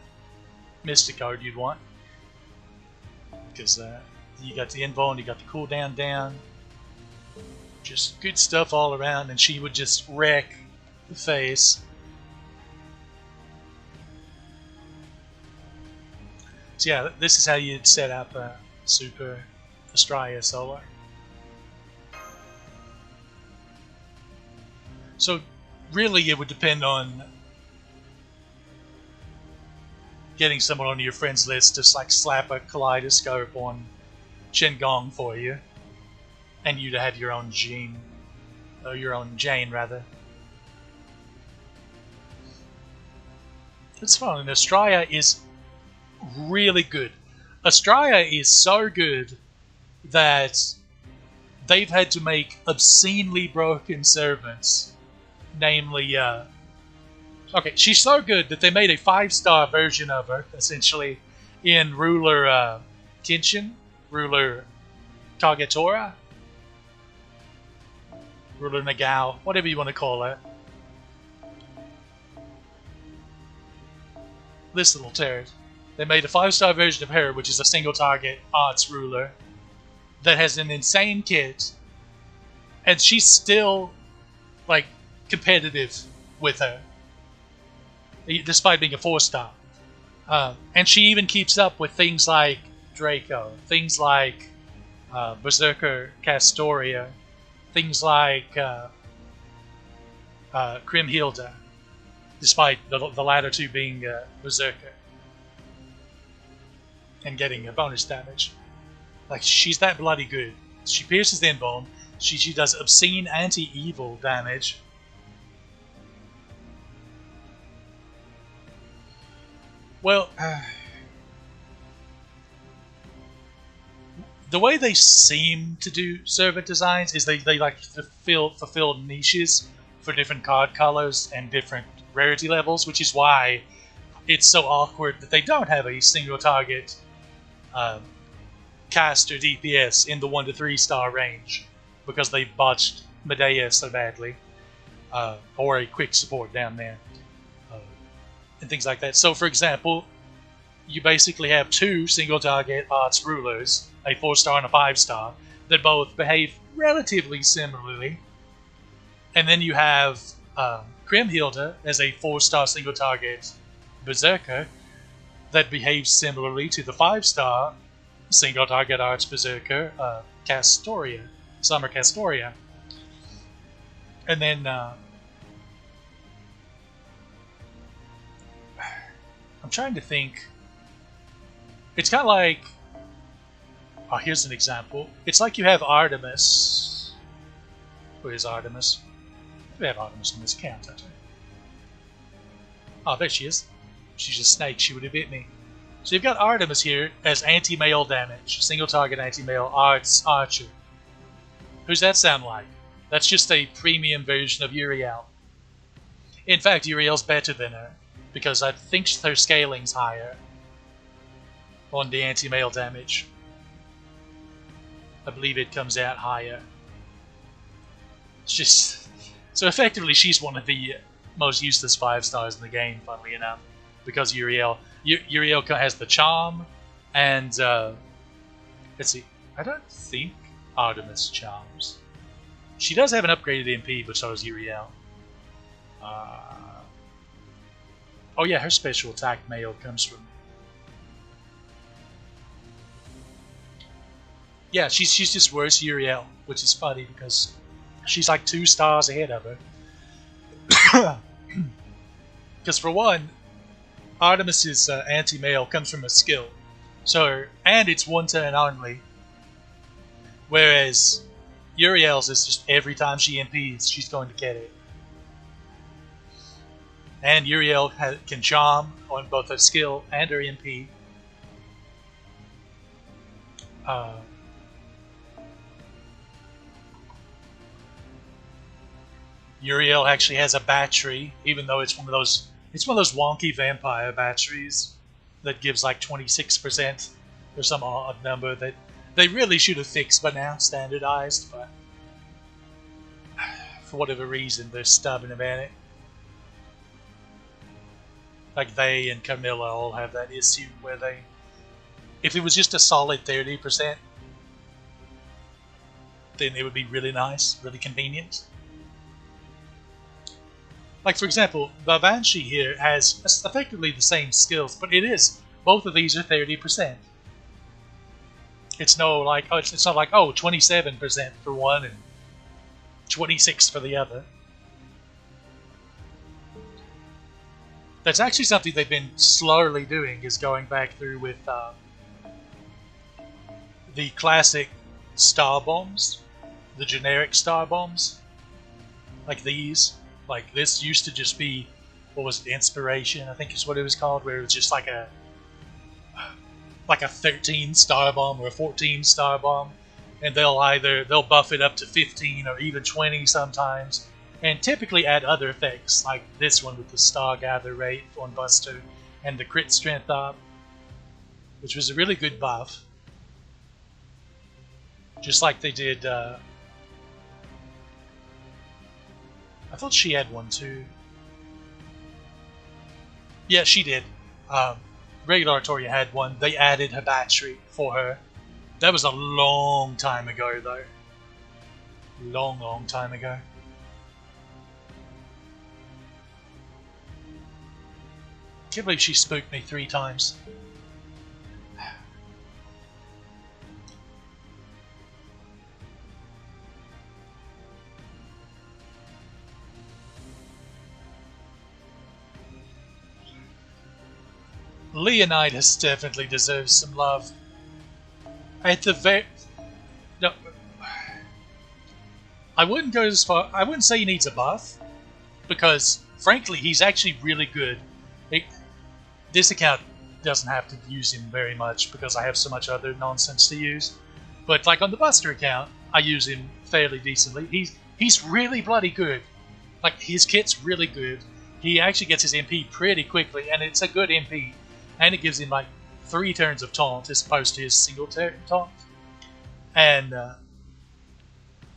Mystic code you'd want. Because you got the invuln, you got the cooldown down. Just good stuff all around, and she would just wreck the face. So yeah, this is how you'd set up a Super Australia solo. So really it would depend on getting someone on your friends list to like slap a kaleidoscope on Shen-Gong for you, and you'd have your own Jane, or your own Jane rather. It's fun, and Australia is really good. Australia is so good that they've had to make obscenely broken servants. Namely, okay, she's so good that they made a 5-star version of her, essentially, in Ruler Kenshin, Ruler Kagetora, Ruler Nagao, whatever you want to call her. This little turd. They made a 5-star version of her, which is a single target arts ruler, that has an insane kit, and she's still, like, competitive with her, despite being a 4-star. And she even keeps up with things like Draco, things like Berserker Castoria, things like Grimhilda, despite the latter two being Berserker and getting a bonus damage. Like, she's that bloody good. She pierces the invuln, she does obscene anti-evil damage. Well, the way they seem to do servant designs is they like to fulfill niches for different card colors and different rarity levels, which is why it's so awkward that they don't have a single target caster DPS in the 1 to 3 star range, because they botched Medea so badly, or a quick support down there. And things like that. So, for example, you basically have 2 single-target arts rulers, a 4-star and a 5-star, that both behave relatively similarly. And then you have Grimhilda as a 4-star single-target berserker that behaves similarly to the 5-star single-target arts berserker Castoria, Summer Castoria. And then I'm trying to think. It's kind of like... Oh, here's an example. It's like you have Artemis. Who is Artemis? We have Artemis on this account, don't we? Oh, there she is. She's a snake. She would have hit me. So you've got Artemis here as anti-mail damage. Single target anti-mail arts archer. Who's that sound like? That's just a premium version of Uriel. In fact, Uriel's better than her, because I think her scaling's higher. on the anti-mail damage. I believe it comes out higher. It's just... So effectively she's one of the most useless 5-stars in the game, funnily enough. Because Uriel has the charm, and let's see, I don't think Artemis charms. She does have an upgraded MP, but so does Uriel. Oh yeah, her special attack mail comes from... Yeah, she's just worse Uriel, which is funny because she's like 2 stars ahead of her. Because for one, Artemis's anti-mail comes from a skill, so, and it's 1 turn only, whereas Uriel's is just every time she MPs, she's going to get it. And Uriel can charm on both her skill and her MP. Uriel actually has a battery, even though it's one of those wonky vampire batteries that gives like 26% or some odd number that they really should have fixed by now, standardized, but for whatever reason they're stubborn about it. Like they and Camilla all have that issue where they, if it was just a solid 30%, then it would be really nice, really convenient. Like for example, the Banshee here has effectively the same skills, but both of these are 30%. It's no like, oh, it's not like, oh, 27% for one and 26 for the other. That's actually something they've been slowly doing, is going back through with the classic star bombs, the generic star bombs, like these. Like this used to just be, what was it, Inspiration, I think is what it was called, where it was just like a 13 star bomb or a 14 star bomb, and they'll buff it up to 15 or even 20 sometimes, and typically add other effects like this one with the star gather rate on Buster and the crit strength up, which was a really good buff. Just like they did, I thought she had one too. Yeah, she did. Regular Artoria had one. They added her battery for her. That was a long time ago though. Long time ago. Can't believe she spooked me 3 times. Leonidas definitely deserves some love. At the no, I wouldn't go as far. I wouldn't say he needs a buff, because frankly, he's actually really good. This account doesn't have to use him very much because I have so much other nonsense to use. But like on the Buster account, I use him fairly decently. He's really bloody good. Like his kit's really good. He actually gets his MP pretty quickly, and it's a good MP. And it gives him like 3 turns of taunt as opposed to his single turn taunt. And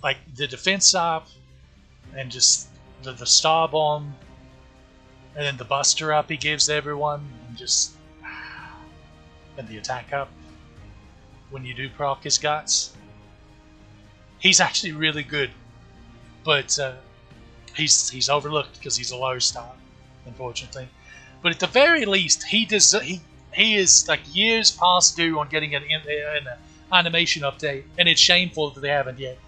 like the defense up, and just the star bomb, and then the Buster up he gives everyone, and the attack up when you do proc his guts. He's actually really good, but he's overlooked because he's a low star, unfortunately. But at the very least, he is like years past due on getting an animation update, and it's shameful that they haven't yet.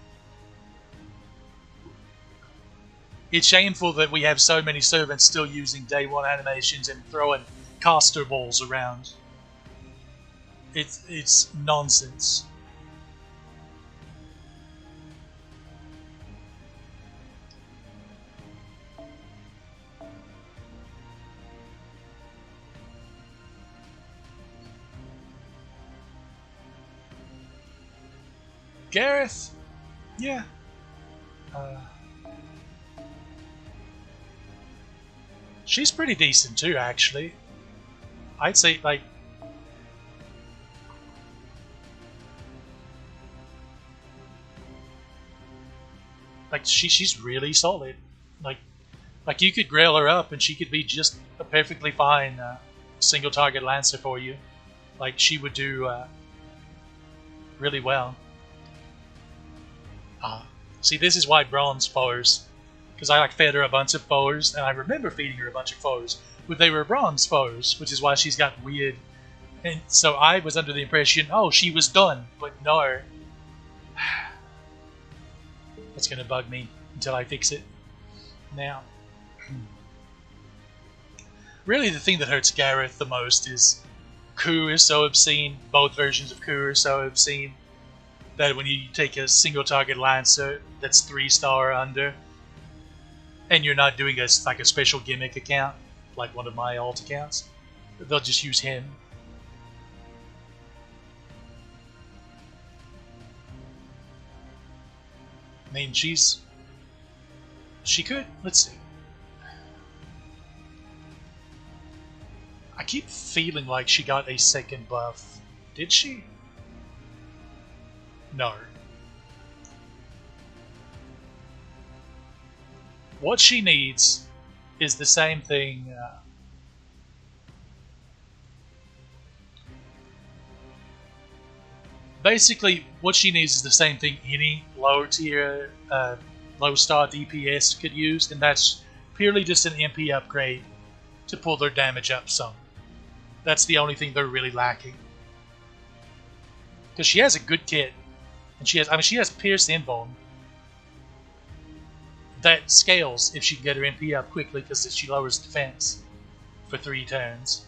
It's shameful that we have so many servants still using day 1 animations and throwing caster balls around. It's nonsense. Gareth? Yeah. She's pretty decent too, actually. I'd say, like, Like she's really solid. Like you could grail her up and she could be just a perfectly fine single target lancer for you. Like she would do really well. See, this is why bronze foes, because I like fed her a bunch of foes, and I remember feeding her a bunch of foes, but they were bronze foes, which is why she's got weird. And so I was under the impression, oh, she was done, but no. That's gonna bug me until I fix it. Now, really the thing that hurts Gareth the most is Ku is so obscene. Both versions of Ku are so obscene that when you take a single target lancer that's 3-star or under, and you're not doing like a special gimmick account, like one of my alt accounts, they'll just use him. I mean, she could, let's see. I keep feeling like she got a second buff. Did she? No. What she needs is the same thing. Basically, what she needs is the same thing any low tier, low star DPS could use, and that's purely just an MP upgrade to pull their damage up some. That's the only thing they're really lacking. Because she has a good kit, and she has Pierce Invuln that scales if she can get her MP up quickly, because she lowers defense for 3 turns.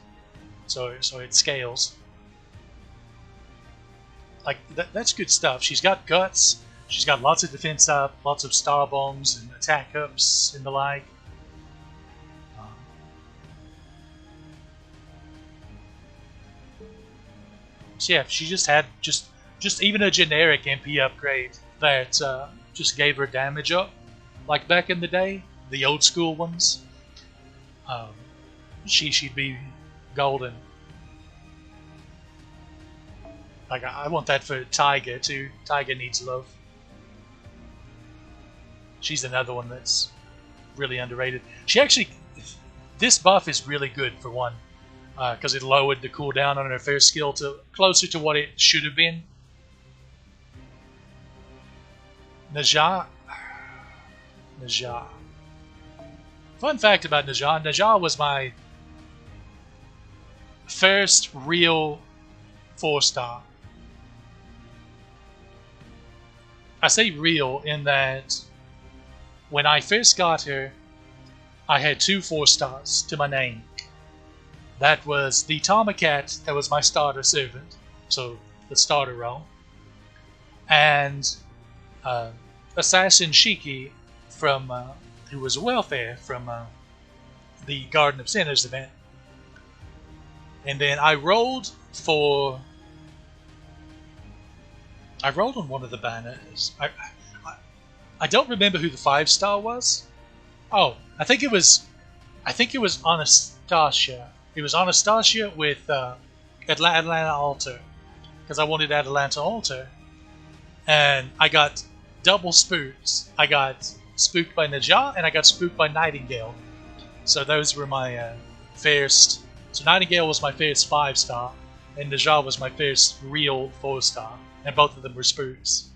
So it scales. Like, that's good stuff. She's got guts, she's got lots of defense up, lots of star bombs and attack ups and the like. So yeah, she just had just even a generic MP upgrade that just gave her damage up, like back in the day, the old school ones. She'd be golden. Like, I want that for Tiger too. Tiger needs love. She's another one that's really underrated. She actually, this buff is really good for one, because it lowered the cooldown on her first skill to closer to what it should have been. Najah. Fun fact about Najah. Najah was my first real 4-star. I say real in that when I first got her, I had 2 4-stars to my name. That was the Tomacat, that was my starter servant, so the starter role, and Assassin Shiki from who was welfare from the Garden of Sinners event. And then I rolled on one of the banners. I don't remember who the 5-star was. Oh, I think it was Anastasia. It was Anastasia with Atlanta Altar, because I wanted Atlanta Altar, and I got double spooks. I got spooked by Najah and I got spooked by Nightingale. So those were my first. So Nightingale was my first 5-star, and Najah was my first real 4-star, and both of them were spooks.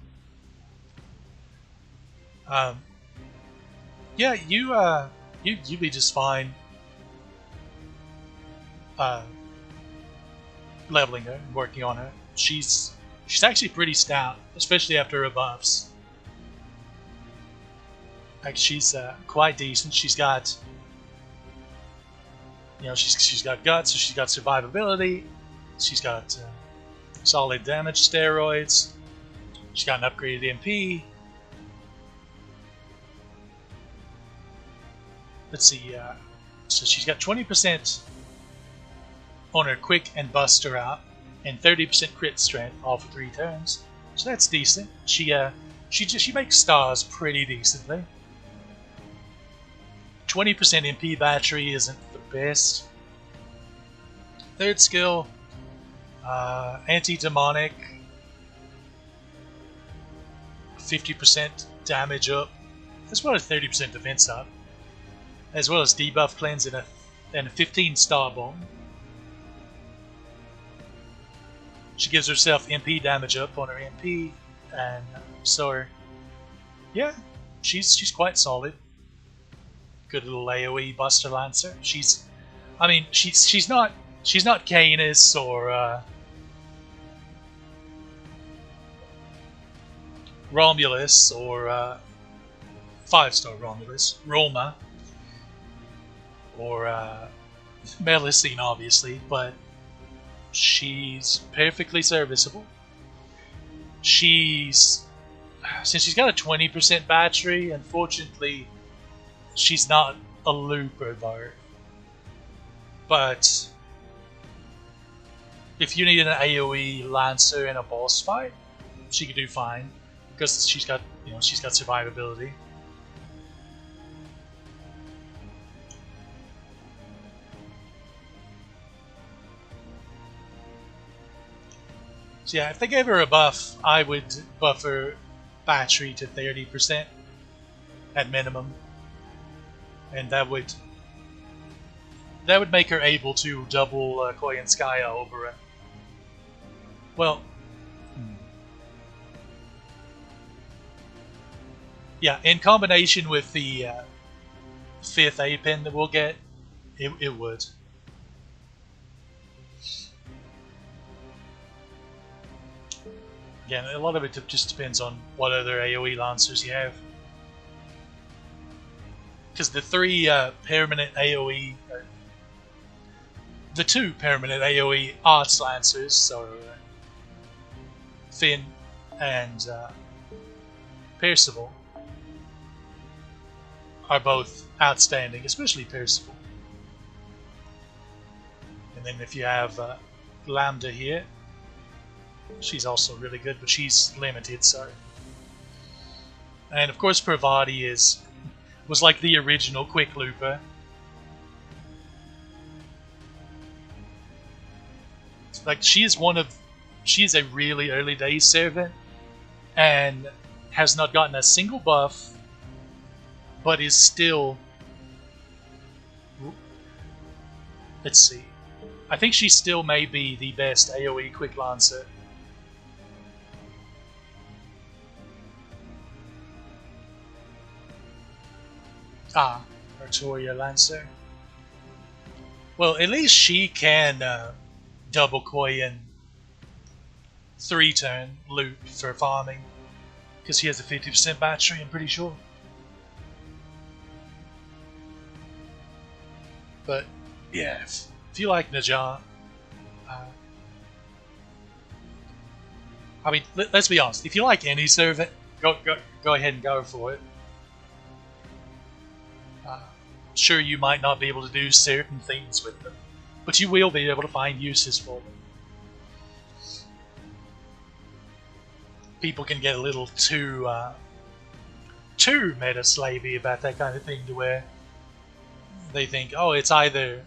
Yeah, you'd be just fine leveling her and working on her. She's actually pretty stout, especially after her buffs. Like, she's quite decent. She's got, she's got guts, so she's got survivability. She's got solid damage steroids. She's got an upgraded MP. Let's see, so she's got 20% on her quick and buster out, and 30% crit strength, all for 3 turns. So that's decent. She makes stars pretty decently. 20% MP battery isn't the best. Third skill, anti-demonic, 50% damage up as well as 30% defense up, as well as debuff cleanse and a 15 star bomb. She gives herself MP damage up on her MP, and so yeah, she's quite solid. Good little AOE Buster Lancer. She's not Canis or Romulus or 5-star Romulus, Roma, or Melusine, obviously, but she's perfectly serviceable. Since she's got a 20% battery, unfortunately, she's not a looper though. But if you need an AOE Lancer in a boss fight, she could do fine because she's got survivability. So yeah, if they gave her a buff, I would buff her battery to 30% at minimum, and that would make her able to double Koyanskaya over it. Well, yeah, in combination with the 5th A pin that we'll get, it would. Again, a lot of it just depends on what other AoE Lancers you have. Because the 3 permanent AoE, the 2 permanent AoE Arts Lancers, so Finn and Percival, are both outstanding, especially Percival. And then if you have Lambda here, she's also really good, but she's limited, so. And of course Parvati was like the original quick looper. Like she's a really early days servant and has not gotten a single buff, but is still, let's see, I think she still may be the best AoE quick lancer. Ah, Artoria Lancer. Well, at least she can double Koyan 3-turn loot for farming, because she has a 50% battery, I'm pretty sure. But yeah, if you like Najah, I mean, let's be honest. If you like any servant, go ahead and go for it. Sure, you might not be able to do certain things with them, but you will be able to find uses for them. People can get a little too meta slavey about that kind of thing, to where they think, oh, it's either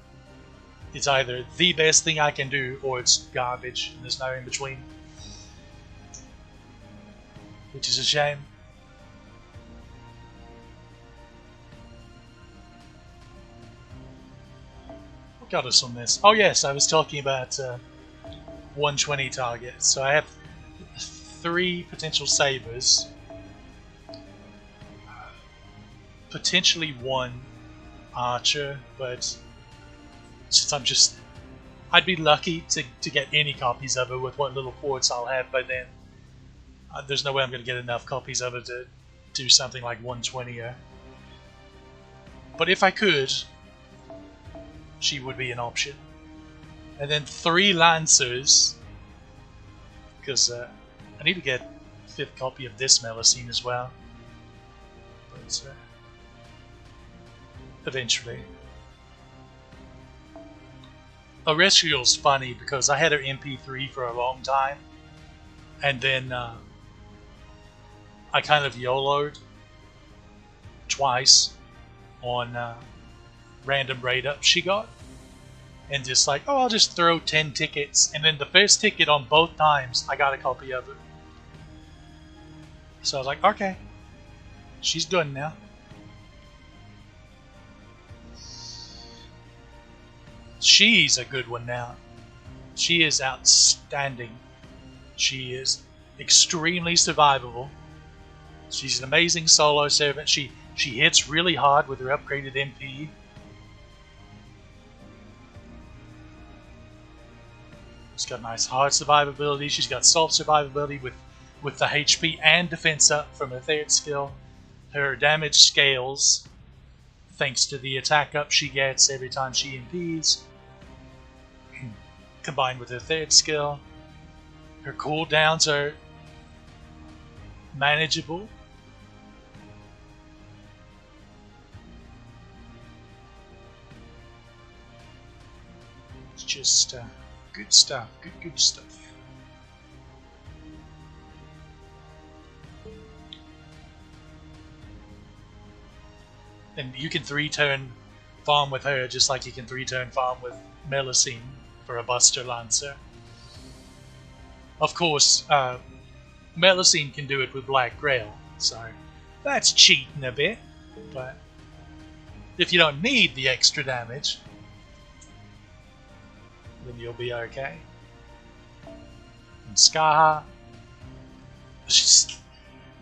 the best thing I can do or it's garbage, and there's no in between, which is a shame. What got us on this? Oh yes, I was talking about 120 targets. So I have 3 potential sabers, potentially 1 archer, but since I'd be lucky to get any copies of it with what little quartz I'll have by then. There's no way I'm going to get enough copies of it to do something like 120. But if I could, she would be an option. And then 3 lancers, because I need to get a 5th copy of this Melusine as well. But eventually. Erestrial's funny because I had her MP3 for a long time, and then I kind of YOLO'd twice on random raid ups she got, and just like, oh, I'll just throw 10 tickets, and then the first ticket on both times I got a copy of it. So I was like, okay, she's done now. she's a good one now. She is outstanding. She is extremely survivable. She's an amazing solo servant. She hits really hard with her upgraded MP. She's got nice hard survivability. She's got soft survivability with the HP and defense up from her third skill. Her damage scales thanks to the attack up she gets every time she impedes, combined with her third skill. Her cooldowns are manageable. It's just good stuff, good stuff. And you can 3-turn farm with her just like you can 3-turn farm with Melusine for a Buster Lancer. Of course, Melusine can do it with Black Grail, so that's cheating a bit, but if you don't need the extra damage, then you'll be okay. And Skaha,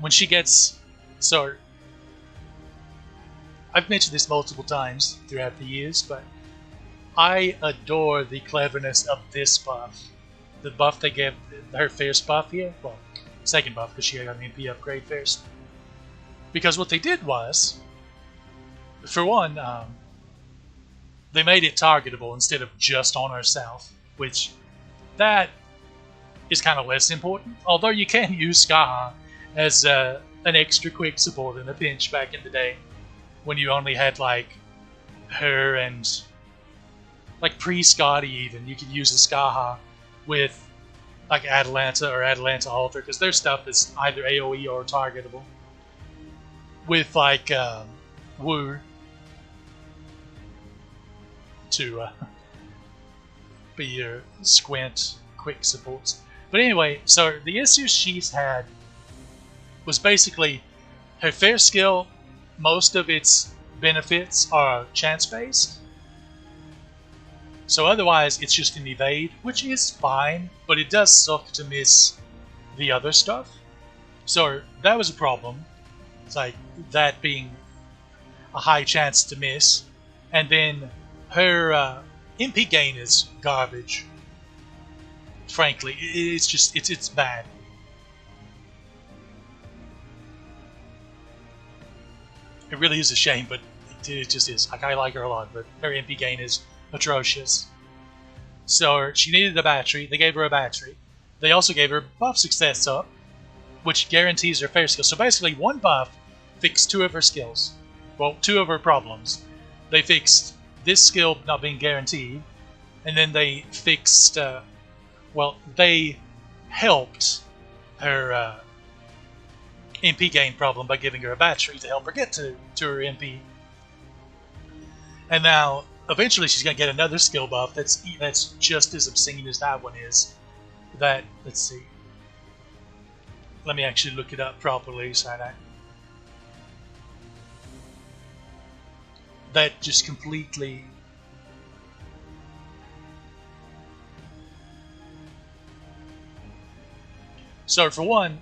when she gets... So, I've mentioned this multiple times throughout the years, but I adore the cleverness of this buff. The buff they gave her first buff here, well, second buff because she got an MP upgrade first. Because what they did was, for one, they made it targetable instead of just on herself, which that is kind of less important. Although you can use Skaha as an extra quick support in a pinch back in the day, when you only had like her and like pre-Scotty even, you could use the Skaha with like Atalanta or Atalanta Alter because their stuff is either AoE or targetable. With like Wu to be your squint quick supports. But anyway, so the issues she's had was basically her first skill. Most of its benefits are chance-based. So otherwise, it's just an evade, which is fine, but it does suck to miss the other stuff. So that was a problem. It's like that being a high chance to miss. And then her MP gain is garbage. Frankly, it's just, it's bad. It really is a shame, but it just is. Like, I like her a lot, but her MP gain is atrocious. So she needed a battery. They gave her a battery. They also gave her buff success up, which guarantees her first skill. So basically, one buff fixed 2 of her skills. Well, 2 of her problems. They fixed this skill not being guaranteed, and then they fixed, well, they helped her MP gain problem by giving her a battery to help her get to her MP. And now, eventually she's going to get another skill buff that's just as obscene as that one is. That, let's see. Let me actually look it up properly so that just completely... So for one,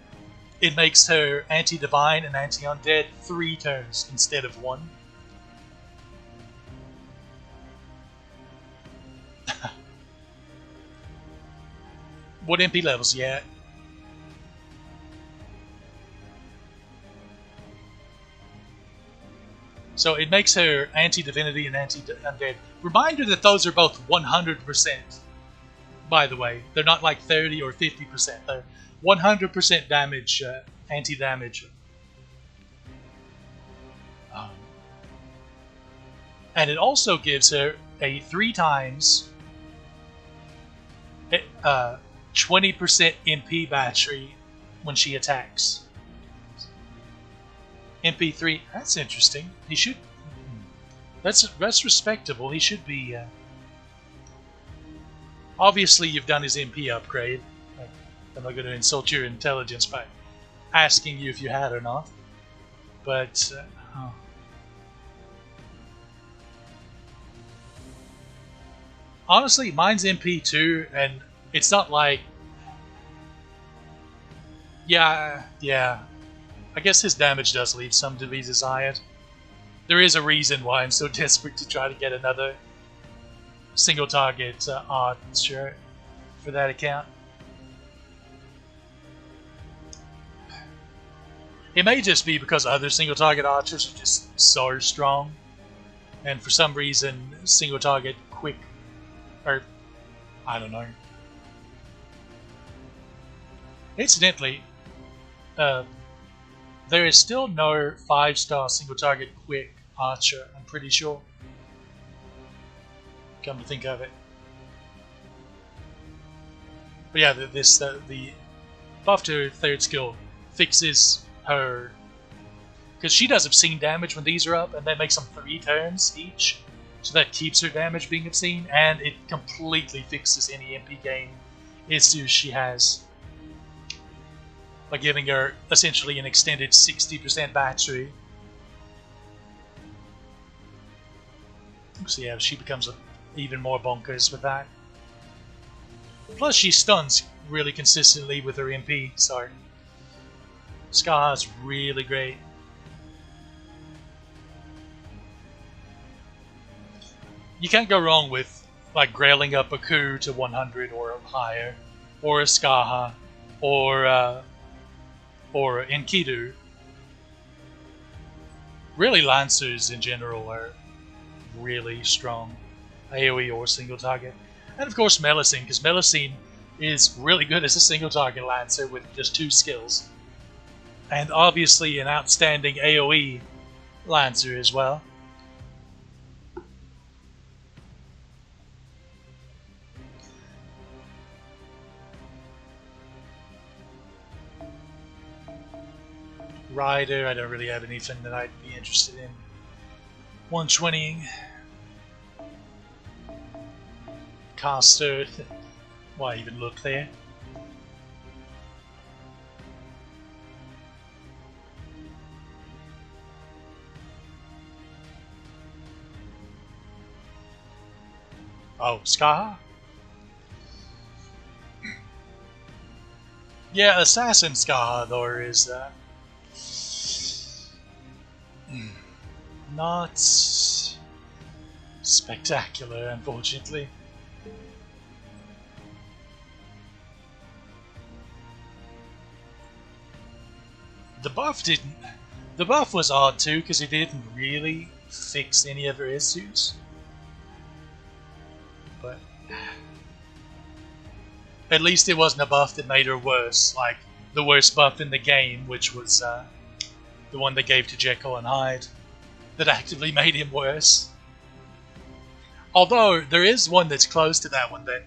it makes her anti-divine and anti-undead 3 turns instead of 1. What MP levels? Yeah. So it makes her anti-divinity and anti-undead. Reminder that those are both 100%. By the way, they're not like 30 or 50%. They're 100% damage, anti-damage. And it also gives her a 3 times 20% MP battery when she attacks. MP3, that's interesting. He should... That's respectable. He should be... Obviously, you've done his MP upgrade. I'm not going to insult your intelligence by asking you if you had or not. But... oh. Honestly, mine's MP too, and it's not like... Yeah. I guess his damage does leave some to be desired. There is a reason why I'm so desperate to try to get another single target archer for that account. It may just be because other single target archers are just so strong, and for some reason single target quick, or I don't know. Incidentally, there is still no 5-star single target quick archer, I'm pretty sure. Come to think of it. But yeah, the buff to her third skill fixes her, because she does obscene damage when these are up, and that makes them 3 turns each, so that keeps her damage being obscene, and it completely fixes any MP gain issues she has by giving her essentially an extended 60% battery. So yeah, she becomes even more bonkers with that. Plus she stuns really consistently with her MP, so Ska's really great. You can't go wrong with like grailing up a Ku to 100 or higher, or a Skaha, or Enkidu. Really, Lancers in general are really strong, AoE or single target. And of course Melusine, because Melusine is really good as a single target Lancer with just 2 skills. And obviously an outstanding AoE Lancer as well. Rider, I don't really have anything that I'd be interested in 120ing. Caster, why even look there? Oh, Ska? Yeah, Assassin Ska though is not spectacular, unfortunately. The buff didn't. The buff was odd too, because it didn't really fix any of her issues. But at least it wasn't a buff that made her worse, like the worst buff in the game, which was the one they gave to Jekyll and Hyde, that actively made him worse. Although there is one that's close to that one that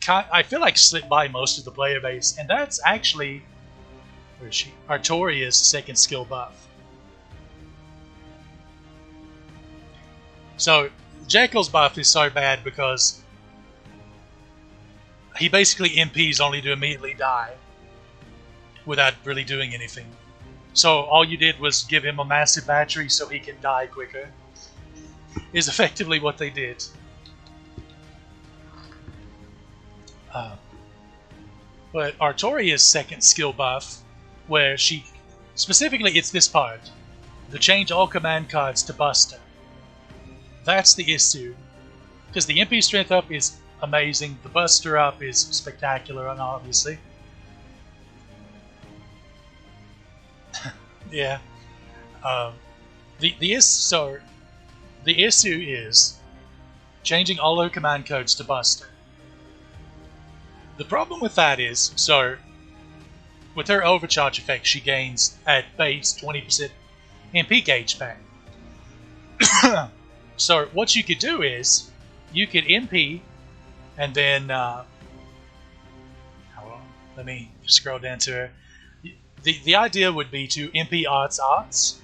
I feel like slipped by most of the player base, and that's actually, where is she? Artoria's second skill buff. So Jekyll's buff is so bad because he basically MPs only to immediately die without really doing anything. So all you did was give him a massive battery so he can die quicker, is effectively what they did. But Artoria's second skill buff, where she, specifically it's this part, to change all command cards to Buster. That's the issue. Because the MP strength up is amazing, the Buster up is spectacular, and obviously. Yeah. The issue is changing all her command codes to Buster. The problem with that is, so with her overcharge effect, she gains at base 20% MP gauge back. So what you could do is you could MP and then hold on, let me scroll down to her. The idea would be to MP Arts,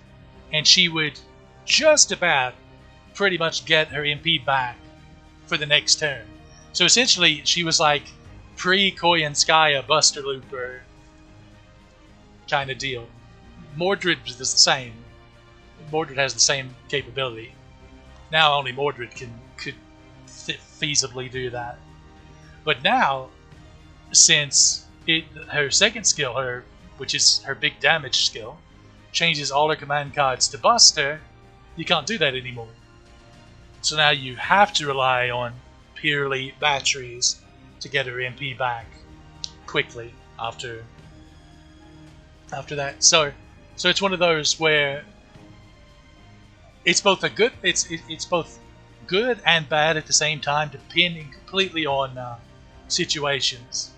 and she would just about pretty much get her MP back for the next turn. So essentially, she was like pre-Koyanskaya Buster Looper kind of deal. Mordred was the same. Mordred has the same capability. Now only Mordred could feasibly do that. But now, since her second skill, which is her big damage skill, changes all her command cards to bust her, you can't do that anymore. So now you have to rely on purely batteries to get her MP back quickly after that. So it's one of those where it's both it's both good and bad at the same time, depending completely on situations.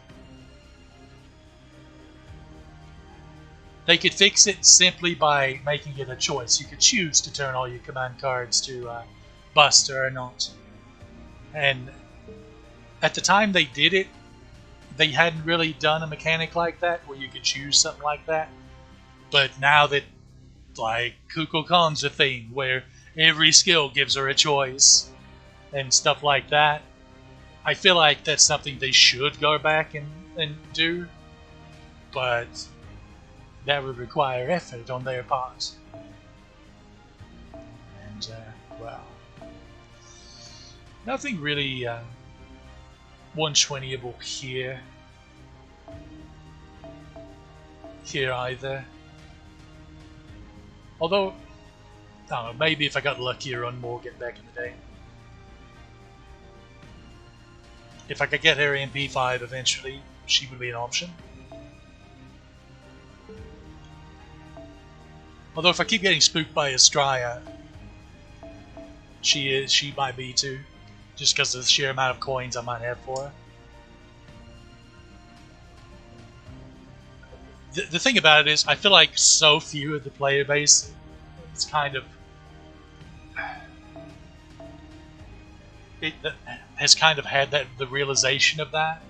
They could fix it simply by making it a choice. You could choose to turn all your command cards to Buster or not. And at the time they did it, they hadn't really done a mechanic like that where you could choose something like that. But now that, like, Kukulkan's a thing where every skill gives her a choice and stuff like that, I feel like that's something they should go back and do. But that would require effort on their part. And, well, nothing really 120able here either. Although, I don't know, maybe if I got luckier on Morgan back in the day. If I could get her MP5 eventually, she would be an option. Although if I keep getting spooked by Estrella, she might be too, just because of the sheer amount of coins I might have for her. The thing about it is, I feel like so few of the player base, it's kind of, it has kind of had the realization of that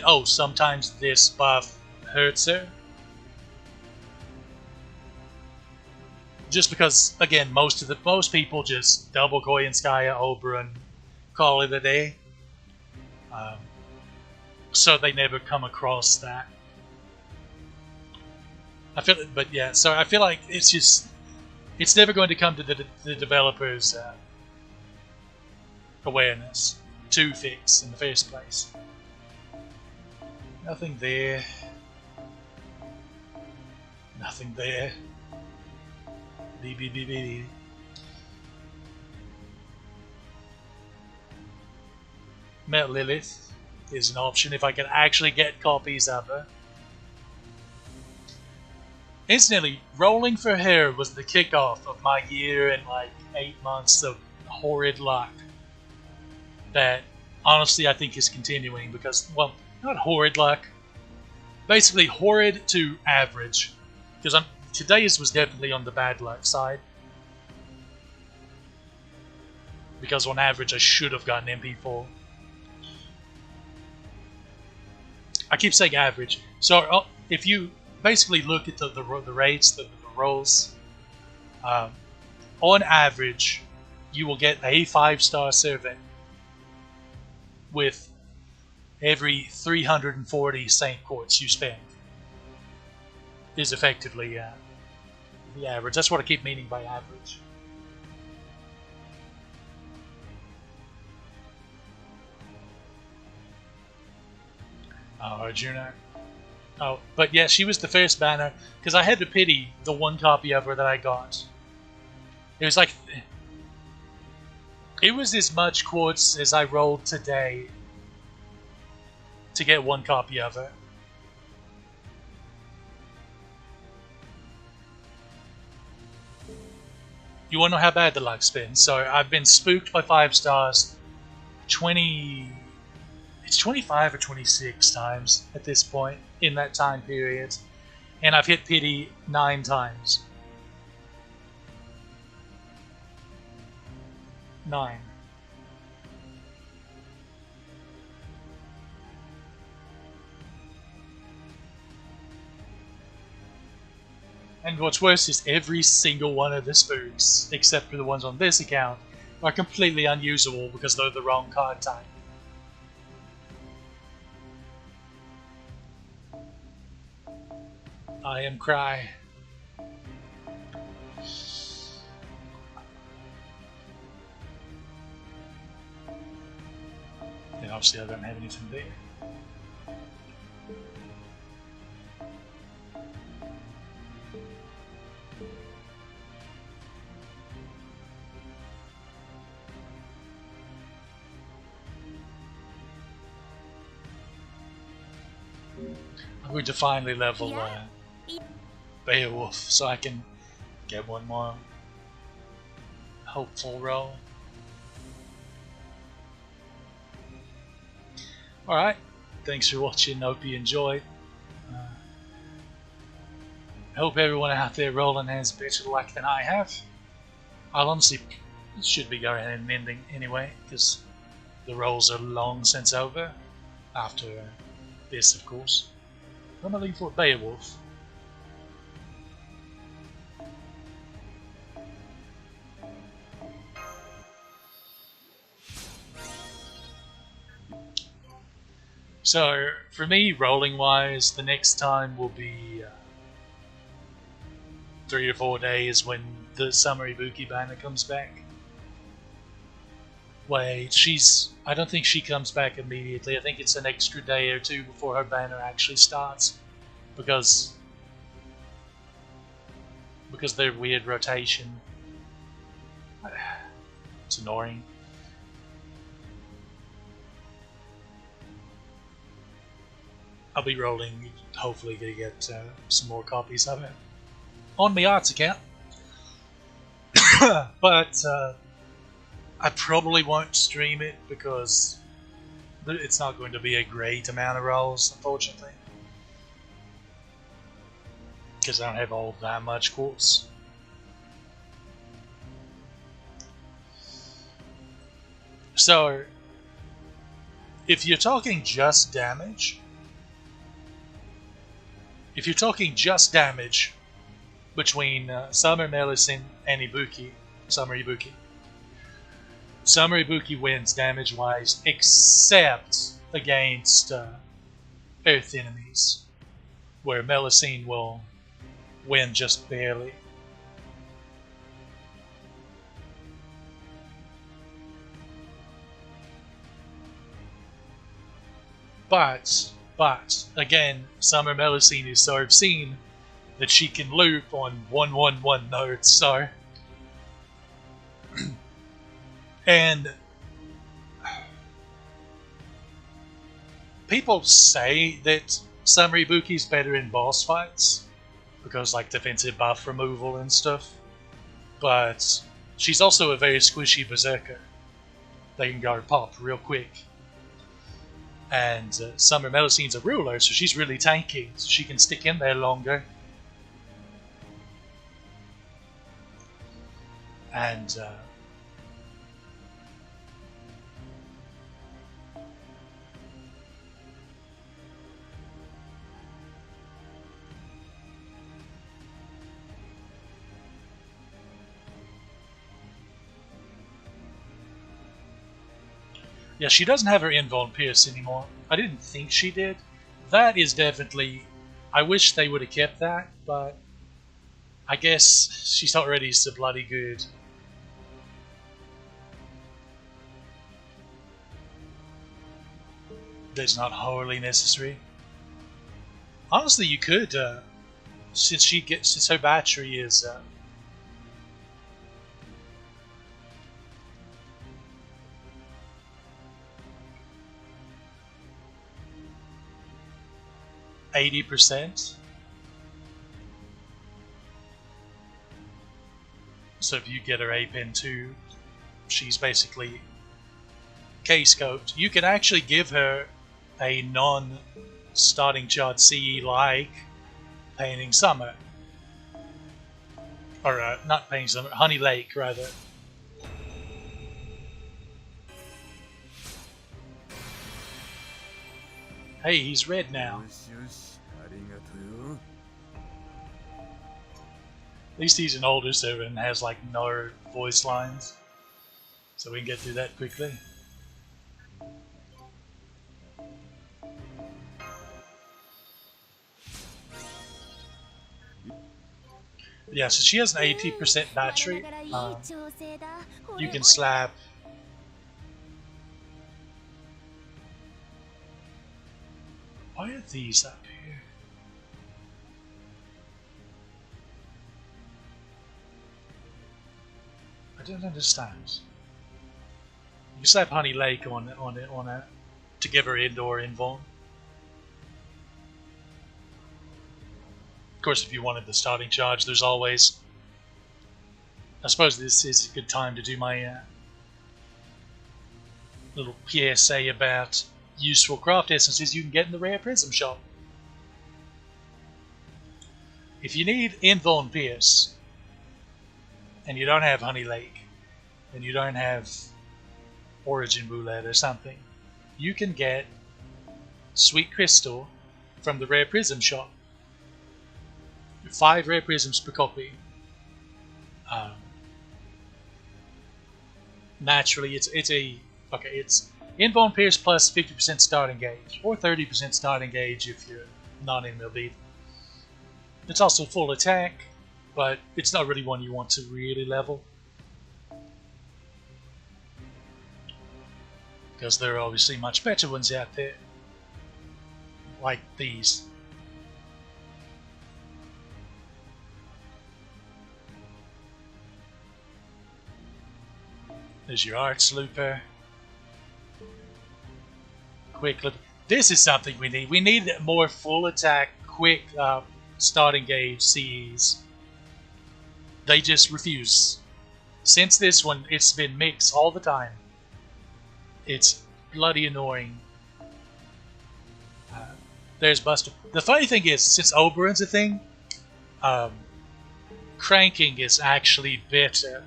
oh, sometimes this buff hurts her. Just because, again, most people just double Koyanskaya, Oberon, call it a day. So they never come across that. So I feel like it's never going to come to the developers' awareness to fix in the first place. Nothing there. Nothing there. BBBB. Met Lilith is an option if I can actually get copies of her. Incidentally, rolling for her was the kickoff of my year and like 8 months of horrid luck. That honestly I think is continuing because, well, not horrid luck. Basically horrid to average. Because today's was definitely on the bad luck side. Because on average I should have gotten MP4. I keep saying average. So if you basically look at the rates, the rolls, on average you will get a 5-star servant with every 340 Saint Quartz you spend. Is effectively the average. That's what I keep meaning by average. Oh, Arjuna. Oh, but yeah, she was the first banner because I had to pity the one copy of her that I got. It was like, it was as much quartz as I rolled today to get one copy of her. You want to know how bad the luck's been? So I've been spooked by 5 stars it's 25 or 26 times at this point in that time period. And I've hit pity 9 times. 9. And what's worse is every single one of the spooks, except for the ones on this account, are completely unusable because they're the wrong card type. I am cry. obviously I don't have anything there. I'm going to finally level Beowulf so I can get one more hopeful roll. Alright, thanks for watching, hope you enjoyed. I hope everyone out there rolling has better luck than I have. I'll honestly should be going and mending anyway, because the rolls are long since over. After this, of course. What am I looking for? Beowulf. So, for me, rolling wise, the next time will be 3 or 4 days when the Summer Ibuki banner comes back. Wait, I don't think she comes back immediately. I think it's an extra day or two before her banner actually starts. Because their weird rotation. It's annoying. I'll be rolling, hopefully gonna get some more copies of it on my arts account. But I probably won't stream it because it's not going to be a great amount of rolls, unfortunately. Because I don't have all that much quartz. So, if you're talking just damage, between Summer Melusine and Ibuki, Summer Ibuki wins damage-wise, except against Earth enemies, where Melusine will win just barely. But again, Summer Melusine is so obscene that she can loop on 111 nodes, so and people say that Summer Ibuki's better in boss fights because like defensive buff removal and stuff, but she's also a very squishy berserker. They can go pop real quick. And Summer Melusine's a ruler, so she's really tanky, so she can stick in there longer. And yeah, she doesn't have her invuln pierce anymore. I didn't think she did. That is definitely... I wish they would have kept that, but I guess she's already so bloody good. That's not wholly necessary. Honestly, you could, since her battery is 80%. So if you get her A pin 2, she's basically K-scoped. You can actually give her a non-starting chart CE like Painting Summer. Or not Painting Summer, Honey Lake rather. Hey, he's red now. At least he's an older servant and has like no voice lines. So we can get through that quickly. Yeah, so she has an 80% battery. You can slap Why are these up here? I don't understand. You slap Honey Lake on a to give her indoor invuln. Of course, if you wanted the starting charge, there's always. I suppose this is a good time to do my little PSA about useful craft essences you can get in the Rare Prism shop. If you need Invuln Pierce, and you don't have Honey Lake, and you don't have Origin Roulette or something, you can get Sweet Crystal from the Rare Prism shop. 5 Rare Prisms per copy. Naturally, it's Invuln Pierce plus 50% start engage, or 30% start engage if you're not in MLB. It's also full attack, but it's not really one you want to really level, because there are obviously much better ones out there, like these. There's your Arts Looper. Quick look. This is something we need. We need more full attack, quick start engage CEs. They just refuse. Since this one, it's been mixed all the time. It's bloody annoying. There's Buster. The funny thing is, since Oberon's a thing, cranking is actually better.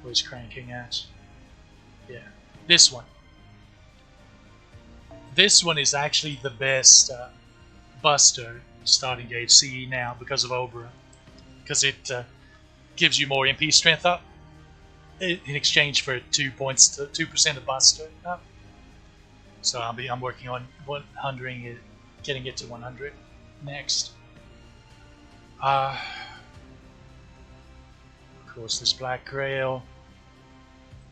Where's cranking at? Yeah, this one. This one is actually the best Buster starting gauge CE now because of Oberon, because it gives you more MP strength up in exchange for 2% of Buster up. So I'm working on 100ing it, getting it to 100 next. Of course, this Black Grail.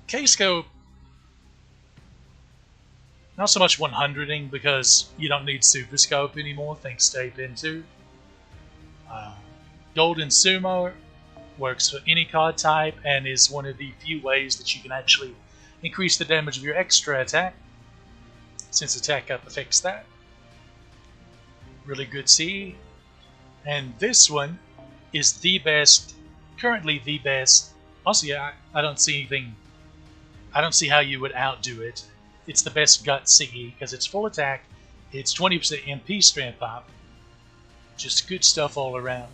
K-Scope, not so much 100ing because you don't need Super Scope anymore, thanks to Tape Into. Golden Sumo works for any card type and is one of the few ways that you can actually increase the damage of your extra attack, since attack up affects that. Really good CE. And this one is the best, currently the best. Also, yeah, I don't see anything. I don't see how you would outdo it. It's the best gut CE because it's full attack, it's 20% MP strength up, just good stuff all around.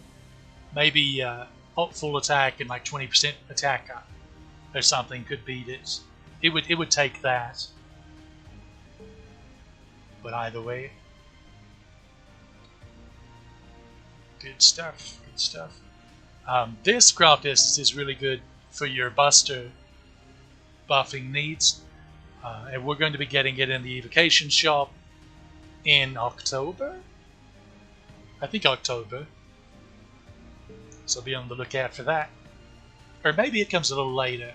Maybe full attack and like 20% attack up or something could beat it. It would take that. But either way, good stuff. Good stuff. This craft essence is really good for your Buster buffing needs, and we're going to be getting it in the Evocation shop in October. I think October. So be on the lookout for that. Or maybe it comes a little later.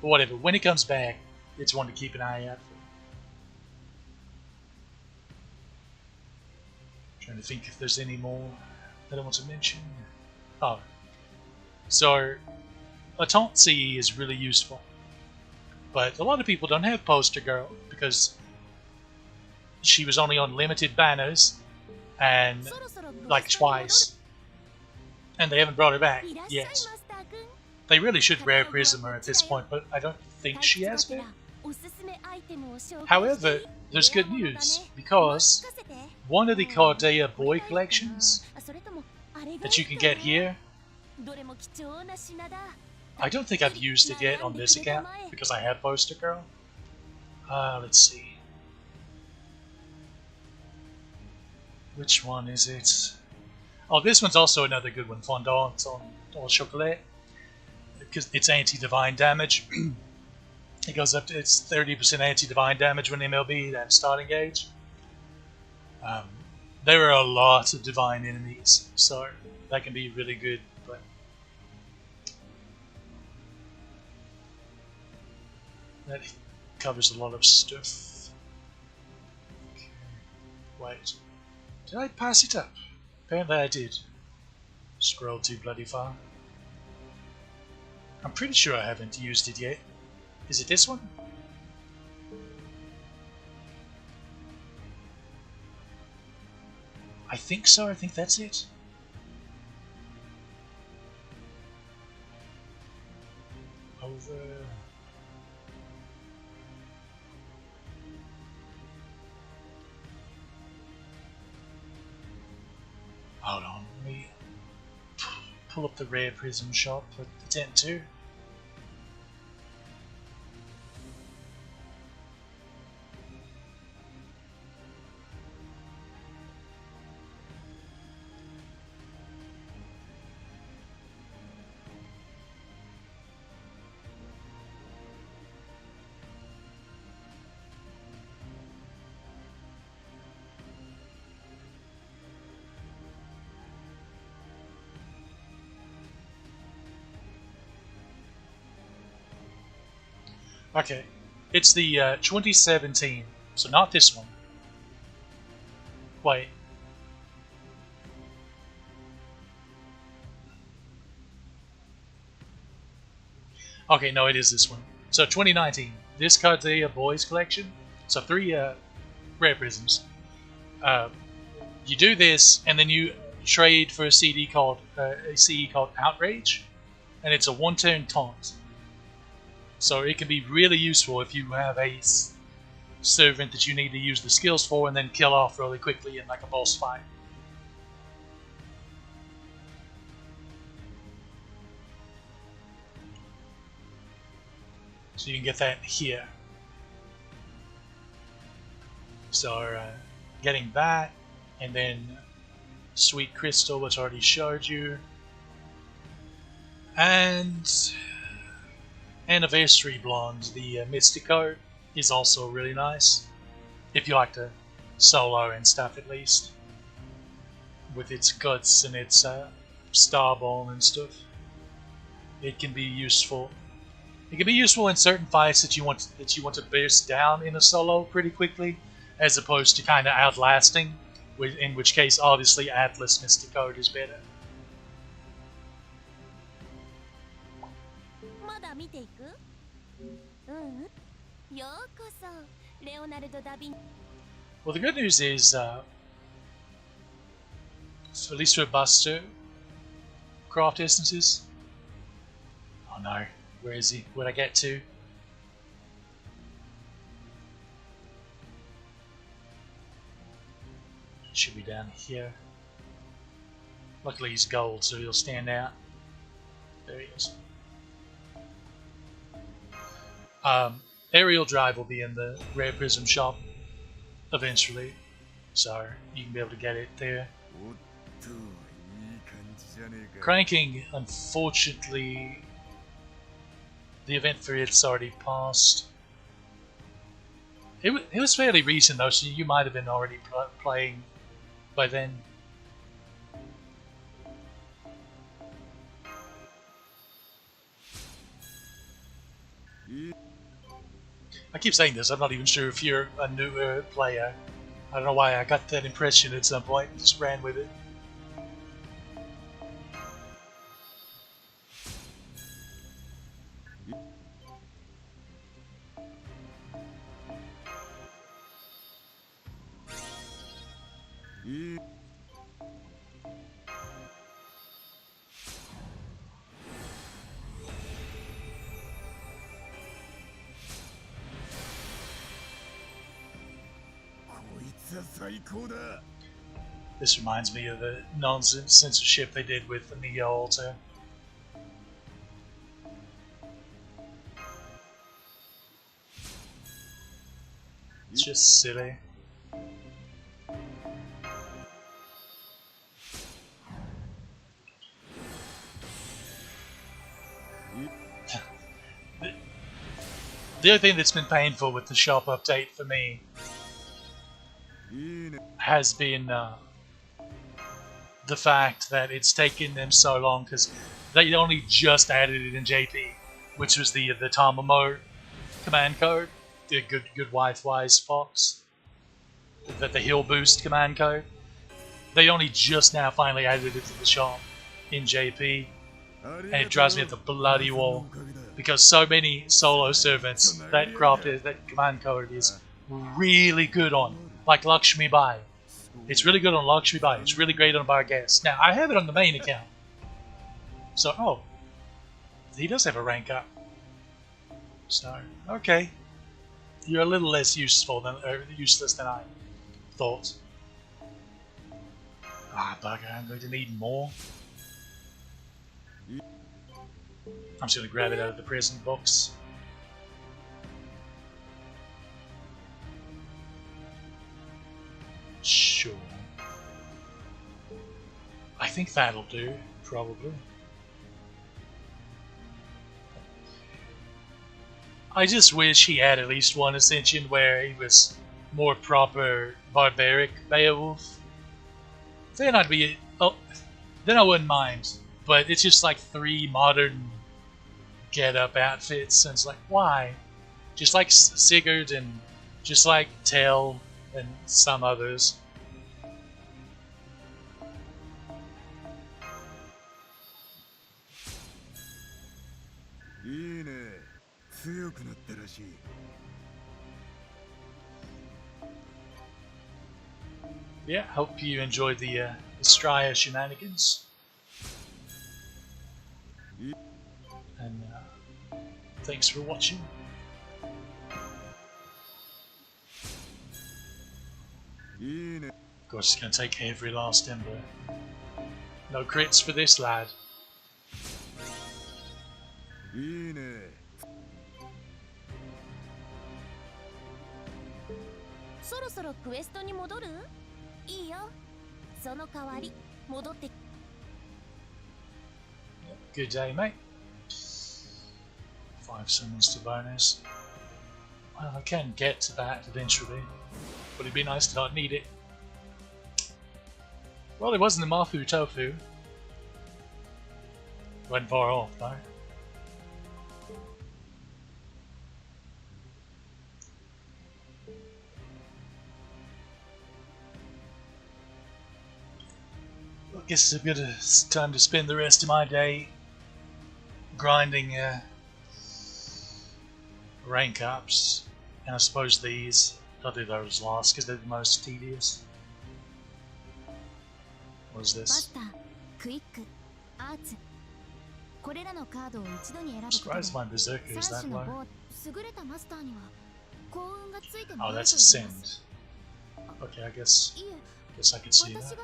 But whatever. When it comes back, it's one to keep an eye out for. Trying to think if there's any more that I want to mention. Oh. So, a taunt CE is really useful. But a lot of people don't have Poster Girl because she was only on limited banners and like twice. And they haven't brought her back yet. They really should Rare Prism her at this point, but I don't think she has been. However, there's good news, because one of the Cardea Boy collections that you can get here, I don't think I've used it yet on this account, because I have Poster Girl. Let's see. Which one is it? Oh, this one's also another good one, Fondant on Chocolat, because it's anti-divine damage. It goes up to, it's 30% anti-divine damage when MLB, that's starting gauge. There are a lot of divine enemies, so that can be really good, but that covers a lot of stuff. Okay. Wait. Did I pass it up? Apparently I did. Scrolled too bloody far. I'm pretty sure I haven't used it yet. Is it this one? I think so, I think that's it. Over. Hold on, let me pull up the rare prism shop at the tent too. Okay, it's the 2017, so not this one. Wait. Okay, no, it is this one. So 2019, this Cardia Boys collection. So 3 rare prisms. You do this, and then you trade for a CE called Outrage, and it's a 1-turn taunt. So it can be really useful if you have a servant that you need to use the skills for and then kill off really quickly in like a boss fight. So you can get that here. So getting that, and then Sweet Crystal, which I already showed you, and Anniversary Blonde, the Mystico, is also really nice. If you like to solo and stuff, at least. With its guts and its starball and stuff. It can be useful. It can be useful in certain fights that you want to burst down in a solo pretty quickly, as opposed to kind of outlasting, in which case obviously Atlas Mystico is better. まだ見ていく？ううん。ようこそ、レオナルド・ダ・ヴィン。 Well, the good news is, at least for Buster craft instances. Oh no, where is he? Where'd I get to? Should be down here. Luckily he's gold, so he'll stand out. There he is. Aerial Drive will be in the Rare Prism shop eventually, so you can be able to get it there. Cranking, unfortunately, the event for it's already passed. It was fairly recent though, so you might have been already playing by then. I keep saying this, I'm not even sure if you're a newer player. I don't know why I got that impression at some point, just ran with it. This reminds me of the nonsense censorship they did with the Neo Altar. It's just silly. The other thing that's been painful with the shop update for me has been the fact that it's taken them so long, because they only just added it in JP, which was the Tamamo command code, the good wife wise fox. that the heal boost command code. They only just now finally added it to the shop in JP, and it drives me up the bloody wall because so many solo servants that command code is really good on, like Lakshmi Bai. It's really good on Lakshmi Bai. It's really great on Barghest. Now I have it on the main account, so he does have a rank up. So okay, you're a little less useless than I thought. Ah, bugger! I'm going to need more. I'm just going to grab it out of the present box. Sure. I think that'll do, probably. I just wish he had at least one ascension where he was more proper barbaric Beowulf. Then I'd be... oh, then I wouldn't mind. But it's just like 3 modern get-up outfits, and it's like, why? Just like Sigurd and just like Tell and some others. Yeah, hope you enjoyed the Strya shenanigans. And thanks for watching. Of course, it's going to take every last ember. No crits for this lad. そろそろクエストに戻る？いいよ。その代わり戻って。 Good day, mate. 5 summons to bonus. Well, I can get to that eventually, but it'd be nice to not need it. Well, it wasn't the Mafu Tofu. Went far off, though. I guess it's a good time to spend the rest of my day grinding rank ups, and I suppose these, I'll do those last because they're the most tedious. What is this? I'm surprised my Berserker is that low. Oh, that's Ascend. Okay, I guess I could see that.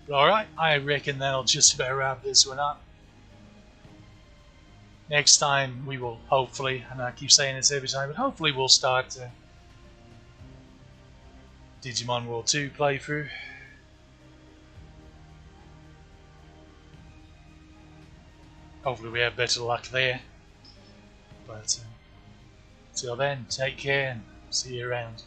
Alright, I reckon that'll just about wrap this one up. Next time we will hopefully, and I keep saying this every time, but hopefully we'll start Digimon World 2 playthrough. Hopefully we have better luck there. But till then, take care and see you around.